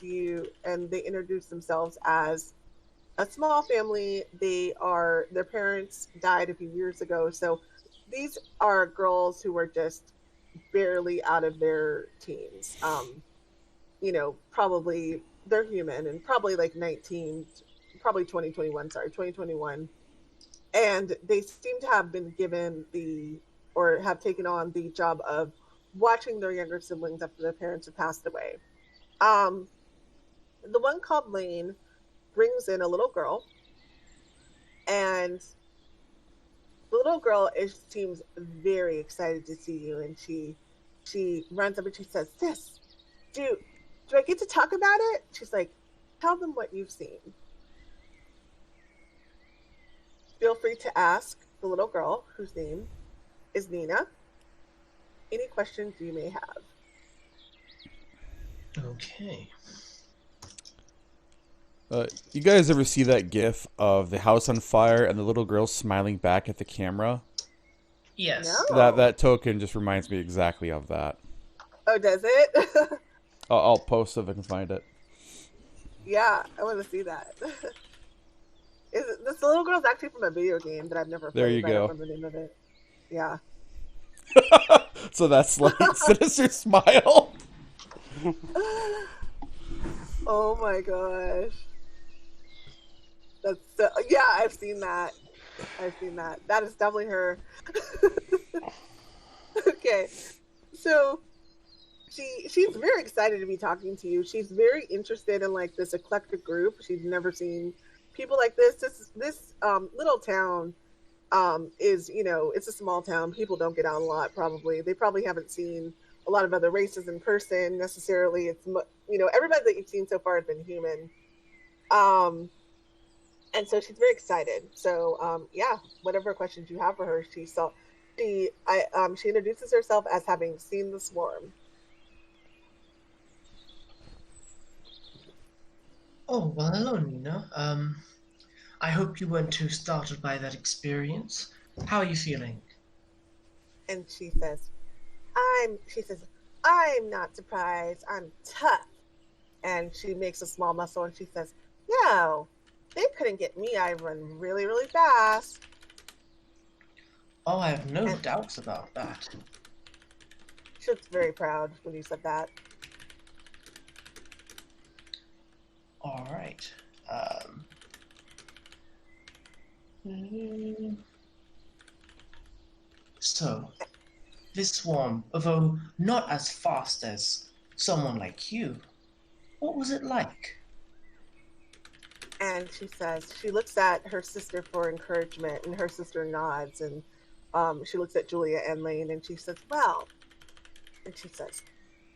themselves as a small family. Their parents died a few years ago, so these are girls who were just barely out of their teens. Probably they're human and probably like 19, probably 2021. And they seem to have been given or have taken on the job of watching their younger siblings after their parents have passed away. The one called Lane brings in a little girl, and the little girl seems very excited to see you, and she runs up and she says, sis, do I get to talk about it? She's like, tell them what you've seen. Feel free to ask the little girl, whose name is Nina, any questions you may have. Okay. You guys ever see that gif of the house on fire and the little girl smiling back at the camera? Yes. No. That token just reminds me exactly of that. Oh, does it? I'll post if I can find it. Yeah, I want to see that. This little girl's actually from a video game that I've never played. There you but I go. don't remember the name of it. Yeah. So that's like sinister smile. Oh my gosh. That's so, yeah, I've seen that. That is definitely her. Okay. So she's very excited to be talking to you. She's very interested in like this eclectic group. She's never seen people like this. This little town is, you know, it's a small town. People don't get out a lot probably. They probably haven't seen a lot of other races in person necessarily. It's, you know, everybody that you've seen so far has been human. And so she's very excited. So yeah, whatever questions you have for her, she introduces herself as having seen the swarm. Oh, well, hello, Nina. I hope you weren't too startled by that experience. How are you feeling? And she says, I'm not surprised. I'm tough. And she makes a small muscle and she says, no, they couldn't get me. I run really, really fast. Oh, I have no doubts about that. She looks very proud when you said that. All right. So, this swarm, although not as fast as someone like you, what was it like? And she says, she looks at her sister for encouragement, and her sister nods, and she looks at Julia and Lane, and she says, well, and she says,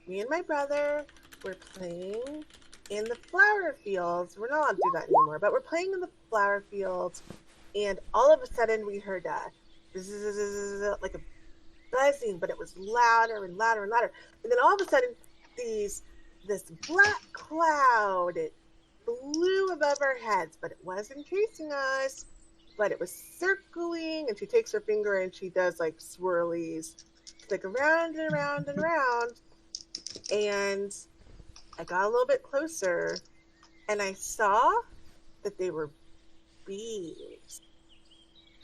me and my brother were playing in the flower fields. We're not allowed to do that anymore, but we're playing in the flower fields, and all of a sudden we heard like a buzzing, but it was louder and louder and louder. And then all of a sudden, this black cloud, it flew above our heads, but it wasn't chasing us, but it was circling. And she takes her finger and she does like swirlies, like around and around and around. And I got a little bit closer and I saw that they were bees.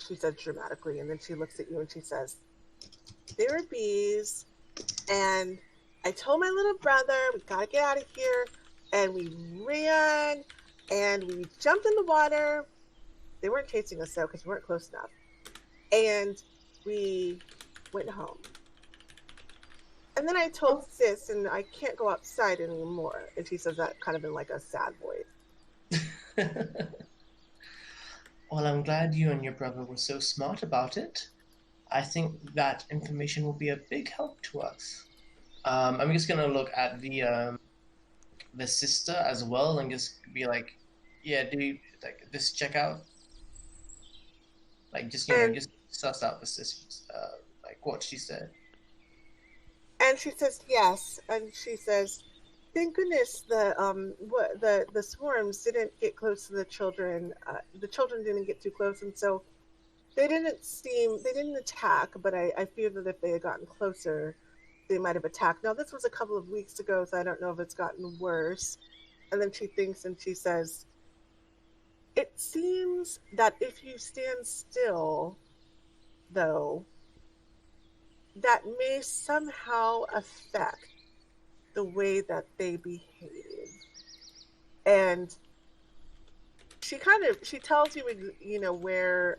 She said dramatically, and then she looks at you and she says, they were bees. And I told my little brother, we gotta get out of here. And we ran and we jumped in the water. They weren't chasing us though, because we weren't close enough. And we went home. And then I told Sis, and I can't go outside anymore. And she says that kind of in like a sad voice. Well, I'm glad you and your brother were so smart about it. I think that information will be a big help to us. I'm just gonna look at the sister as well and just be like, yeah, do you, like this check out? Like just just suss out the sister's like what she said. And she says yes, and she says, thank goodness the swarms didn't get close to the children. The children didn't get too close, and so they didn't attack. But I fear that if they had gotten closer, they might have attacked. Now this was a couple of weeks ago, so I don't know if it's gotten worse. And then she thinks and she says, it seems that if you stand still, though, that may somehow affect the way that they behave. And she tells you, where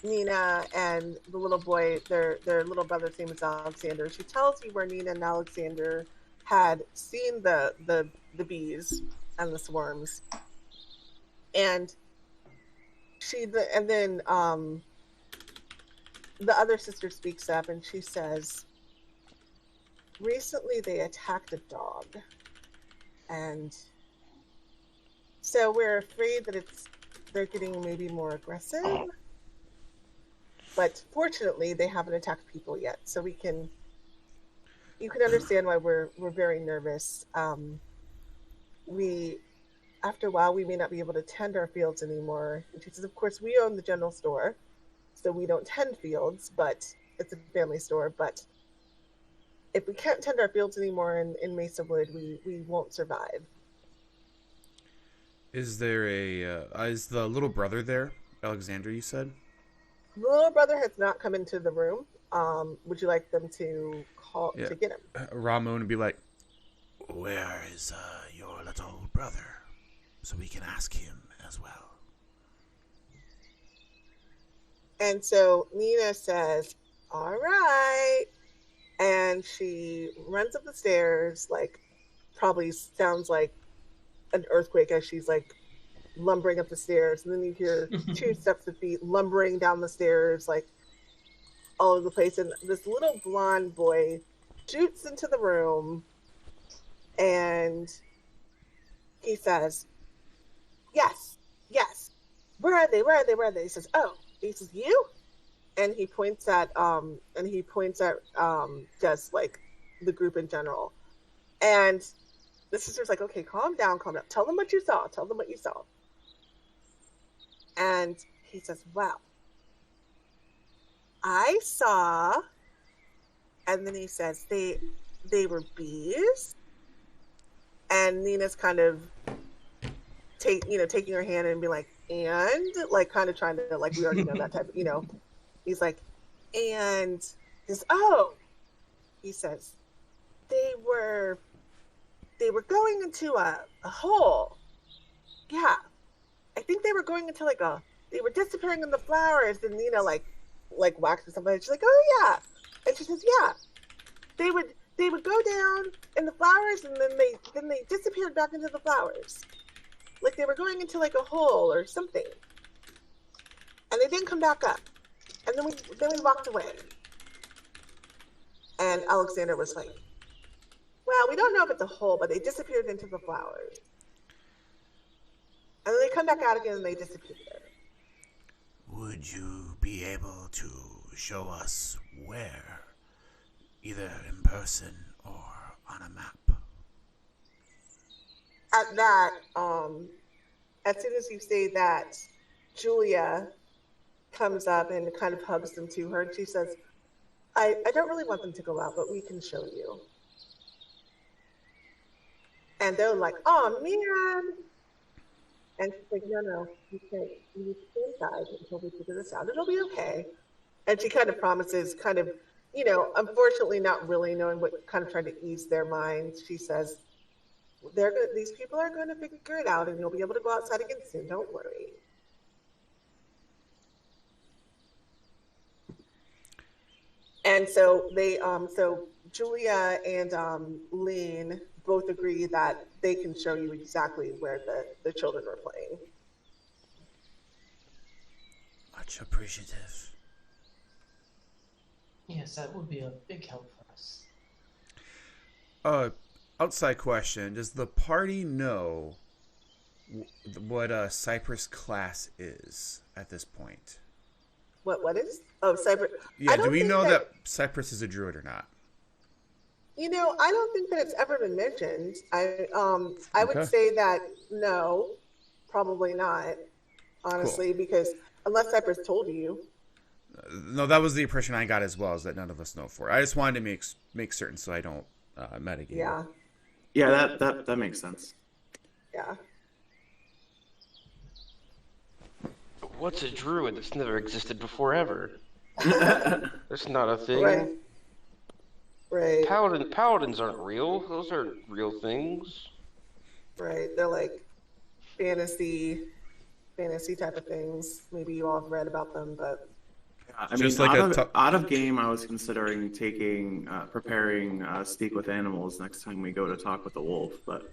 Nina and the little boy, their little brother's name is Alexander. She tells you where Nina and Alexander had seen the bees and the swarms. And then the other sister speaks up and she says, recently they attacked a dog. And so we're afraid that they're getting maybe more aggressive. But fortunately, they haven't attacked people yet. So we can you can understand why we're very nervous. We After a while we may not be able to tend our fields anymore. And she says, of course, we own the general store, so we don't tend fields, but it's a family store. But if we can't tend our fields anymore in Mesa Wood, we won't survive. Is there is the little brother there, Alexander? You said The little brother has not come into the room. Would you like them to call to get him? Ramune would be like, "Where is your little brother?" So we can ask him as well. And so Nina says, all right. And she runs up the stairs, like, probably sounds like an earthquake as she's, like, lumbering up the stairs. And then you hear 2 steps of feet lumbering down the stairs, like, all over the place. And this little blonde boy shoots into the room, and he says, Yes. Where are they? He says, he says, you? And he points at just like the group in general. And the sister's like, okay, calm down. Tell them what you saw. And he says, well, I saw, and then he says, they were bees. And Nina's kind of taking her hand and be like, and like kind of trying to, like, we already know that type of, he's like, and he says, they were going into a hole. Yeah. I think they were going into they were disappearing in the flowers, and Nina like waxes something. And she's like, oh yeah. And she says, yeah. They would go down in the flowers, and then they disappeared back into the flowers. Like they were going into like a hole or something. And they didn't come back up. And then we walked away. And Alexander was like, well, we don't know if it's a hole, but they disappeared into the flowers. And then they come back out again and they disappear. Would you be able to show us where? Either in person or on a map? At that, as soon as you say that, Julia comes up and kind of hugs them to her, and she says, I don't really want them to go out, but we can show you. And they're like, oh man. And she's like, no, you can't. You need to stay inside until we figure this out. It'll be okay. And she kind of promises, unfortunately not really knowing what, kind of trying to ease their minds. She says, these people are going to figure it out, and you'll be able to go outside again soon. Don't worry. And so so Julia and Lean both agree that they can show you exactly where the children were playing. Much appreciative. Yes, that would be a big help for us. Outside question: does the party know what a Cypress class is at this point? What is? Oh, Cypress. Yeah, do we know that Cypress is a druid or not? I don't think that it's ever been mentioned. I would say that no, probably not, honestly, cool. Because unless Cypress told you. No, that was the impression I got as well, is that none of us know for it. I just wanted to make certain so I don't metagame. Yeah. Yeah, that makes sense. Yeah. What's a druid that's never existed before ever? That's not a thing. Right. Paladins aren't real. Those aren't real things. Right. They're like fantasy type of things. Maybe you all have read about them, but I mean, out of game, I was considering preparing Speak with Animals next time we go to talk with the wolf, but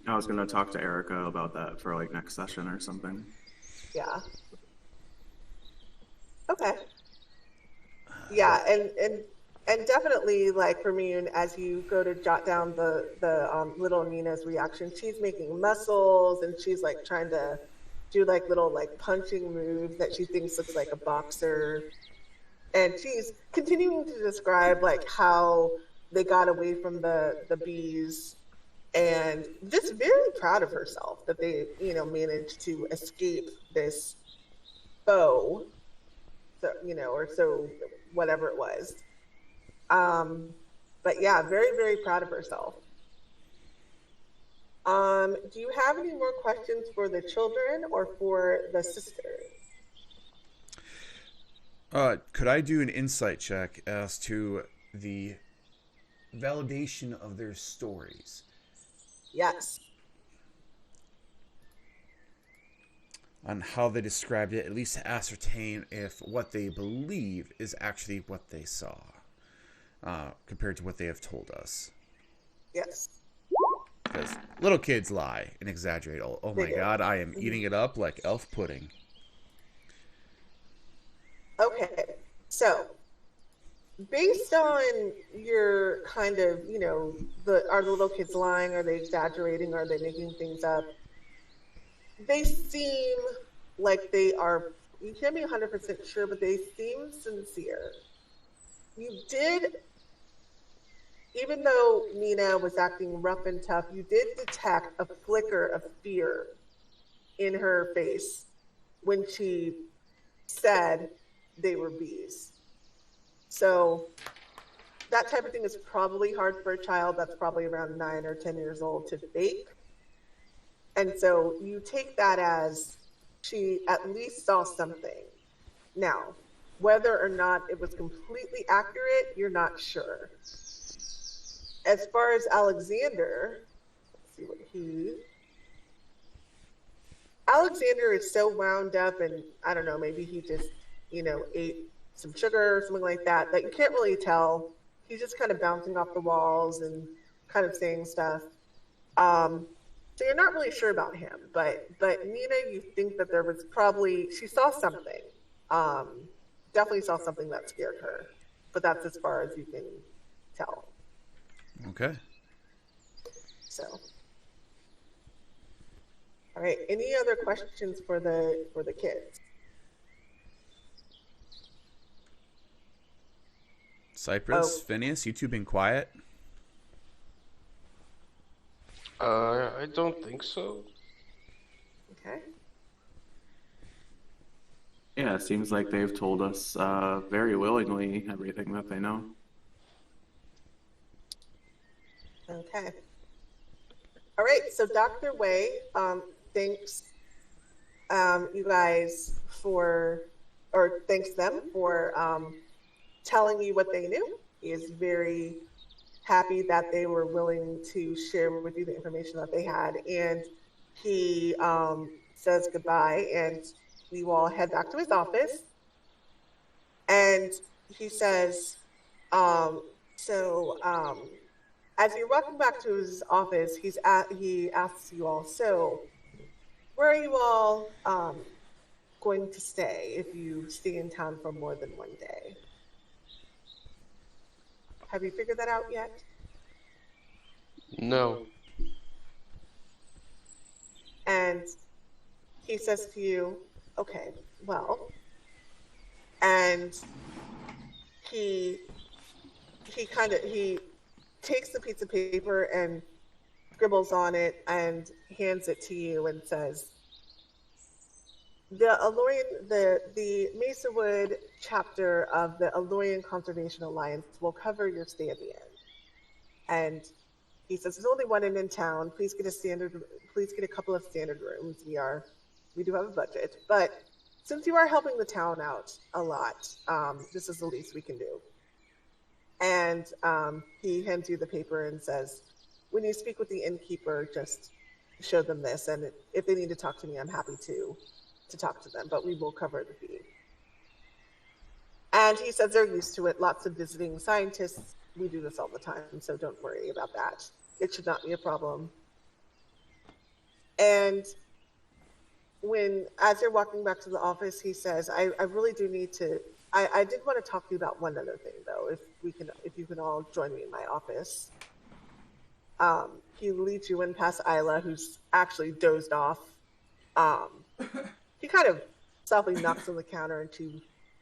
I was going to talk to Erica about that for like next session or something. Yeah. Okay. Yeah, and definitely, like, for me, as you go to jot down the little Nina's reaction, she's making muscles, and she's like trying to do like little like punching moves that she thinks looks like a boxer, and she's continuing to describe like how they got away from the bees, and just very proud of herself that they, managed to escape this foe, so, or so, whatever it was. But yeah, very, very proud of herself. Do you have any more questions for the children or for the sister? Could I do an insight check as to the validation of their stories? Yes. On how they described it, at least to ascertain if what they believe is actually what they saw, compared to what they have told us. Yes. Because little kids lie and exaggerate. Oh my God, I am eating it up like elf pudding. Okay, so based on your kind of, are the little kids lying? Are they exaggerating? Are they making things up? They seem like they are, you can't be 100% sure, but they seem sincere. You did, even though Nina was acting rough and tough, you did detect a flicker of fear in her face when she said they were bees. So that type of thing is probably hard for a child that's probably around 9 or 10 years old to fake. And so you take that as she at least saw something. Now, whether or not it was completely accurate, you're not sure. As far as Alexander, let's see what Alexander is so wound up, and I don't know, maybe he just, ate some sugar or something like that, that you can't really tell. He's just kind of bouncing off the walls and kind of saying stuff. So you're not really sure about him, but Nina, you think that there was she saw something. Definitely saw something that scared her, but that's as far as you can tell. Okay. So, all right. Any other questions for the kids? Cypress, Phineas, you two been quiet? I don't think so. Okay. Yeah, it seems like they've told us very willingly everything that they know. Okay. All right. So Dr. Wei thanks you guys thanks them for telling you what they knew. He is very happy that they were willing to share with you the information that they had, and he says goodbye, and you all head back to his office, and he says, as you're walking back to his office, he asks you all, so where are you all going to stay if you stay in town for more than one day? Have you figured that out yet? No. And he says to you, okay, well, and he takes the piece of paper and scribbles on it and hands it to you and says, the Mesawood chapter of the Allorian Conservation Alliance will cover your stay at the inn. And he says, there's only one inn in town. Please get a couple of standard rooms. We do have a budget, but since you are helping the town out a lot, this is the least we can do. And he hands you the paper and says, when you speak with the innkeeper, just show them this. And if they need to talk to me, I'm happy to talk to them, but we will cover the fee. And he says they're used to it. Lots of visiting scientists. We do this all the time, so don't worry about that. It should not be a problem. And as you're walking back to the office, he says, I really do need to, I did want to talk to you about one other thing though, if you can all join me in my office. He leads you in past Isla, who's actually dozed off. He kind of softly knocks on the counter and she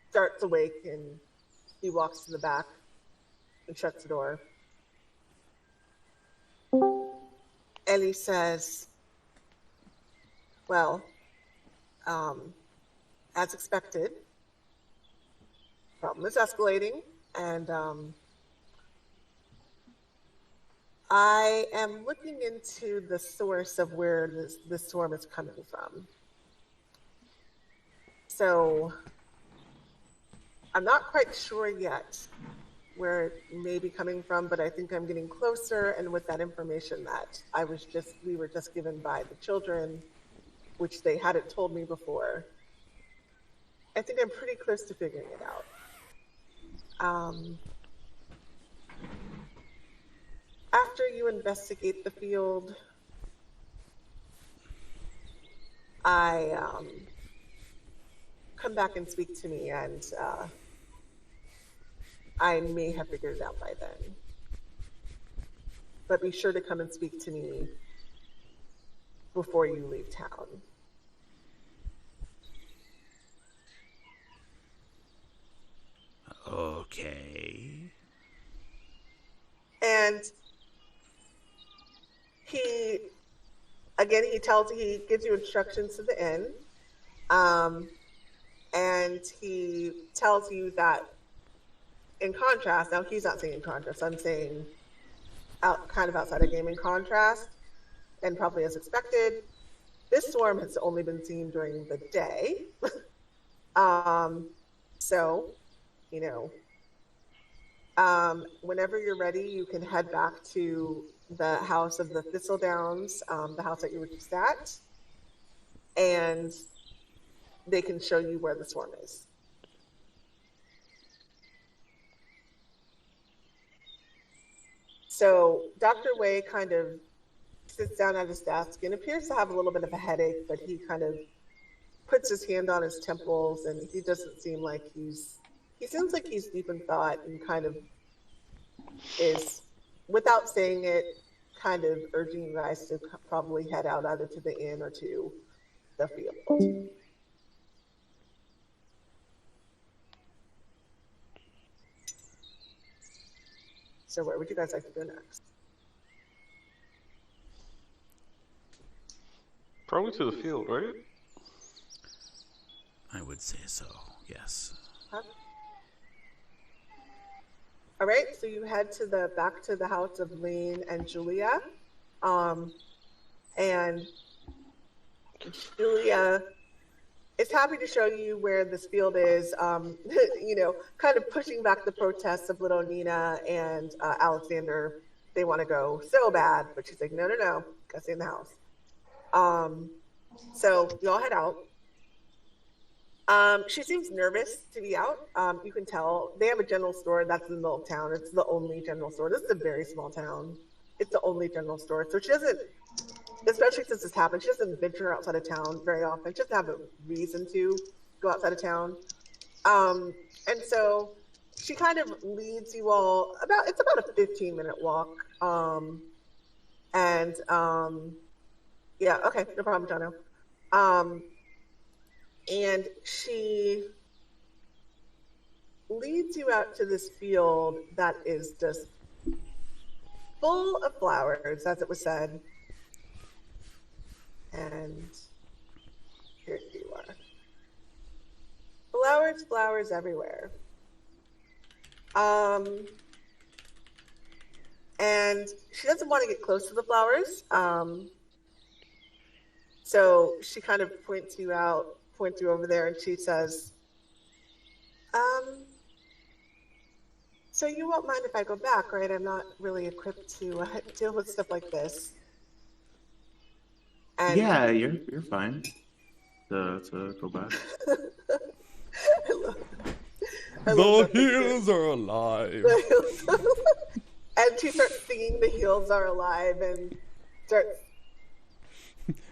starts awake, and he walks to the back and shuts the door. And he says, well, as expected, problem is escalating, and I am looking into the source of where this storm is coming from. So I'm not quite sure yet where it may be coming from, but I think I'm getting closer. And with that information that we were just given by the children, which they hadn't told me before, I think I'm pretty close to figuring it out. After you investigate the field, I come back and speak to me, and I may have figured it out by then. But be sure to come and speak to me before you leave town. Okay. And he gives you instructions to the inn. And he tells you that in contrast, now he's not saying in contrast, I'm saying kind of outside of game in contrast, and probably as expected, this storm has only been seen during the day. So, whenever you're ready, you can head back to the house of the Thistledowns, the house that you were just at, and they can show you where the storm is. So Dr. Wei kind of sits down at his desk and appears to have a little bit of a headache, but he kind of puts his hand on his temples, and he doesn't seem like he seems like he's deep in thought, and kind of is, without saying it, kind of urging you guys to probably head out either to the inn or to the field. So where would you guys like to go next? Probably to the field, right? I would say so, yes. Huh? All right, so you head back to the house of Lane and Julia. And Julia is happy to show you where this field is, kind of pushing back the protests of little Nina and Alexander. They want to go so bad, but she's like, no, gotta stay in the house. So you all head out. She seems nervous to be out. You can tell they have a general store that's in the middle of town. It's the only general store. This is a very small town. It's the only general store. So she doesn't, especially since this happened, she doesn't venture outside of town very often. She doesn't have a reason to go outside of town. And so she kind of leads you all it's about a 15-minute walk. Yeah, okay, no problem, Jono. And she leads you out to this field that is just full of flowers, as it was said. And here you are. Flowers everywhere. And she doesn't want to get close to the flowers. So she kind of points you over there, and she says, so you won't mind if I go back, right? I'm not really equipped to deal with stuff like this. And yeah, you're fine to go back. The hills are alive. And she starts singing "The Hills Are Alive" and starts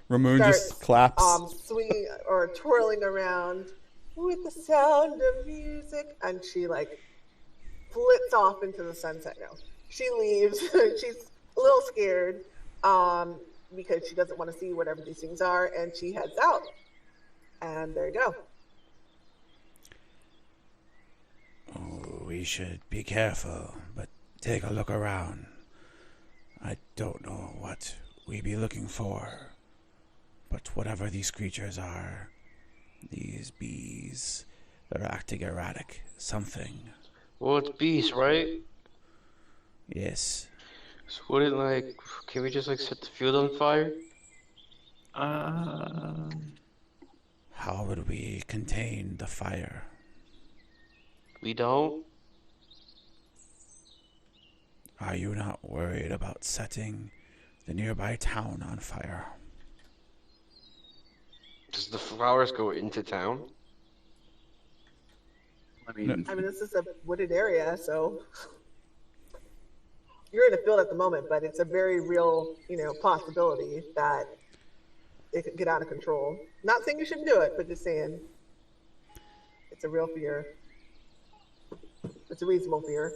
Ramune just claps. Swinging or twirling around with the sound of music, and she flits off into the sunset. No, she leaves. She's a little scared because she doesn't want to see whatever these things are, and she heads out. And there you go. Oh, we should be careful, but take a look around. I don't know what we be looking for? But whatever these creatures are, these bees, they're acting erratic. Something. Well, it's bees, right? Yes. So wouldn't can we just set the field on fire? How would we contain the fire? We don't. Are you not worried about setting the nearby town on fire? Does the flowers go into town? I mean, this is a wooded area, so you're in a field at the moment, but it's a very real, possibility that it could get out of control. Not saying you shouldn't do it, but just saying it's a real fear. It's a reasonable fear.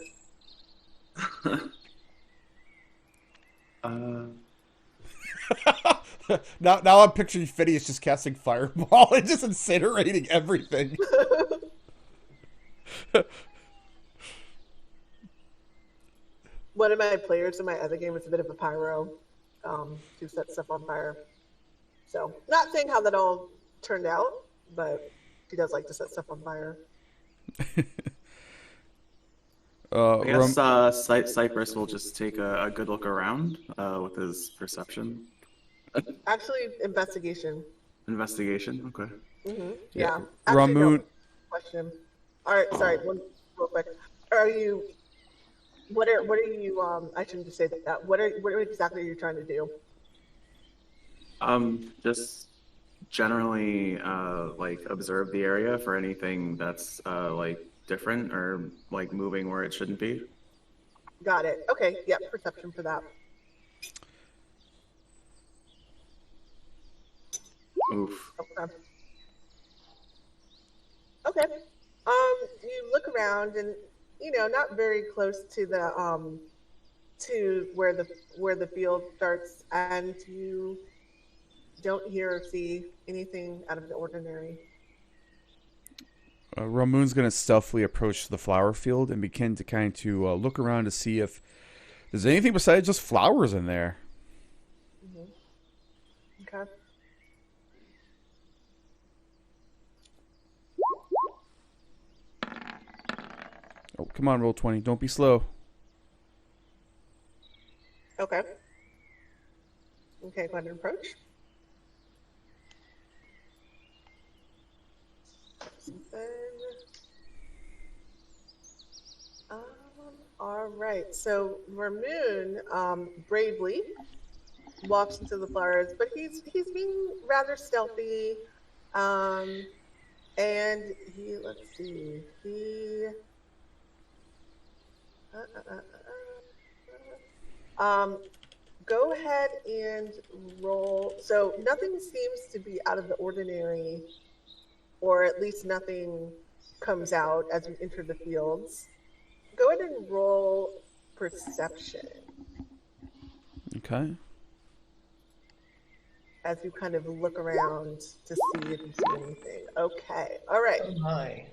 Now I'm picturing Phineas just casting fireball and just incinerating everything. One of my players in my other game is a bit of a pyro, to set stuff on fire. So, not saying how that all turned out, but he does like to set stuff on fire. I guess Cypress will just take a good look around with his perception. Actually, investigation. Investigation, okay. Mm-hmm. Yeah. Yeah. Actually, Ramune. no, question. All right, sorry. One real quick. Are you? What are you? I shouldn't just say that. What exactly are you trying to do? Just generally observe the area for anything that's different or moving where it shouldn't be. Got it. Okay. Yep. Perception for that. Oof. Okay. Okay. You look around and not very close to the to where the field starts, and you don't hear or see anything out of the ordinary. Ramune's going to stealthily approach the flower field and begin to look around to see if there's anything besides just flowers in there. Mm-hmm. Okay. Oh, come on, roll 20. Don't be slow. Okay. Okay, go ahead and approach. All right. So Ramune bravely walks into the flowers, but he's being rather stealthy. And let's see, go ahead and roll. So nothing seems to be out of the ordinary, or at least nothing comes out as we enter the fields. Go ahead and roll perception. Okay. As you kind of look around to see if you see anything. Okay. All right. Oh my.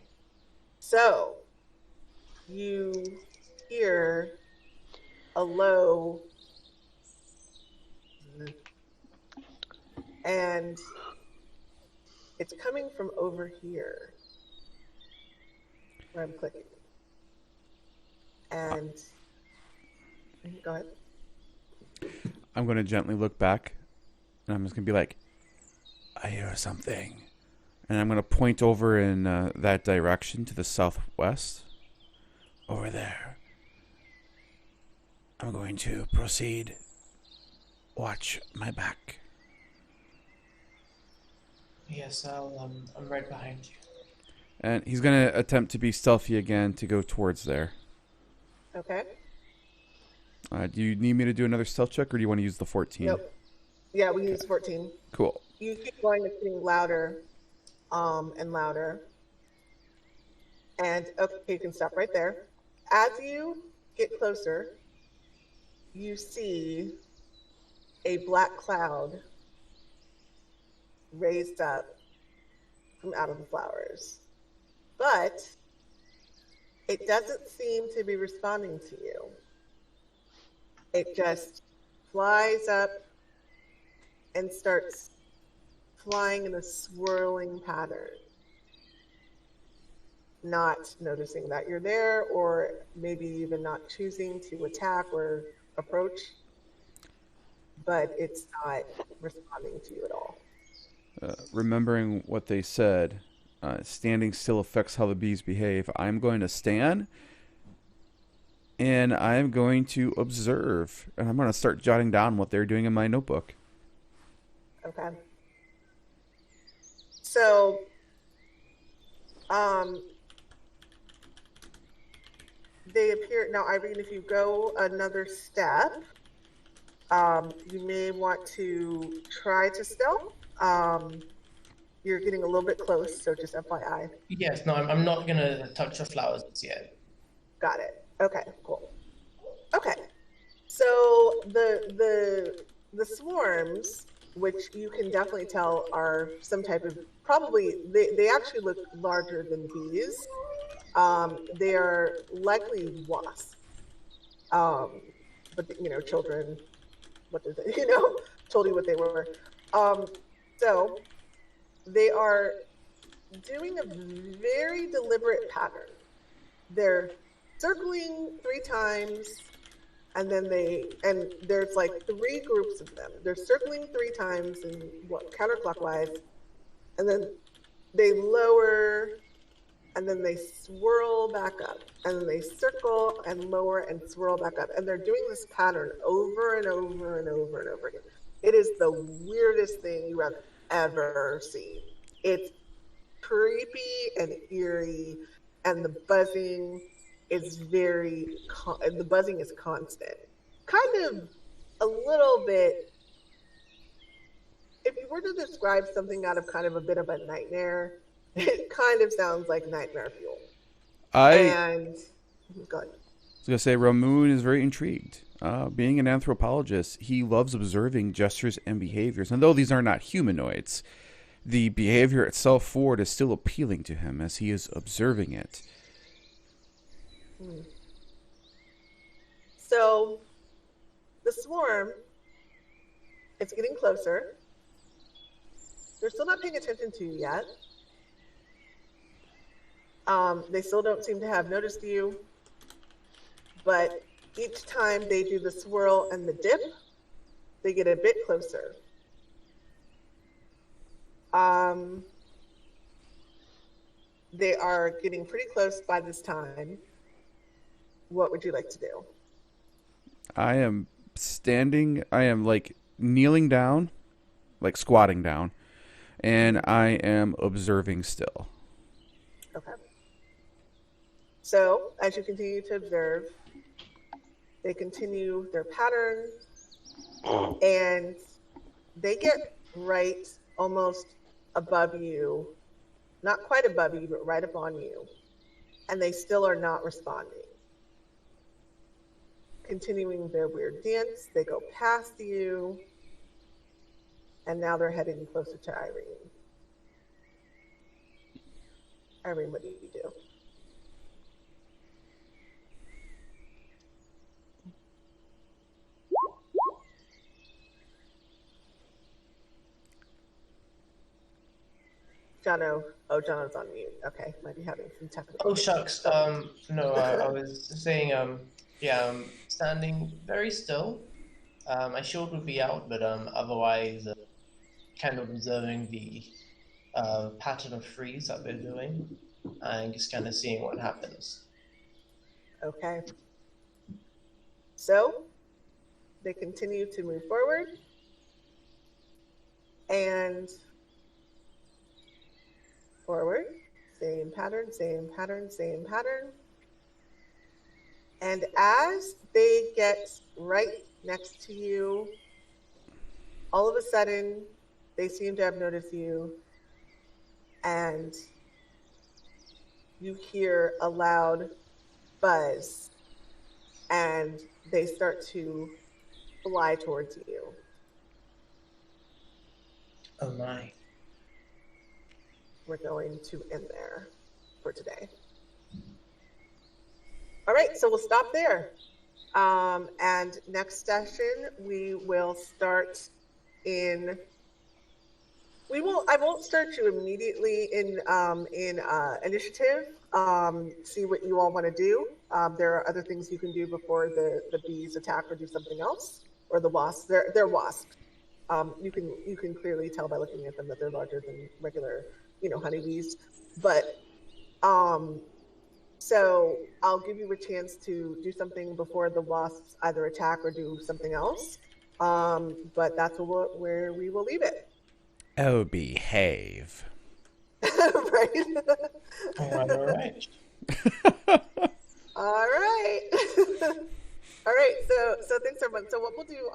So you hear a low and it's coming from over here where I'm clicking. And go ahead. I'm going to gently look back, and I'm just going to be like, I hear something. And I'm going to point over in that direction to the southwest. Over there. I'm going to proceed. Watch my back. Yes, I'm right behind you. And he's going to attempt to be stealthy again to go towards there. Okay. Do you need me to do another stealth check, or do you want to use the 14? Nope. Yeah, we use 14. Cool. You keep going, it's getting louder and louder. And okay, you can stop right there. As you get closer, you see a black cloud raised up from out of the flowers. But it doesn't seem to be responding to you. It just flies up and starts flying in a swirling pattern, not noticing that you're there, or maybe even not choosing to attack or approach, but it's not responding to you at all. Remembering what they said, standing still affects how the bees behave. I'm going to stand, and I'm going to observe, and I'm going to start jotting down what they're doing in my notebook. Okay. So, they appear now, Irene. If you go another step, you may want to try to stealth. You're getting a little bit close, so just FYI. Yes, no, I'm not gonna touch the flowers yet. Got it. Okay, cool. Okay, so the swarms, which you can definitely tell are some type of, probably they actually look larger than bees. They are likely wasps. But children, what did they, told you what they were. So they are doing a very deliberate pattern. They're circling 3 times, and then there's like 3 groups of them. They're circling 3 times in counterclockwise, and then they lower, and then they swirl back up, and then they circle and lower and swirl back up. And they're doing this pattern over and over and over and over again. It is the weirdest thing you have ever seen. It's creepy and eerie, and the buzzing is the buzzing is constant. Kind of a little bit, if you were to describe something out of kind of a bit of a nightmare, it kind of sounds like nightmare fuel. And go ahead. I was going to say, Ramune is very intrigued. Being an anthropologist, he loves observing gestures and behaviors. And though these are not humanoids, the behavior itself for it is still appealing to him as he is observing it. So the swarm, it's getting closer. They're still not paying attention to you yet. They still don't seem to have noticed you, but each time they do the swirl and the dip, they get a bit closer. They are getting pretty close by this time. What would you like to do? I am standing, I am like kneeling down, like squatting down, and I am observing still. Okay. So, as you continue to observe, they continue their pattern, and they get right almost above you, not quite above you, but right upon you, and they still are not responding. Continuing their weird dance, they go past you, and now they're heading closer to Irene. Irene, what do you do? Jono's on mute. Okay, might be having some technical. Oh shucks. No, I was saying, standing very still. My shield would be out, but otherwise, kind of observing the pattern of freeze that they're doing, and just kind of seeing what happens. Okay. So they continue to move forward, and forward, same pattern, same pattern, same pattern. And as they get right next to you, all of a sudden, they seem to have noticed you, and you hear a loud buzz, and they start to fly towards you. Oh my. We're going to end there for today. All right, so we'll stop there. And next session, we will start in. I won't start you immediately in initiative. See what you all want to do. There are other things you can do before the bees attack or do something else, or the wasps. They're wasps. You can clearly tell by looking at them that they're larger than regular, honeybees. But so I'll give you a chance to do something before the wasps either attack or do something else. But that's where we will leave it. Oh, behave. Right. All right. All right. All right. So thanks everyone. So what we'll do,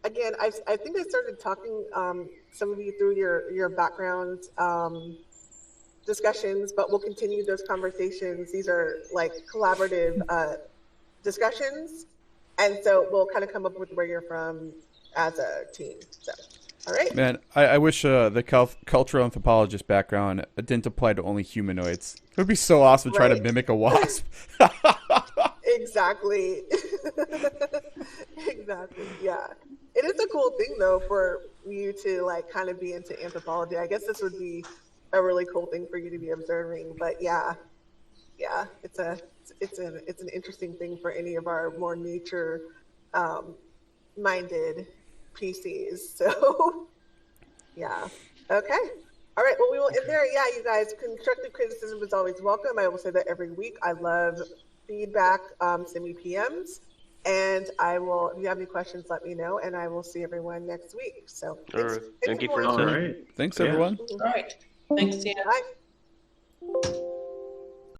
again, I think I started talking some of you through your background discussions, but we'll continue those conversations. These are like collaborative discussions, and so we'll kind of come up with where you're from as a team. So. All right. Man, I wish the cultural anthropologist background didn't apply to only humanoids. It would be so awesome to try to mimic a wasp. Exactly. Exactly. Yeah. It is a cool thing though for you to like kind of be into anthropology. I guess this would be a really cool thing for you to be observing. But yeah, it's an interesting thing for any of our more nature minded PCs. So yeah. Okay. All right. Well, we will end there. Yeah, you guys, constructive criticism is always welcome. I will say that every week. I love feedback. Send me PMs, and I will. If you have any questions, let me know, and I will see everyone next week. So All right. Thank you for All right. Thanks, everyone. All right. Thanks, Dan. Bye.